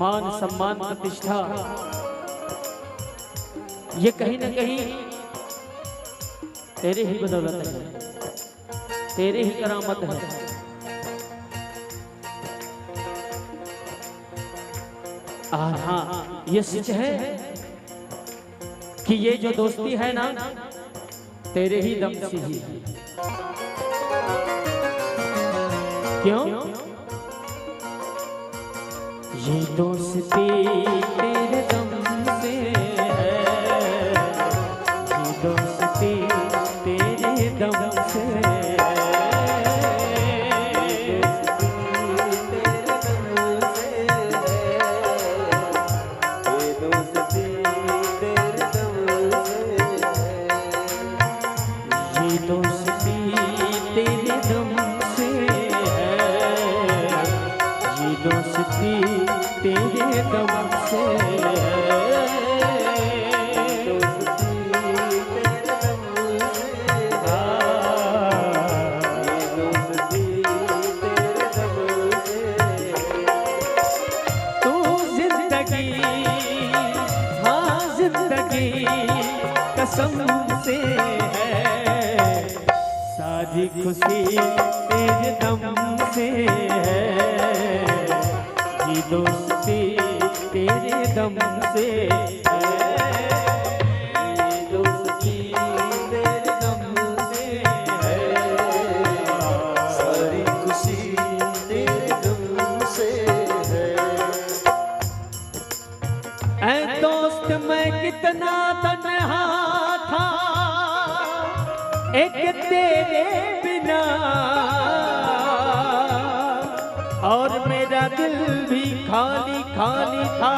मान सम्मान प्रतिष्ठा, ये कहीं ना कहीं तेरे ही बदौलत है, तेरे ही करामत है। हाँ, ये सच है कि ये जो दोस्ती है ना, तेरे ही दम से ही है। क्यों? ये दोस्ती तेरे दम से है, ये दोस्ती तेरे दम से है। तेरे दम से तू जिंदगी, हाँ जिंदगी कसम से है, सारी खुशी तेरे दम से है, ये दोस्ती तेरे दम से है, ये दोस्ती तेरे दम से है, सारी खुशी तेरे दम से है। ऐ दोस्त मैं कितना तन्हा था, एक तेरे बिना, और मेरा दिल भी खाली खाली था,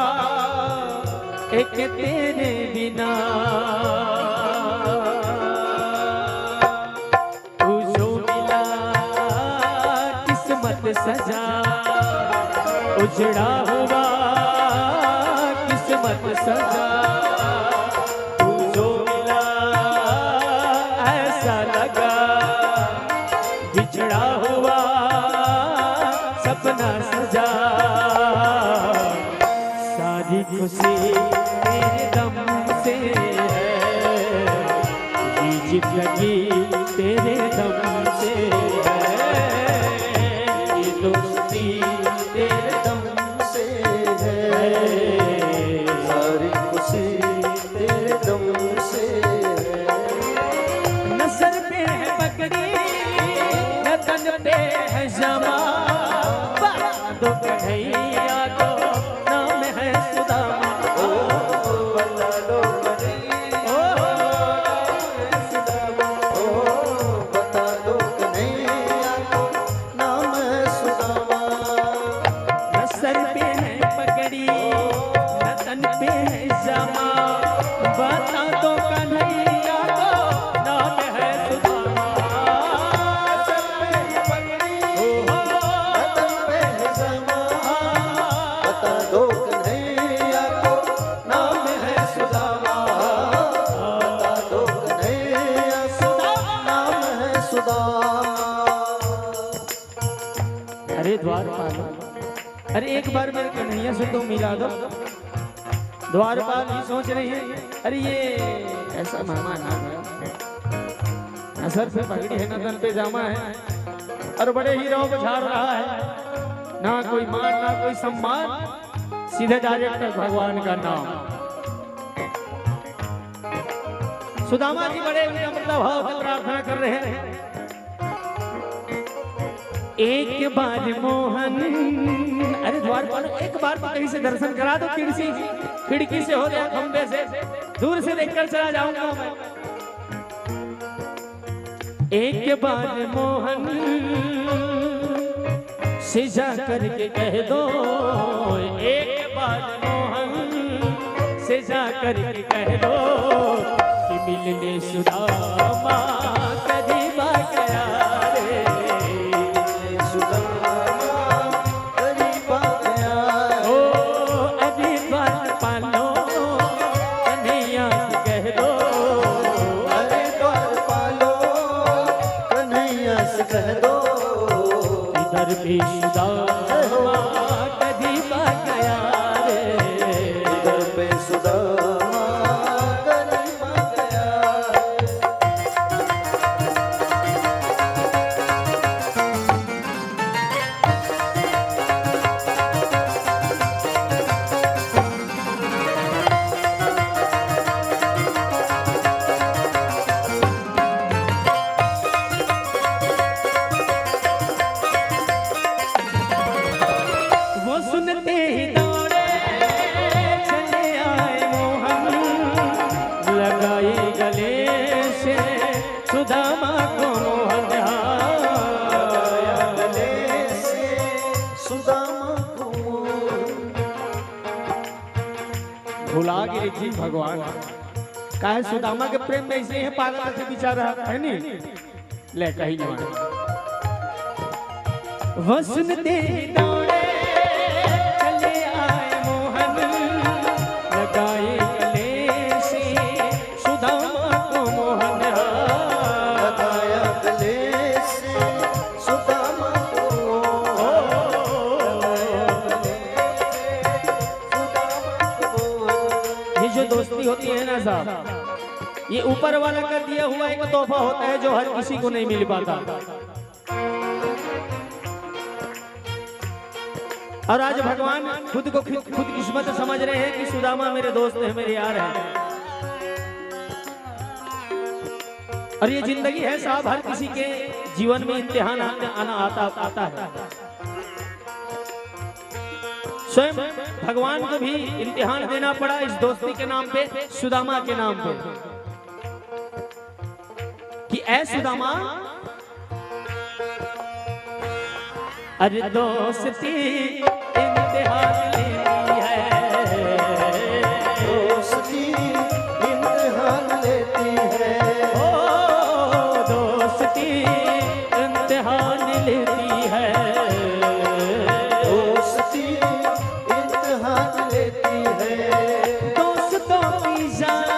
एक तेरे बिना। तू जो मिला किस्मत सजा, उजड़ा हुआ किस्मत सजा, तू जो मिला ऐसा लगा, बिछड़ा हुआ सपना सजा, सारी खुशी तेरे दम से है, ये जिंदगी तेरे दम से है, ये दोस्ती तेरे दम से है, सारी खुशी तेरे दम से है। न सर पे है पगड़ी न तन पे है जमा, तो कन्हैया को नाम है सुदामा। बता दो सुदामा, बता दो कन्हैया को नाम है सुदामा। न सर पे है पगड़ी न तन पे है जमा, बता दो कन्हैया को नाम है सुदामा। सर पे पगड़ी न तन पे है जमा, बता दो कन्हैया को नाम है सुदामा। बता दो कन्हैया को नाम है सुदामा। अरे द्वारपाल, अरे एक बार मेरे कन्हैया से तो मिला दो। द्वारपाल ही सोच रही है, अरे ये ऐसा मेहमान आ गया, न सर पे पगड़ी है न तन पे जामा है, और बड़े हीरो को झाड़ रहा है, ना कोई मान ना कोई सम्मान, सीधे डायरेक्ट भगवान का नाम। सुदामा जी बड़े विनम्रता भाव से प्रार्थना कर रहे हैं, एक बार मोहन एक बार तो कहीं से दर्शन करा दो, खिड़की से हो गया, खंबे से दूर से देखकर चला जाऊंगा मैं। एक बार मोहन से जा करके कह दो, एक बार मोहन से जा करके कह दो कि मिलने सुदामा कभी बागया रे, ओ अभी बात पालो कन्हैया से कह दो, कह दो इधर भी सुदामा कभी बागया रे, इधर पे सुदामा कभी बागया। वो सुनते ही दौड़े चले आए मोहन, लगाए गले से सुदामा को मोहन, गले से सुदामा को भुला गिरे जी भगवान। काहे सुदामा के प्रेम में ऐसे है पागल से बेचारा है नी, ले कहीं नहीं। वो सुनते ही दौड़े चले आए मोहन, लगाए गले से सुदामा को मोहन, लगाया गले से सुदामा को, ये जो दोस्ती होती है ना साहब, ये ऊपर वाला का दिया हुआ एक तोहफा होता है जो हर किसी को नहीं मिल पाता। और आज भगवान खुद को खुद किस्मत समझ रहे हैं कि सुदामा मेरे दोस्त हैं, मेरे यार हैं। और ये जिंदगी है साहब, हर किसी के जीवन में इम्तिहान आना आता है। स्वयं भगवान को भी इम्तिहान देना पड़ा इस दोस्ती के नाम पे, सुदामा के नाम पे, कि ऐ सुदामा अरे दोस्ती इम्तिहान लेती है, दोस्ती इम्तिहान लेती है, ओ दोस्ती इम्तिहान लेती है, दोस्ती इम्तिहान लेती है। दोस्तों की जान,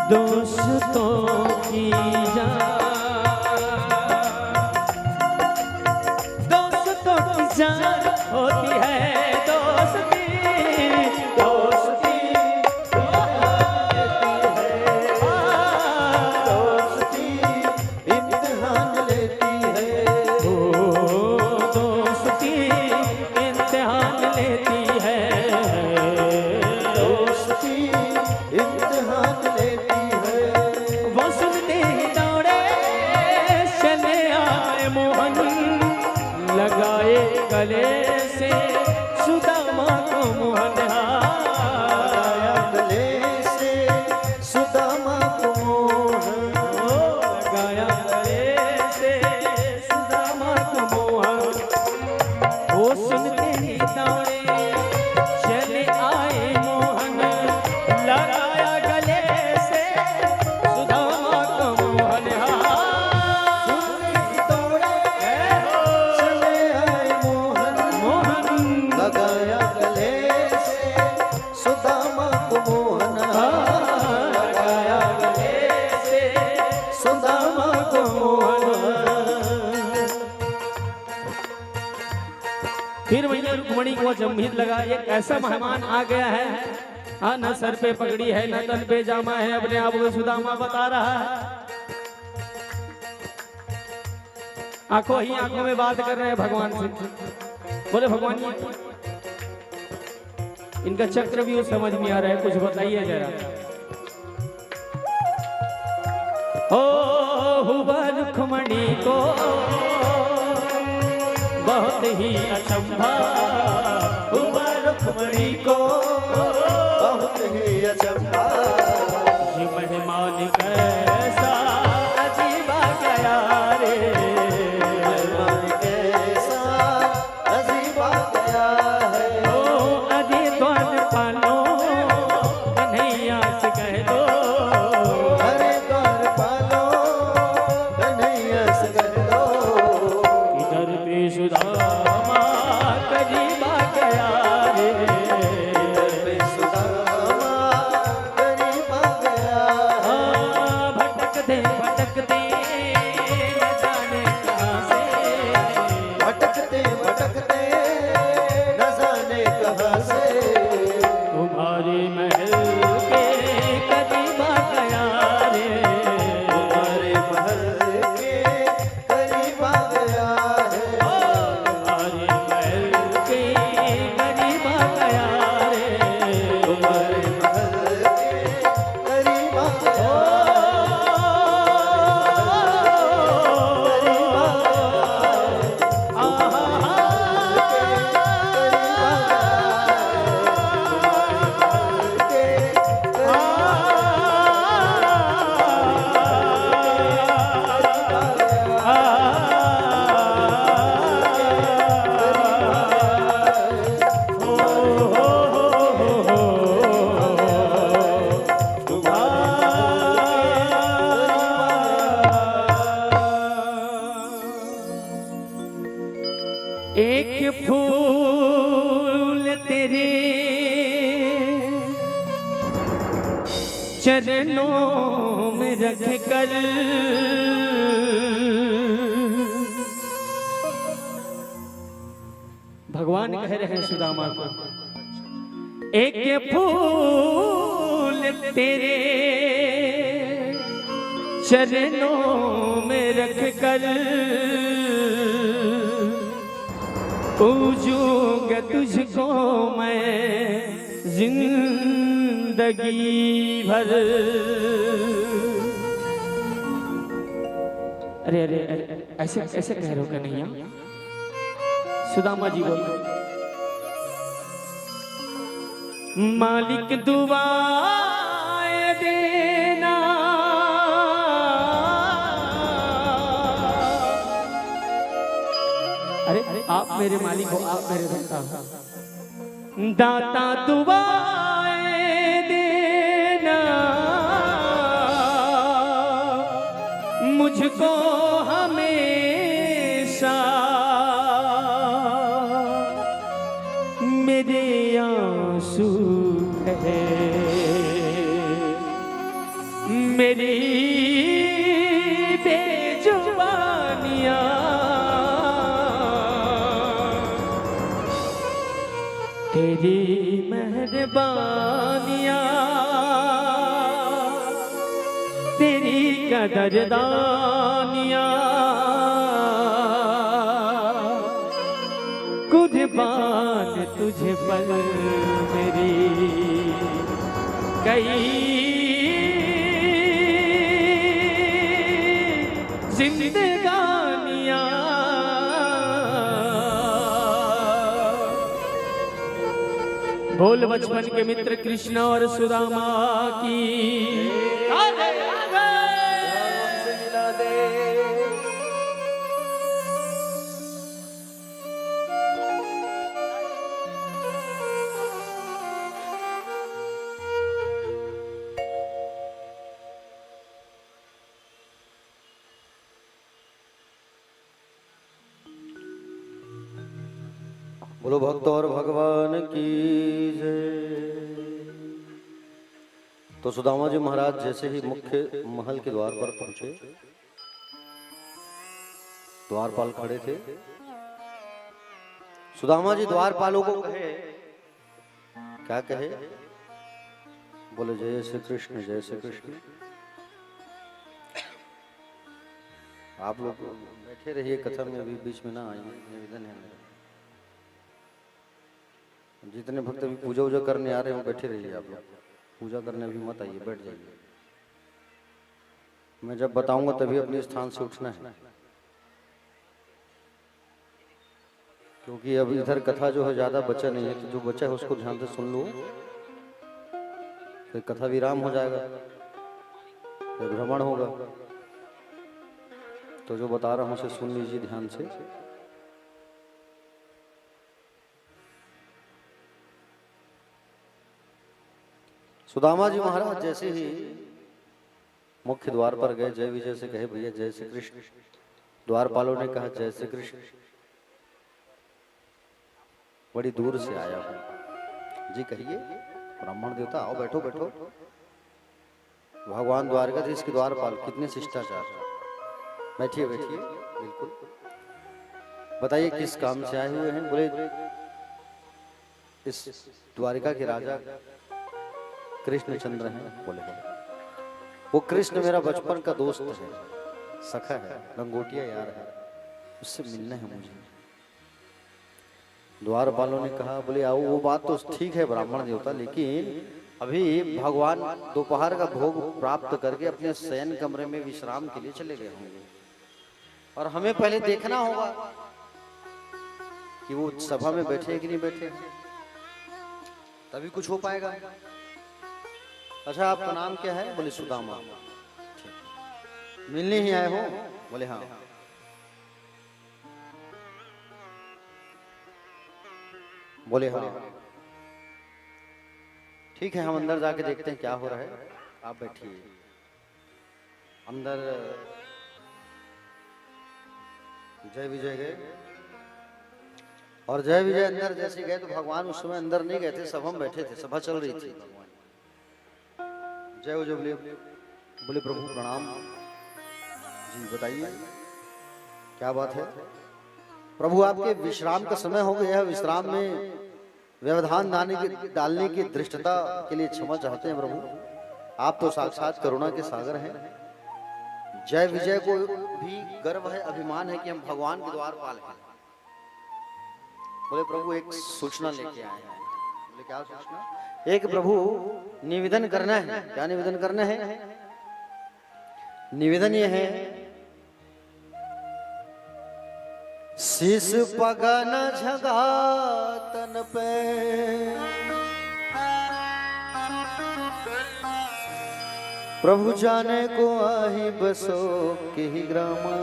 दोस्तों की जान, दोस्तों की जान होती है दोस्ती, दोस्ती दोस्ती इम्तिहान लेती है, ओ दोस्ती इम्तिहान लेती है, दोस्ती इम्तिहान लेती है। वो सुनते ही दौड़े चले आए मोहन, लगाए गले से सुदामा को मोहन, लगाया गले से सुदामा को मोहन, लगाया गले से सुदामा को मोहन। वो सुनते ही दौड़े चले आए मोहन, लगाया गले से सुदामा को मोहन, दौड़े चले आए मोहन, मोहन लगाया गले से सुदामा को मोहन, लगाया गले से सुदामा को मोहन। फिर भैया रुक्मणी को जम्भीर लगा, एक ऐसा मेहमान आ गया है, हाँ न सर पे पगड़ी है न तन पे जामा है, अपने आप को सुदामा बता रहा है। आंखों ही आंखों में बात कर रहे हैं भगवान से। बोले भगवान जी, इनका चक्रव्यूह समझ में आ रहा है, कुछ बताइए जरा। ओ हुआ रुक्मणी को बहुत ही अचंभा, हुआ रुक्मणी को बहुत ही अचंभा। ये मेहमान कैसा अजीबा गया रे, मेहमान कैसा अजीबा गया है। ओ अजी द्वार पालो कन्हैया से कह दो, हरे द्वार पालो कन्हैया से कह दो। इधर पे सुदामा करीबा गया रे, पे सुदामा करीब आ गया है। भटकते भटकते न जाने कहाँ से, भटकते भटकते न जाने कहाँ से। तुम्हारे महल के करीब आ गया रे, तुम्हारे महल के करीब आ गया है। तुम्हारे महल के करीब आ गया रे, तुम्हारे महल के करीब आ गया। एक फूल तेरे चरणों में रख कर भगवान कह रहे हैं सुदामा को, एक फूल तेरे चरणों में रख कर पूजूंगा तुझको मैं जिंदगी भर। अरे अरे अरे ऐसे ऐसे कह रहे हो कन्हैया? सुदामा जी बोलो, मालिक दुआएं देना अरे आप मेरे मालिक हो, आप मेरे दाता हो, दाता दुआएं देना मुझको हमेशा, मेरे आंसू है मेरी बेजुबानियां तेरी मेहरबानियां तेरी कदरदानियां कुर्बान तुझे पर मेरी कई जिंदगानियां। बोल बचपन के मित्र कृष्ण और सुदामा की हमसे मिला दे। बोलो भक्त और भगवान की जय। तो सुदामा जी महाराज जैसे ही मुख्य महल के द्वार पर पहुंचे, द्वारपाल खड़े थे। सुदामा जी द्वारपालों को कहे, क्या कहे? बोले जय श्री कृष्ण, जय श्री कृष्ण। आप लोग बैठे रहिए, कथा में अभी बीच में ना आइए, निवेदन है मेरा। जितने भक्त अभी पूजा वूजा करने आ रहे हो बैठे रहिए, आप लोग पूजा करने अभी मत आइए, बैठ जाइए। मैं जब बताऊंगा तभी अपने स्थान से उठना है, क्योंकि अब इधर कथा जो है ज्यादा बचा नहीं है, तो जो बचा है उसको ध्यान से सुन लो, फिर कथा विराम हो जाएगा, फिर भ्रमण होगा। तो जो बता रहा हूं उसे सुन लीजिए ध्यान से। सुदामा जी महाराज जैसे ही मुख्य द्वार पर गए, जय विजय से कहे भैया जय श्री कृष्ण। द्वारपालों ने कहा जय श्री कृष्ण, बड़ी दूर से आया हूं। जी कहिए। ब्राह्मण देवता आओ, बैठो बैठो। भगवान द्वारकाधीश के द्वारपाल, कितने शिष्टाचार। बैठिए बैठिए, बिल्कुल। बताइए किस काम से आए हुए हैं? बोले इस द्वारिका के राजा कृष्णचंद्र हैं। बोले वो कृष्ण मेरा बचपन का दोस्त है, सखा है, लंगोटिया यार है, उससे मिलना है मुझे। द्वारपालों ने कहा, बोले आओ। वो बात तो ठीक है ब्राह्मण देवता, लेकिन अभी भगवान दोपहर का भोग प्राप्त करके अपने शयन कमरे में विश्राम के लिए चले गए होंगे, और हमें पहले देखना होगा कि वो सभा में बैठे हैं कि नहीं बैठे, तभी कुछ हो पाएगा। अच्छा आपका नाम क्या है? बोले सुदामा। मिलने ही आए हो? बोले हाँ। बोले हाँ। ठीक है, हम अंदर जाके देखते हैं क्या हो रहा है, आप बैठिए। अंदर जय विजय गए, और जय विजय अंदर जैसे गए तो भगवान उस समय अंदर नहीं गए थे, सभा में बैठे थे, सभा चल रही थी। जय विजय बोले, बोले प्रभु प्रणाम। जी बताइए क्या बात है? प्रभु आपके विश्राम का समय हो गया है, विश्राम में व्यवधान डालने की दृष्टता के लिए क्षमा चाहते हैं प्रभु। आप तो साक्षात करुणा के सागर हैं। जय विजय को भी गर्व है, अभिमान है कि हम भगवान के द्वारपाल हैं। बोले प्रभु एक सूचना लेके आए हैं। बोले क्या सूचना? एक प्रभु निवेदन करना है। क्या निवेदन करना है? निवेदन यह है, शीश पगन झगा तन पे, प्रभु जाने को आही बसो के ही ग्रामा,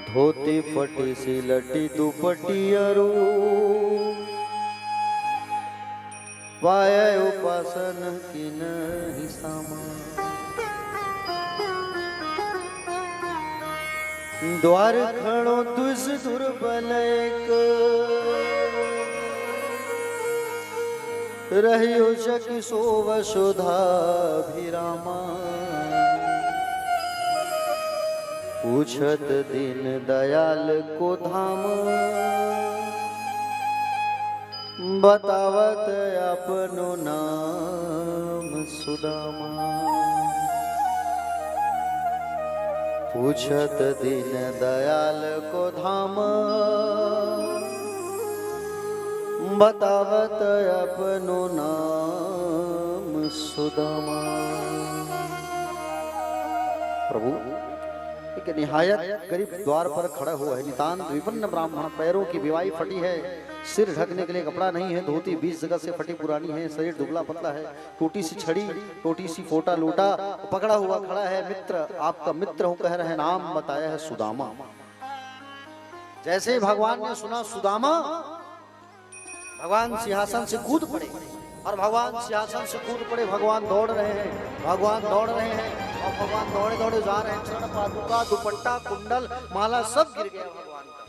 धोती फटी सी लटी दुपटी अरू, पाया उपासन की नहीं सामा, द्वार खड़ो दुस दुर्बल एक, रहियो शक सोव शोधा भिरामा, पूछत दीन दयाल को धाम, बतावत अपनो नाम सुदामा, पूछत दीन दयाल को धाम, बतावत अपनो नाम सुदामा। प्रभु एक निहायत गरीब द्वार पर खड़ा हुआ है, नितांत विपन्न ब्राह्मण, पैरों की बिवाई फटी है, सिर ढकने के लिए कपड़ा नहीं है, धोती 20 जगह से फटी पुरानी है, शरीर दुबला पतला है, टूटी सी छड़ी, टूटी सी फोटा लोटा पकड़ा हुआ खड़ा है। मित्र, आपका मित्र हूं कह रहे, नाम बताया है सुदामा। जैसे भगवान ने सुना सुदामा, भगवान सिंहासन से कूद पड़े, और भगवान सिंहासन से कूद पड़े। भगवान दौड़ रहे हैं, भगवान दौड़ रहे हैं, और भगवान दौड़े दौड़े जा रहे हैं। चरण पादुका, दुपट्टा, कुंडल, माला सब गिर गया भगवान का।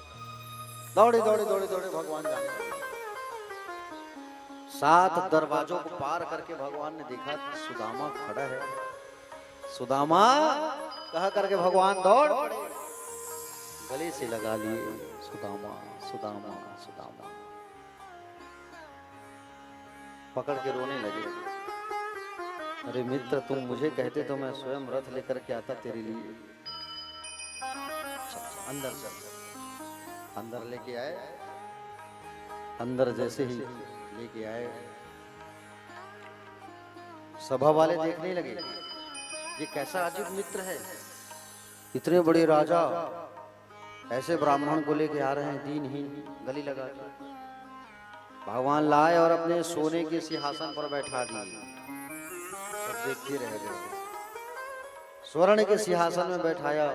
दौड़े दौड़े दौड़े दौड़े भगवान जा रहे। 7 दरवाजों को पार करके भगवान ने देखा सुदामा खड़ा है। सुदामा कह करके भगवान दौड़ पड़े, गले से लगा लिए, सुदामा सुदामा सुदामा, पकड़ के रोने लगे। अरे मित्र, तुम मुझे कहते तो मैं स्वयं रथ लेकर के आता तेरे लिए। अंदर चल, अंदर लेके आए। अंदर जैसे ही लेके आए, सभा वाले देखने लगे ये कैसा अजीब मित्र है, इतने बड़े राजा ऐसे ब्राह्मण को लेके आ रहे हैं दीनहीन गली लगा के। भगवान लाए और अपने सोने के सिंहासन पर बैठा दिए। सब देखते रह गए। स्वर्ण के सिंहासन में बैठाया,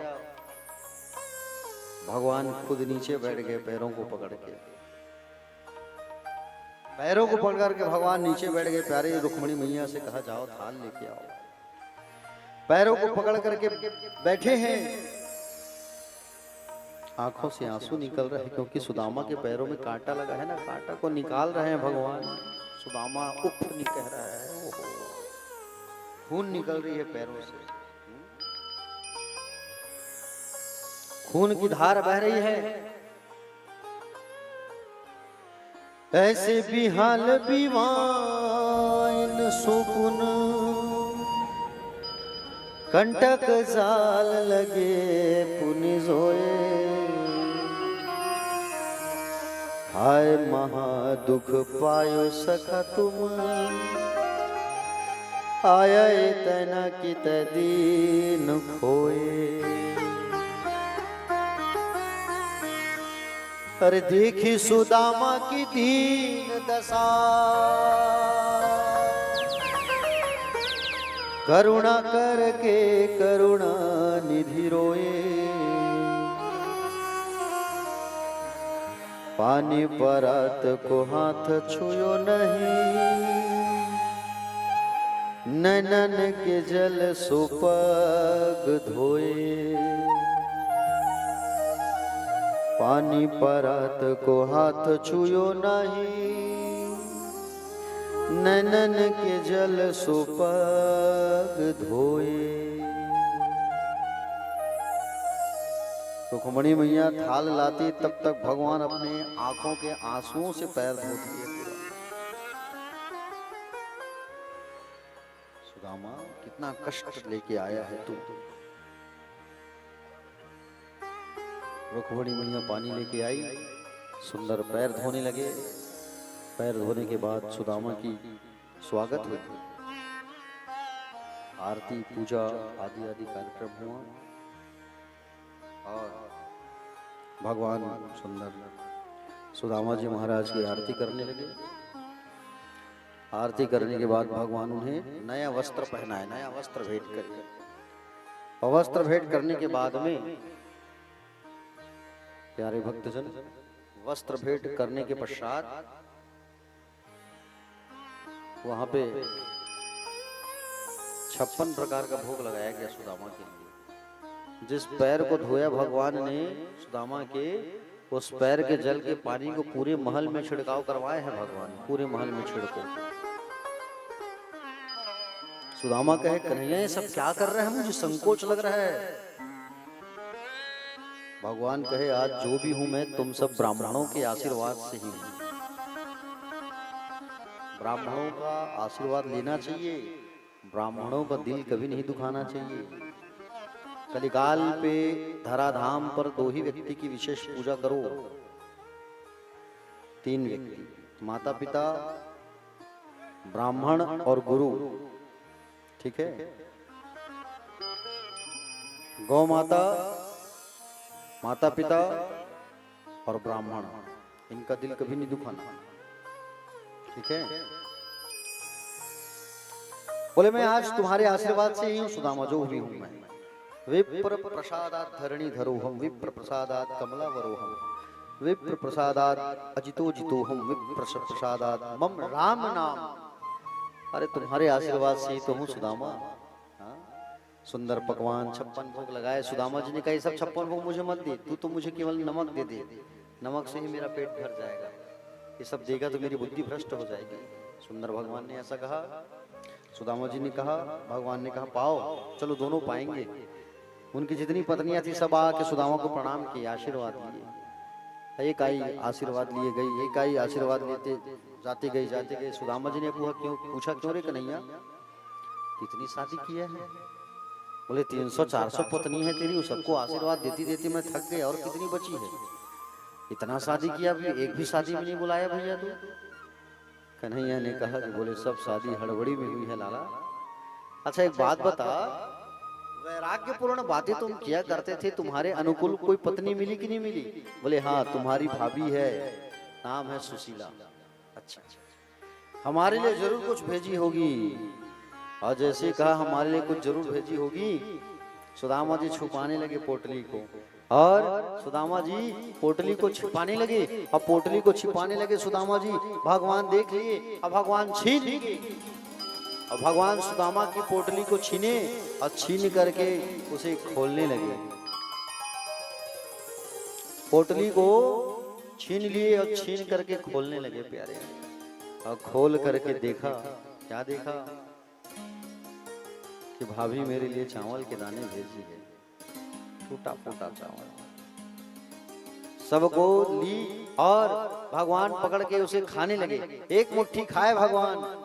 भगवान खुद नीचे बैठ गए पैरों को पकड़ के। पैरों को पकड़ करके भगवान नीचे बैठ गए। प्यारे रुक्मणी मैया से कहा जाओ थाल लेके आओ। पैरों को पकड़ करके बैठे हैं, आंखों से आंसू निकल रहे हैं क्योंकि सुदामा के पैरों में कांटा लगा है ना, कांटा को निकाल रहे हैं भगवान। सुदामा उफ नहीं कह रहा है, ओहो खून निकल रही है पैरों से, खून की धार बह रही है। ऐसे बिहाल बिवाइन सुकुन कंटक जाल लगे पुनि जोए। हाय महा दुख पायो सखा तुम, आया तना कित दीन खोए। अरे देखी सुदामा की दीन दशा, करुणा करके करुणा निधि रोए। पानी परात को हाथ छुयो नहीं, नैनन के जल सुपग धोए। पानी परात को हाथ छुयो नहीं, नैनन के जल सुपग धोए। रुक्मणी मैया थाल लाती तब तक भगवान अपने आंखों के आंसुओं से पैर धोती है। सुदामा कितना कष्ट लेके आया है तू। रुक्मणी मैया पानी लेके आई, सुंदर पैर धोने लगे। पैर धोने के बाद सुदामा की स्वागत हुई, आरती पूजा आदि आदि कार्यक्रम हुआ और भगवान सुंदर सुदामा जी महाराज की आरती करने लगे। आरती करने के बाद भगवान उन्हें नया वस्त्र पहनाए, नया वस्त्र भेंट करे। और वस्त्र भेंट करने के बाद में प्यारे भक्तजन, वस्त्र भेंट करने के पश्चात वहां पे 56 प्रकार का भोग लगाया गया सुदामा के लिए। जिस पैर को धोया भगवान ने सुदामा के, उस पैर के जल के पानी को पूरे महल में छिड़काव करवाए हैं भगवान, पूरे महल में छिड़को। सुदामा कहे कन्हैया ये सब क्या कर रहे हैं, मुझे संकोच लग रहा है। भगवान कहे आज जो भी हूं मैं तुम सब ब्राह्मणों के आशीर्वाद से ही हूं। ब्राह्मणों का आशीर्वाद लेना चाहिए, ब्राह्मणों का दिल कभी नहीं दुखाना चाहिए। कलिकाल पे धराधाम पर 2 ही व्यक्ति की विशेष पूजा करो, 3 व्यक्ति, माता पिता, ब्राह्मण और गुरु, ठीक है। गौ माता, माता पिता और ब्राह्मण, इनका दिल कभी नहीं दुखाना, ठीक है। बोले मैं आज तुम्हारे आशीर्वाद से ही हूं सुदामा, जो भी हूं मैं। विप्र प्रसादात धरणी धरोहम, विप्र प्रसादात कमलावरोहम, विप्र प्रसादात अजितो जितोहम, विप्र प्रसादात मम राम नाम। अरे तुम्हारे आशीर्वाद से ही तो हूं सुदामा। सुंदर पकवान 56 भोग लगाए। सुदामा जी ने कहा ये सब 56 भोग मुझे मत दे, तू तो मुझे केवल नमक दे दे, नमक से ही मेरा पेट भर जाएगा। ये सब देगा तो मेरी बुद्धि भ्रष्ट हो जाएगी। सुंदर भगवान ने ऐसा कहा। सुदामा जी ने कहा, भगवान ने कहा पाओ, चलो दोनों पाएंगे। उनकी जितनी पत्नियां थी सब आके सुदामा को प्रणाम किए, आशीर्वाद लिए। एक आई आशीर्वाद लिए गई, एक आई आशीर्वाद लेते जाते गए। सुदामा जी ने पूछा क्यों रे कन्हैया कितनी शादी किया है? बोले 300-400 पत्नी है तेरी, सबको आशीर्वाद देती देती मैं थक गया, और कितनी बची है? इतना शादी किया, एक भी शादी में नहीं बुलाया भैया तू? कन्हैया ने कहा कि बोले सब शादी हड़बड़ी में हुई है लाला, अच्छा एक बात बता, वैराग्यपूर्ण बातें तुम किया करते थे, तुम्हारे अनुकूल कोई पत्नी मिली कि नहीं मिली? बोले हाँ, तुम्हारी भाभी है, नाम है सुशीला। अच्छा, हमारे लिए जरूर कुछ भेजी होगी। और जैसे कहा हमारे लिए कुछ जरूर भेजी होगी, सुदामा जी छुपाने लगे पोटली को, और सुदामा जी पोटली को छिपाने लगे। अब पोटली को छिपाने लगे सुदामा जी, भगवान देख लिए, अब भगवान छीन लिए। अब भगवान सुदामा की पोटली को छीने और छीन करके उसे खोलने लगे। पोटली को छीन लिए और छीन करके खोलने लगे प्यारे। और खोल करके देखा, क्या देखा कि भाभी मेरे लिए चावल के दाने भेजी है, टूटा फूटा चावल। सबको ली और भगवान पकड़ के उसे खाने लगे। एक मुट्ठी खाए भगवान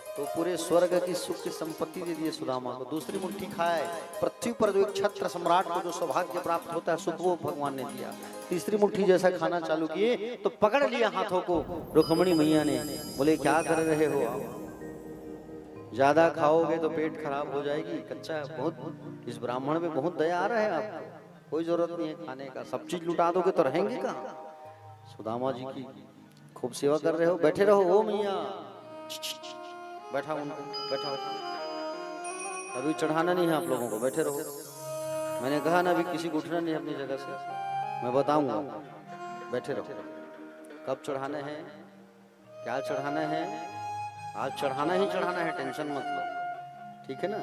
तो पूरे स्वर्ग की सुख की संपत्ति दे दिए सुदामा को। दूसरी मुट्ठी खाए, पृथ्वी पर जो एक छत्र सम्राट को जो सौभाग्य प्राप्त होता है सुख, वो भगवान ने दिया। तीसरी मुट्ठी जैसा खाना चालू किए तो पकड़ लिया हाथों को रुक्मणी मैया ने। बोले क्या कर रहे हो आप, ज्यादा खाओगे तो पेट खराब हो जाएगी, कच्चा है बहुत। इस ब्राह्मण में बहुत दया आ रहा है आपको, कोई जरूरत नहीं है खाने का, सब चीज लुटा दोगे तो रहेंगे कहाँ। सुदामा जी की खूब सेवा कर रहे हो, बैठे रहो। ओ मैया, बैठा उनको, बैठा, अभी चढ़ाना नहीं है आप लोगों को, बैठे रहो। मैंने कहा ना अभी किसी को उठना नहीं अपनी जगह से, मैं बताऊंगा, बैठे रहो। कब चढ़ाना है, क्या चढ़ाना है, आज चढ़ाना ही चढ़ाना है, टेंशन मत लो, ठीक है ना।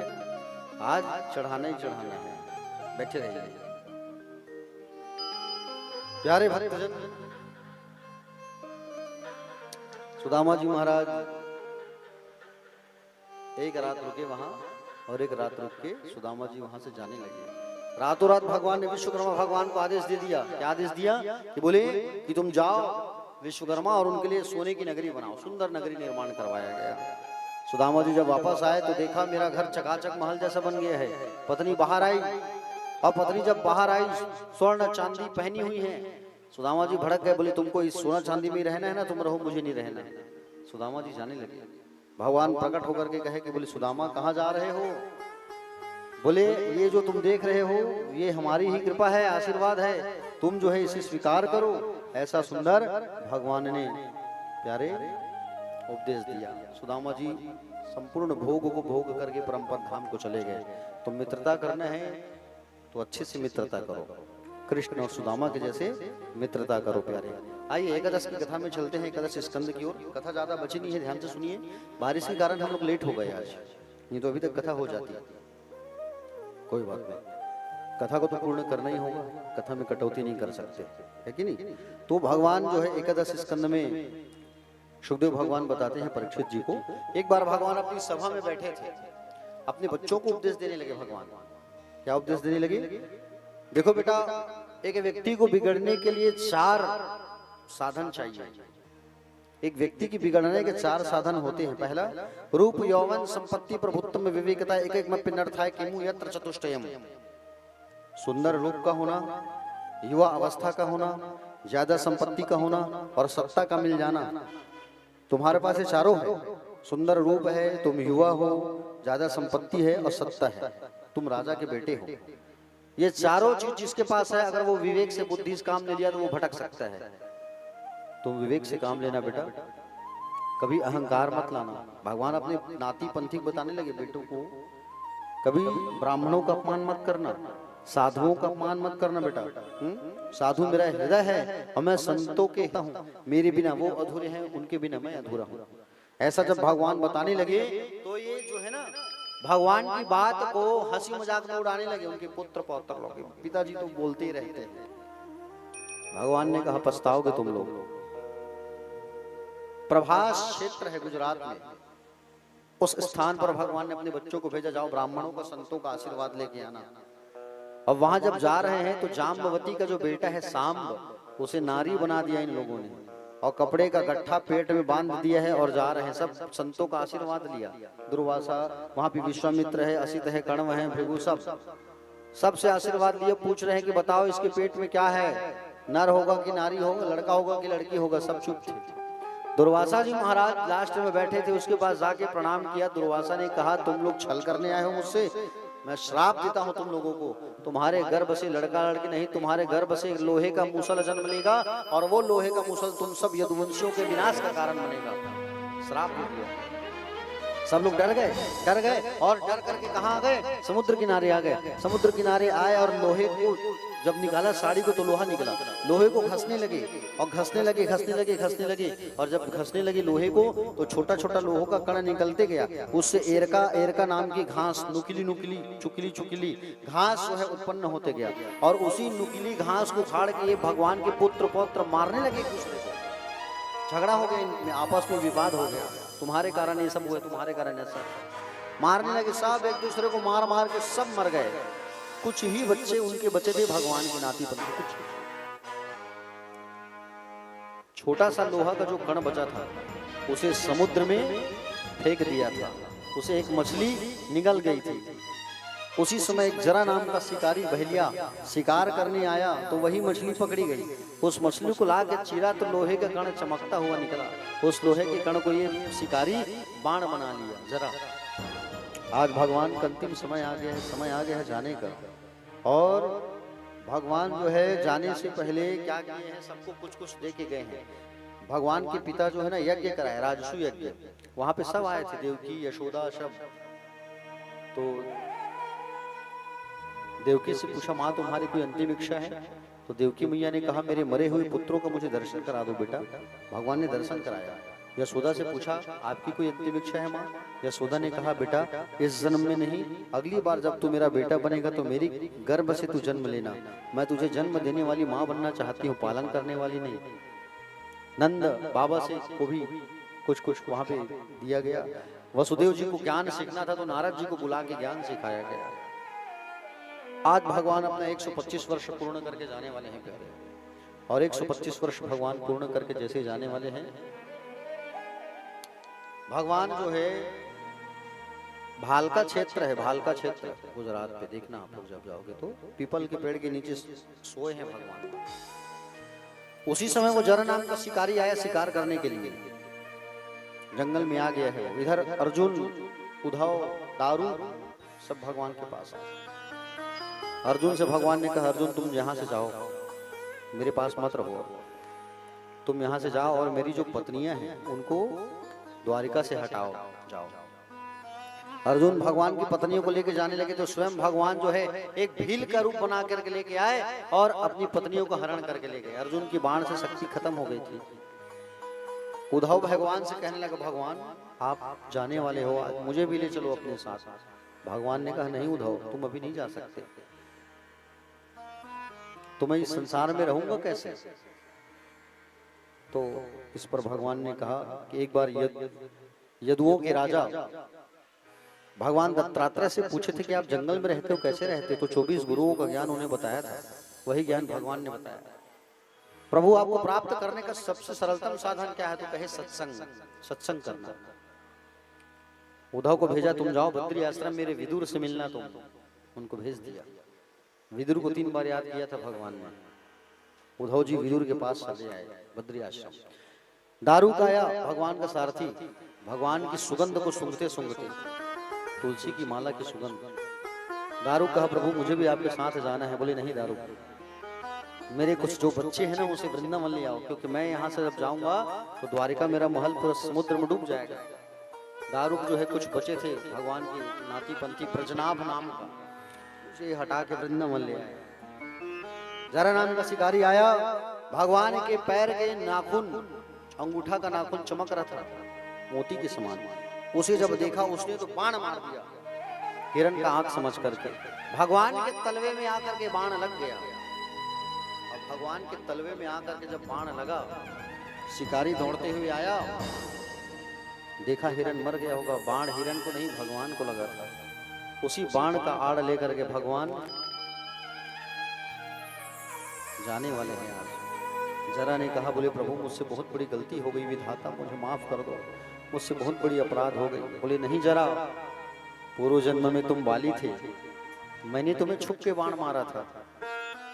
आज चढ़ाना ही चढ़ाना है, बैठे रहिए प्यारे भक्तजन। सुदामा जी महाराज एक रात रुके वहां, और एक रात रुक के सुदामा जी वहां से जाने लगे। रातों रात भगवान ने विश्वकर्मा भगवान को आदेश दे दिया। क्या आदेश दिया कि बोले कि तुम जाओ विश्वकर्मा और उनके लिए सोने की नगरी बनाओ। सुंदर नगरी निर्माण करवाया गया। सुदामा जी जब वापस आए तो देखा मेरा घर चकाचक महल जैसा बन गया है। पत्नी बाहर आई, और पत्नी जब बाहर आई स्वर्ण चांदी पहनी हुई है। सुदामा जी भड़क गए, बोले तुमको इस सोना चांदी में रहना है ना, तुम रहो, मुझे नहीं रहना है। सुदामा जी जाने लगे। भगवान प्रकट होकर के कहे कि बोले सुदामा कहाँ जा रहे हो? बोले ये जो तुम देख रहे हो ये हमारी ही कृपा है, आशीर्वाद है, तुम जो है इसे स्वीकार करो। ऐसा सुंदर भगवान ने प्यारे उपदेश दिया। सुदामा जी संपूर्ण भोग को भोग करके परमपद धाम को चले गए। तो मित्रता करना है तो अच्छे से मित्रता करो, कृष्ण और सुदामा के जैसे मित्रता करो प्यारे। आइए एकादश की कथा में चलते हैं, एकादश स्कंद की ओर। कथा ज्यादा बची नहीं है, ध्यान से सुनिए। बारिश के कारण हम लोग लेट हो गए आज, नहीं तो अभी तक कथा हो जाती। कोई बात नहीं, कथा को तो पूर्ण करना ही होगा, कथा में कटौती नहीं कर सकते, है कि नहीं। तो भगवान जो है एकादश स्कंद में सुखदेव भगवान बताते हैं परीक्षित जी को, एक बार भगवान अपनी सभा में बैठे थे, अपने बच्चों को उपदेश देने लगे। भगवान क्या उपदेश देने लगे? देखो बेटा, एक व्यक्ति को बिगड़ने के लिए 4 साधन चाहिए। एक व्यक्ति की बिगड़ने के 4 साधन होते हैं। पहला रूप, यौवन, संपत्ति, प्रभुत्व में विवेकता। एक एक में पिनर्थाय किमु यत्र चतुष्टयम। सुंदर रूप का होना, युवा अवस्था का होना, ज्यादा संपत्ति का होना और सत्ता का मिल जाना। तुम्हारे पास ये चारों है। सुंदर रूप है, तुम युवा हो, ज्यादा संपत्ति है और सत्ता है, तुम राजा के बेटे हो। ये चारों चीज जिसके पास है, अगर वो विवेक से बुद्धि से काम ले लिया तो वो भटक सकता है। तुम विवेक से काम लेना बेटा, कभी अहंकार मत लाना। भगवान अपने नाती पंथी बताने लगे बेटों को, कभी ब्राह्मणों का अपमान मत करना, साधुओं का अपमान मत करना बेटा। साधु मेरा हृदय है और मैं संतों के हूँ, मेरे बिना वो अधूरे हैं, उनके बिना मैं अधूरा हूँ। ऐसा जब भगवान बताने लगे तो ये जो है ना, भगवान की बात को हंसी मजाक में उड़ाने लगे उनके पुत्र पौत्र लोग। पिताजी तो बोलते ही रहते हैं। भगवान ने कहा पछताओगे तुम लोग। प्रभास क्षेत्र है गुजरात में, उस स्थान पर भगवान ने अपने बच्चों को भेजा, जाओ ब्राह्मणों का संतों का आशीर्वाद लेके आना। अब वहां जब जा रहे हैं तो जाम्बवती का जो बेटा है सांब, उसे नारी बना दिया इन लोगों ने, और कपड़े का गट्ठा पेट में बांध दिया है और जा रहे हैं। सब संतों का आशीर्वाद लिया। दुर्वासा, वहां पे विश्वामित्र है, असित है, कण्व है, भृगु, सबसे आशीर्वाद लिए। पूछ रहे हैं कि बताओ इसके पेट में क्या है, नर होगा कि नारी होगा, लड़का होगा कि लड़की होगा। सब चुप थे। दुर्वासा जी महाराज लास्ट में बैठे थे, उसके पास जाके प्रणाम किया। दुर्वासा ने कहा तुम लोग छल करने आए हो मुझसे, मैं श्राप देता हूं तुम लोगों को, तुम्हारे गर्भ से लड़का लड़की नहीं, तुम्हारे गर्भ से लोहे का मूसल जन्म लेगा और वो लोहे का मूसल तुम सब यदुवंशियों के विनाश का कारण बनेगा। श्राप दे दिया। सब लोग डर गए और डर करके कहाँ आ गए? समुद्र किनारे आ गए। समुद्र किनारे आए और लोहे को जब निकाला साड़ी को तो लोहा निकला, लोहे को घसने लगे और घसने लगे और जब घसने लगे लोहे को तो छोटा छोटा लोहों का कण निकलते गया। उससे एरका नाम की घास, चुकीली घास जो है उत्पन्न होते गया और उसी नुकीली घास को उखाड़ के ये भगवान के पुत्र पौत्र मारने लगे एक दूसरे को। झगड़ा हो गया इनमें, आपस में विवाद हो गया, तुम्हारे कारण ये सब हुए, तुम्हारे कारण ऐसा। मारने लगे सब एक दूसरे को, मार मार के सब मर गए। कुछ ही बच्चे उनके बचे थे भगवान के नाती बन के। कुछ छोटा सा लोहा का जो कण बचा था उसे समुद्र में फेंक दिया था, उसे एक मछली निगल गई थी। उसी समय एक जरा नाम का शिकारी बहेलिया शिकार करने आया तो वही मछली पकड़ी गई। उस मछली को ला के चीरा तो लोहे का कण चमकता हुआ निकला। उस लोहे के कण को ये शिकारी बाण बना लिया। जरा आज भगवान का अंतिम समय आ गया है जाने का। और भगवान जो है जाने से पहले क्या किए हैं, सबको कुछ कुछ दे के गए हैं। भगवान के पिता जो है ना यज्ञ कराए, राजसू यज्ञ, वहां पे सब आए थे, देवकी यशोदा सब। तो देवकी से पूछा माँ तुम्हारी कोई अंतिम इच्छा है? तो देवकी मैया ने कहा मेरे मरे हुए पुत्रों का मुझे दर्शन करा दो बेटा। भगवान ने दर्शन कराया। यशोदा से पूछा आपकी कोई अंतिम इच्छा है माँ? यशोदा ने कहा बेटा इस जन्म में नहीं, अगली बार जब तू मेरा बेटा बनेगा तो मेरी गर्भ से तू जन्म लेना। मैं तुझे जन्म देने वाली माँ बनना चाहती हूँ, पालन करने वाली नहीं। नंद बाबा से को भी कुछ कुछ वहां पे दिया गया। वसुदेव जी को ज्ञान सीखना था तो नारद जी को बुला के ज्ञान सिखाया गया। आज भगवान अपना 125 वर्ष पूर्ण करके जाने वाले हैं प्यारे, और 125 वर्ष भगवान पूर्ण करके जैसे जाने वाले हैं। भगवान जो है भालका क्षेत्र है, भालका क्षेत्र गुजरात पे, देखना आप लोग जब जाओगे तो पीपल के पेड़ के नीचे सोए हैं भगवान। उसी समय वो जरा नाम का शिकारी आया शिकार करने के लिए, जंगल में आ गया है। इधर अर्जुन, उद्धव, दारू सब भगवान के पास आए। अर्जुन से भगवान ने कहा अर्जुन तुम यहाँ से जाओ, मेरे पास मत रहो, तुम यहाँ से जाओ और मेरी जो पत्नियां हैं उनको द्वारिका से हटाओ, जाओ। अर्जुन भगवान की पत्नियों को लेकर जाने लगे तो स्वयं भगवान जो है एक भील का रूप बना करके लेके आए और अपनी पत्नियों को हरण करके ले गए। अर्जुन की बाण से शक्ति खत्म हो गई थी। उद्धव भगवान से कहने लगा भगवान आप जाने वाले हो, आज मुझे भी ले चलो अपने साथ। भगवान ने कहा नहीं उद्धव तुम अभी नहीं जा सकते, तो मैं इस संसार में रहूंगा कैसे? तो इस पर भगवान ने कहा कि एक बार यदुओं के राजा भगवान दत्तात्रेय से पूछे थे कि आप जंगल में रहते हो, कैसे रहते? तो 24 गुरुओं का ज्ञान उन्हें बताया था, वही ज्ञान भगवान ने बताया। प्रभु आपको प्राप्त करने का सबसे सरलतम साधन क्या है? तो कहे सत्संग, सत्संग करना। उद्धव को भेजा तुम जाओ बद्री आश्रम मेरे विदुर से मिलना, तुम उनको भेज दिया। विदुर को 3 बार याद किया था भगवान ने। उद्धव जी विदुर के पास चले आए बद्री आश्रम। दारू का आया भगवान का सारथी, भगवान की सुगंध को सूंघते सूंघते, तुलसी की माला की सुगंध। दारू कहा प्रभु मुझे भी आपके साथ जाना है। बोले नहीं दारू, मेरे कुछ जो बच्चे हैं ना उसे वृंदावन ले आओ, क्योंकि मैं यहाँ से जब जाऊंगा तो द्वारिका मेरा महल पूरा समुद्र में डूब जाएगा। दारू जो है कुछ बचे थे भगवान की नाती पंथी प्रजनाभ नाम का, उसे हटा के वृंदावन ले आए। जरा नाम का शिकारी आया, भगवान के पैर के नाखून, अंगूठा का नाखून चमक रहा था मोती के समान। उसे जब देखा उसने तो बाण मार दिया हिरण का आंख समझ करके। भगवान के तलवे में आकर के बाण लग गया। अब भगवान के तलवे में आकर के जब बाण लगा, शिकारी दौड़ते हुए आया, देखा हिरण मर गया होगा। बाण हिरण को नहीं भगवान को लगा था। उसी बाण का आड़ लेकर के भगवान जाने वाले हैं आज। जरा ने कहा बोले प्रभु मुझसे बहुत बड़ी गलती हो गई, विधाता मुझे माफ कर दो, मुझसे बहुत बड़ी अपराध हो गई। बोले नहीं जरा, पूर्व जन्म में तुम बाली थे, मैंने तुम्हें छुप के बाण मारा था।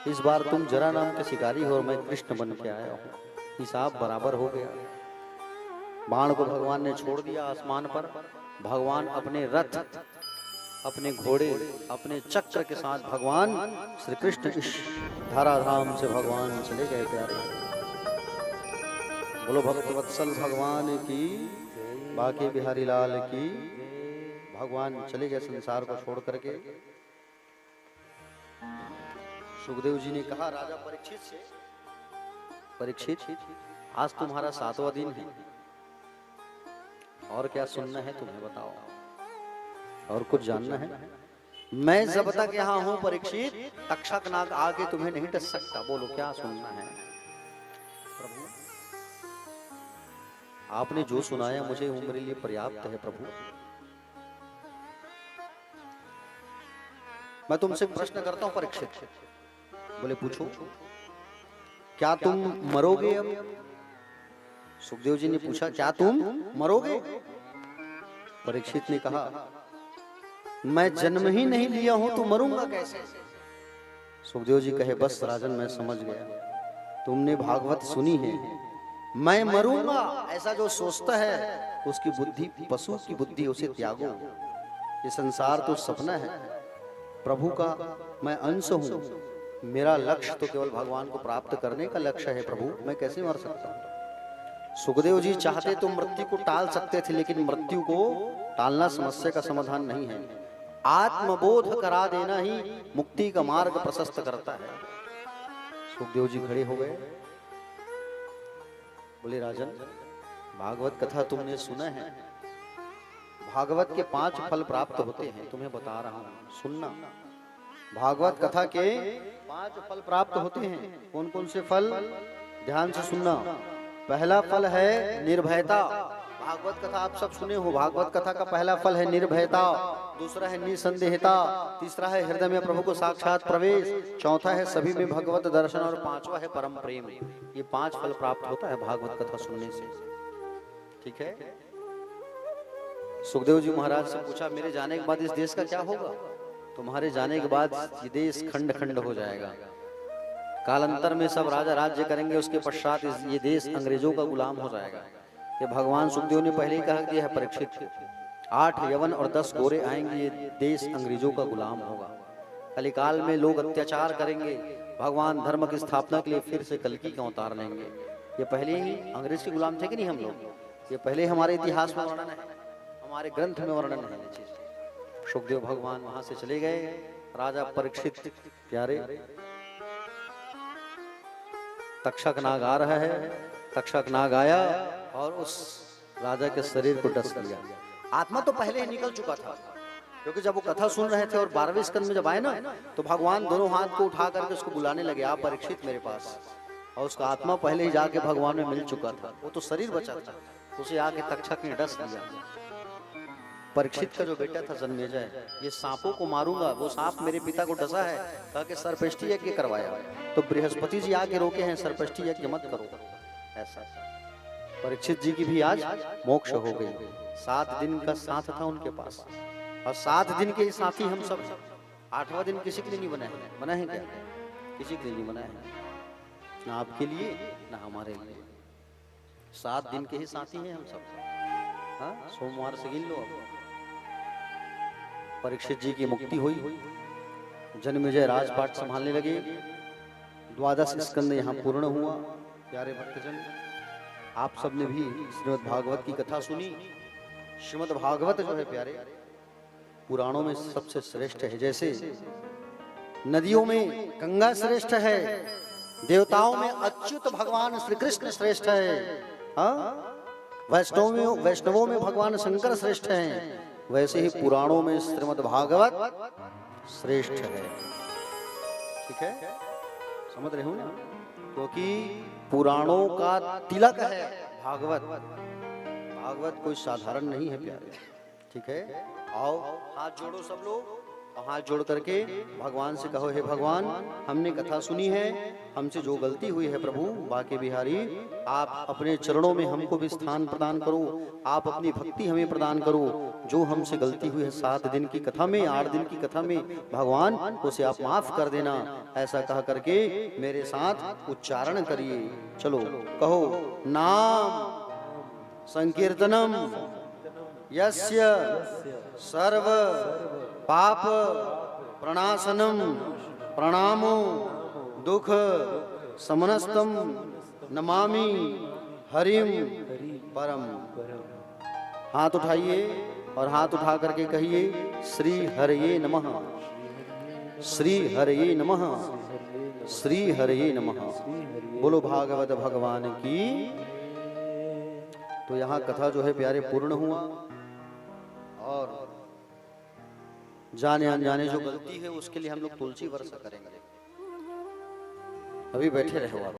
इस बार तुम जरा नाम के शिकारी हो और मैं कृष्ण बन के आया हूँ, हिसाब बराबर हो गया। बाण को भगवान ने छोड़ दिया आसमान पर। भगवान अपने रथ, अपने घोड़े, अपने चक्र के साथ भगवान श्री कृष्ण इस धराधाम से भगवान चले गए प्यारे। बोलो भक्तवत्सल भगवान की, बाके बिहारी लाल की। भगवान चले गए संसार को छोड़ करके। सुखदेव जी ने कहा राजा परीक्षित से, परीक्षित आज तुम्हारा 7वां दिन है, और क्या सुनना है तुम्हें बताओ, और कुछ जानना है? मैं जब तक यहाँ हूं परीक्षित, तक्षक नाग आगे तुम्हें नहीं डस सकता। बोलो क्या सुनना है? प्रभु आपने जो सुनाया मुझे वो मेरे लिए पर्याप्त है प्रभु। मैं तुमसे प्रश्न करता हूं परीक्षित। बोले पूछो। क्या तुम मरोगे अब? सुखदेव जी ने पूछा क्या तुम मरोगे? परीक्षित ने कहा मैं जन्म ही नहीं लिया हूं तो मरूंगा कैसे? सुखदेव जी कहे बस राजन मैं समझ गया, तुमने भागवत सुनी है। मैं मरूंगा ऐसा जो सोचता है उसकी बुद्धि पशु की बुद्धि, उसे त्यागो। ये संसार तो सपना है, प्रभु का मैं अंश हूं। मेरा लक्ष्य तो केवल भगवान को प्राप्त करने का लक्ष्य है प्रभु, मैं कैसे मर सकता हूं? सुखदेव जी चाहते तो मृत्यु को टाल सकते थे, लेकिन मृत्यु को टालना समस्या का समाधान नहीं है। आत्मबोध करा देना ही मुक्ति का मार्ग प्रशस्त करता है। सुखदेव जी खड़े हो गए, बोले राजन भागवत कथा तुमने सुना है? भागवत के 5 फल प्राप्त होते हैं, तुम्हें बता रहा हूं सुनना। भागवत कथा के 5 फल प्राप्त होते हैं। कौन कौन से फल? ध्यान से सुनना। पहला फल है निर्भयता। भागवत कथा आप सब सुने हो, भागवत कथा का पहला फल है निर्भयता, दूसरा है निसंदेहता, तीसरा है हृदय में प्रभु को साक्षात प्रवेश, चौथा है सभी में भगवत दर्शन, और 5वां है परम प्रेम। ये 5 फल प्राप्त होता है भागवत कथा सुनने से। ठीक है। सुखदेव जी महाराज से पूछा मेरे जाने के बाद इस देश का क्या होगा? तुम्हारे जाने के बाद ये देश खंड खंड हो जाएगा, कालांतर में सब राजा राज्य करेंगे, उसके पश्चात ये देश अंग्रेजों का गुलाम हो जाएगा। ये भगवान सुखदेव ने पहले ही कहा दिया है परीक्षित, 8 यवन और 10 गोरे आएंगे, ये देश अंग्रेजों का गुलाम होगा। कलिकाल में लोग अत्याचार करेंगे, भगवान धर्म की स्थापना के लिए फिर से कल्कि का अवतार लेंगे। ये पहले ही अंग्रेज के गुलाम थे कि नहीं हम लोग? ये पहले हमारे इतिहास में वर्णन है, हमारे ग्रंथ में वर्णन है ये चीज। सुखदेव भगवान वहां से चले गए। राजा परीक्षित प्यारे, तक्षक नाग आ रहा है। तक्षक नाग आया और उस राजा के शरीर को डस लिया। आत्मा तो पहले ही निकल चुका था, क्योंकि जब वो कथा सुन रहे थे और 12वें स्कंद में जब आए ना, तो भगवान दोनों हाथ को उठा करके उसको बुलाने लगे, आप परीक्षित मेरे पास। और उसका आत्मा पहले ही जाके भगवान में मिल चुका था, वो तो शरीर बचा था, उसे आके तक्षक ने डस लिया। परीक्षित का जो बेटा था जन्मेजय, ये सांपों को मारूंगा, वो सांप मेरे पिता को डसा है, कहा कि सर्पष्टि यज्ञ करवाया, तो बृहस्पति जी आके रोके हैं सर्पष्टि यज्ञ मत करो। ऐसा परीक्षित जी की भी आज मोक्ष हो गई। 7 दिन का साथ था उनके पास, और 7 दिन के साथी हम सब। 8वां दिन किसी के लिए नहीं बना है, बना है क्या? किसी के लिए नहीं बना है, ना आपके लिए ना हमारे लिए। 7 दिन के ही साथी हैं हम सब। हाँ, सोमवार से गिन लो। अब परीक्षित जी की मुक्ति हुई, जन्मेजय राजपाट संभालने लगे। 12 स्कंद यहाँ पूर्ण हुआ। प्यारे भक्तजन, आप सबने भी श्रीमद् भागवत की कथा सुनी। श्रीमद् भागवत जो है प्यारे, पुराणों में सबसे श्रेष्ठ है। जैसे नदियों में गंगा श्रेष्ठ है, देवताओं में अच्युत भगवान श्री कृष्ण श्रेष्ठ है, हाँ, वैष्णवों में भगवान शंकर श्रेष्ठ हैं, वैसे ही पुराणों में श्रीमद् भागवत श्रेष्ठ है। ठीक है, समझ रहे हो ना? क्योंकि पुराणों का तिलक है भागवत। भागवत कोई साधारण नहीं है प्यारे। ठीक है, आओ हाथ जोड़ो सब लोग, हाथ जोड़ करके भगवान से कहो, हे भगवान, हमने कथा सुनी है, हमसे जो गलती हुई है प्रभु बाके बिहारी, आप अपने चरणों में हमको भी स्थान प्रदान करो, आप अपनी भक्ति हमें प्रदान करो। जो हमसे गलती हुई है 7 दिन की कथा में, 8 दिन की कथा में, भगवान उसे आप माफ कर देना। ऐसा कह करके मेरे साथ उच्चारण करिए। चलो कहो, नाम संकीर्तनम यस्य सर्व पाप प्रणाशनम प्रणामो दुख समनस्तम नमामि हरिम परम। हाथ उठाइए और हाथ उठा करके कहिए श्री हरये नमः, श्री हरये नमः, श्री हरये नमः। बोलो भागवत भगवान की। तो यहाँ कथा जो है प्यारे पूर्ण हुआ, और जाने अनजाने जो गलती है उसके लिए हम लोग तुलसी वर्षा करेंगे। अभी बैठे रहो आप।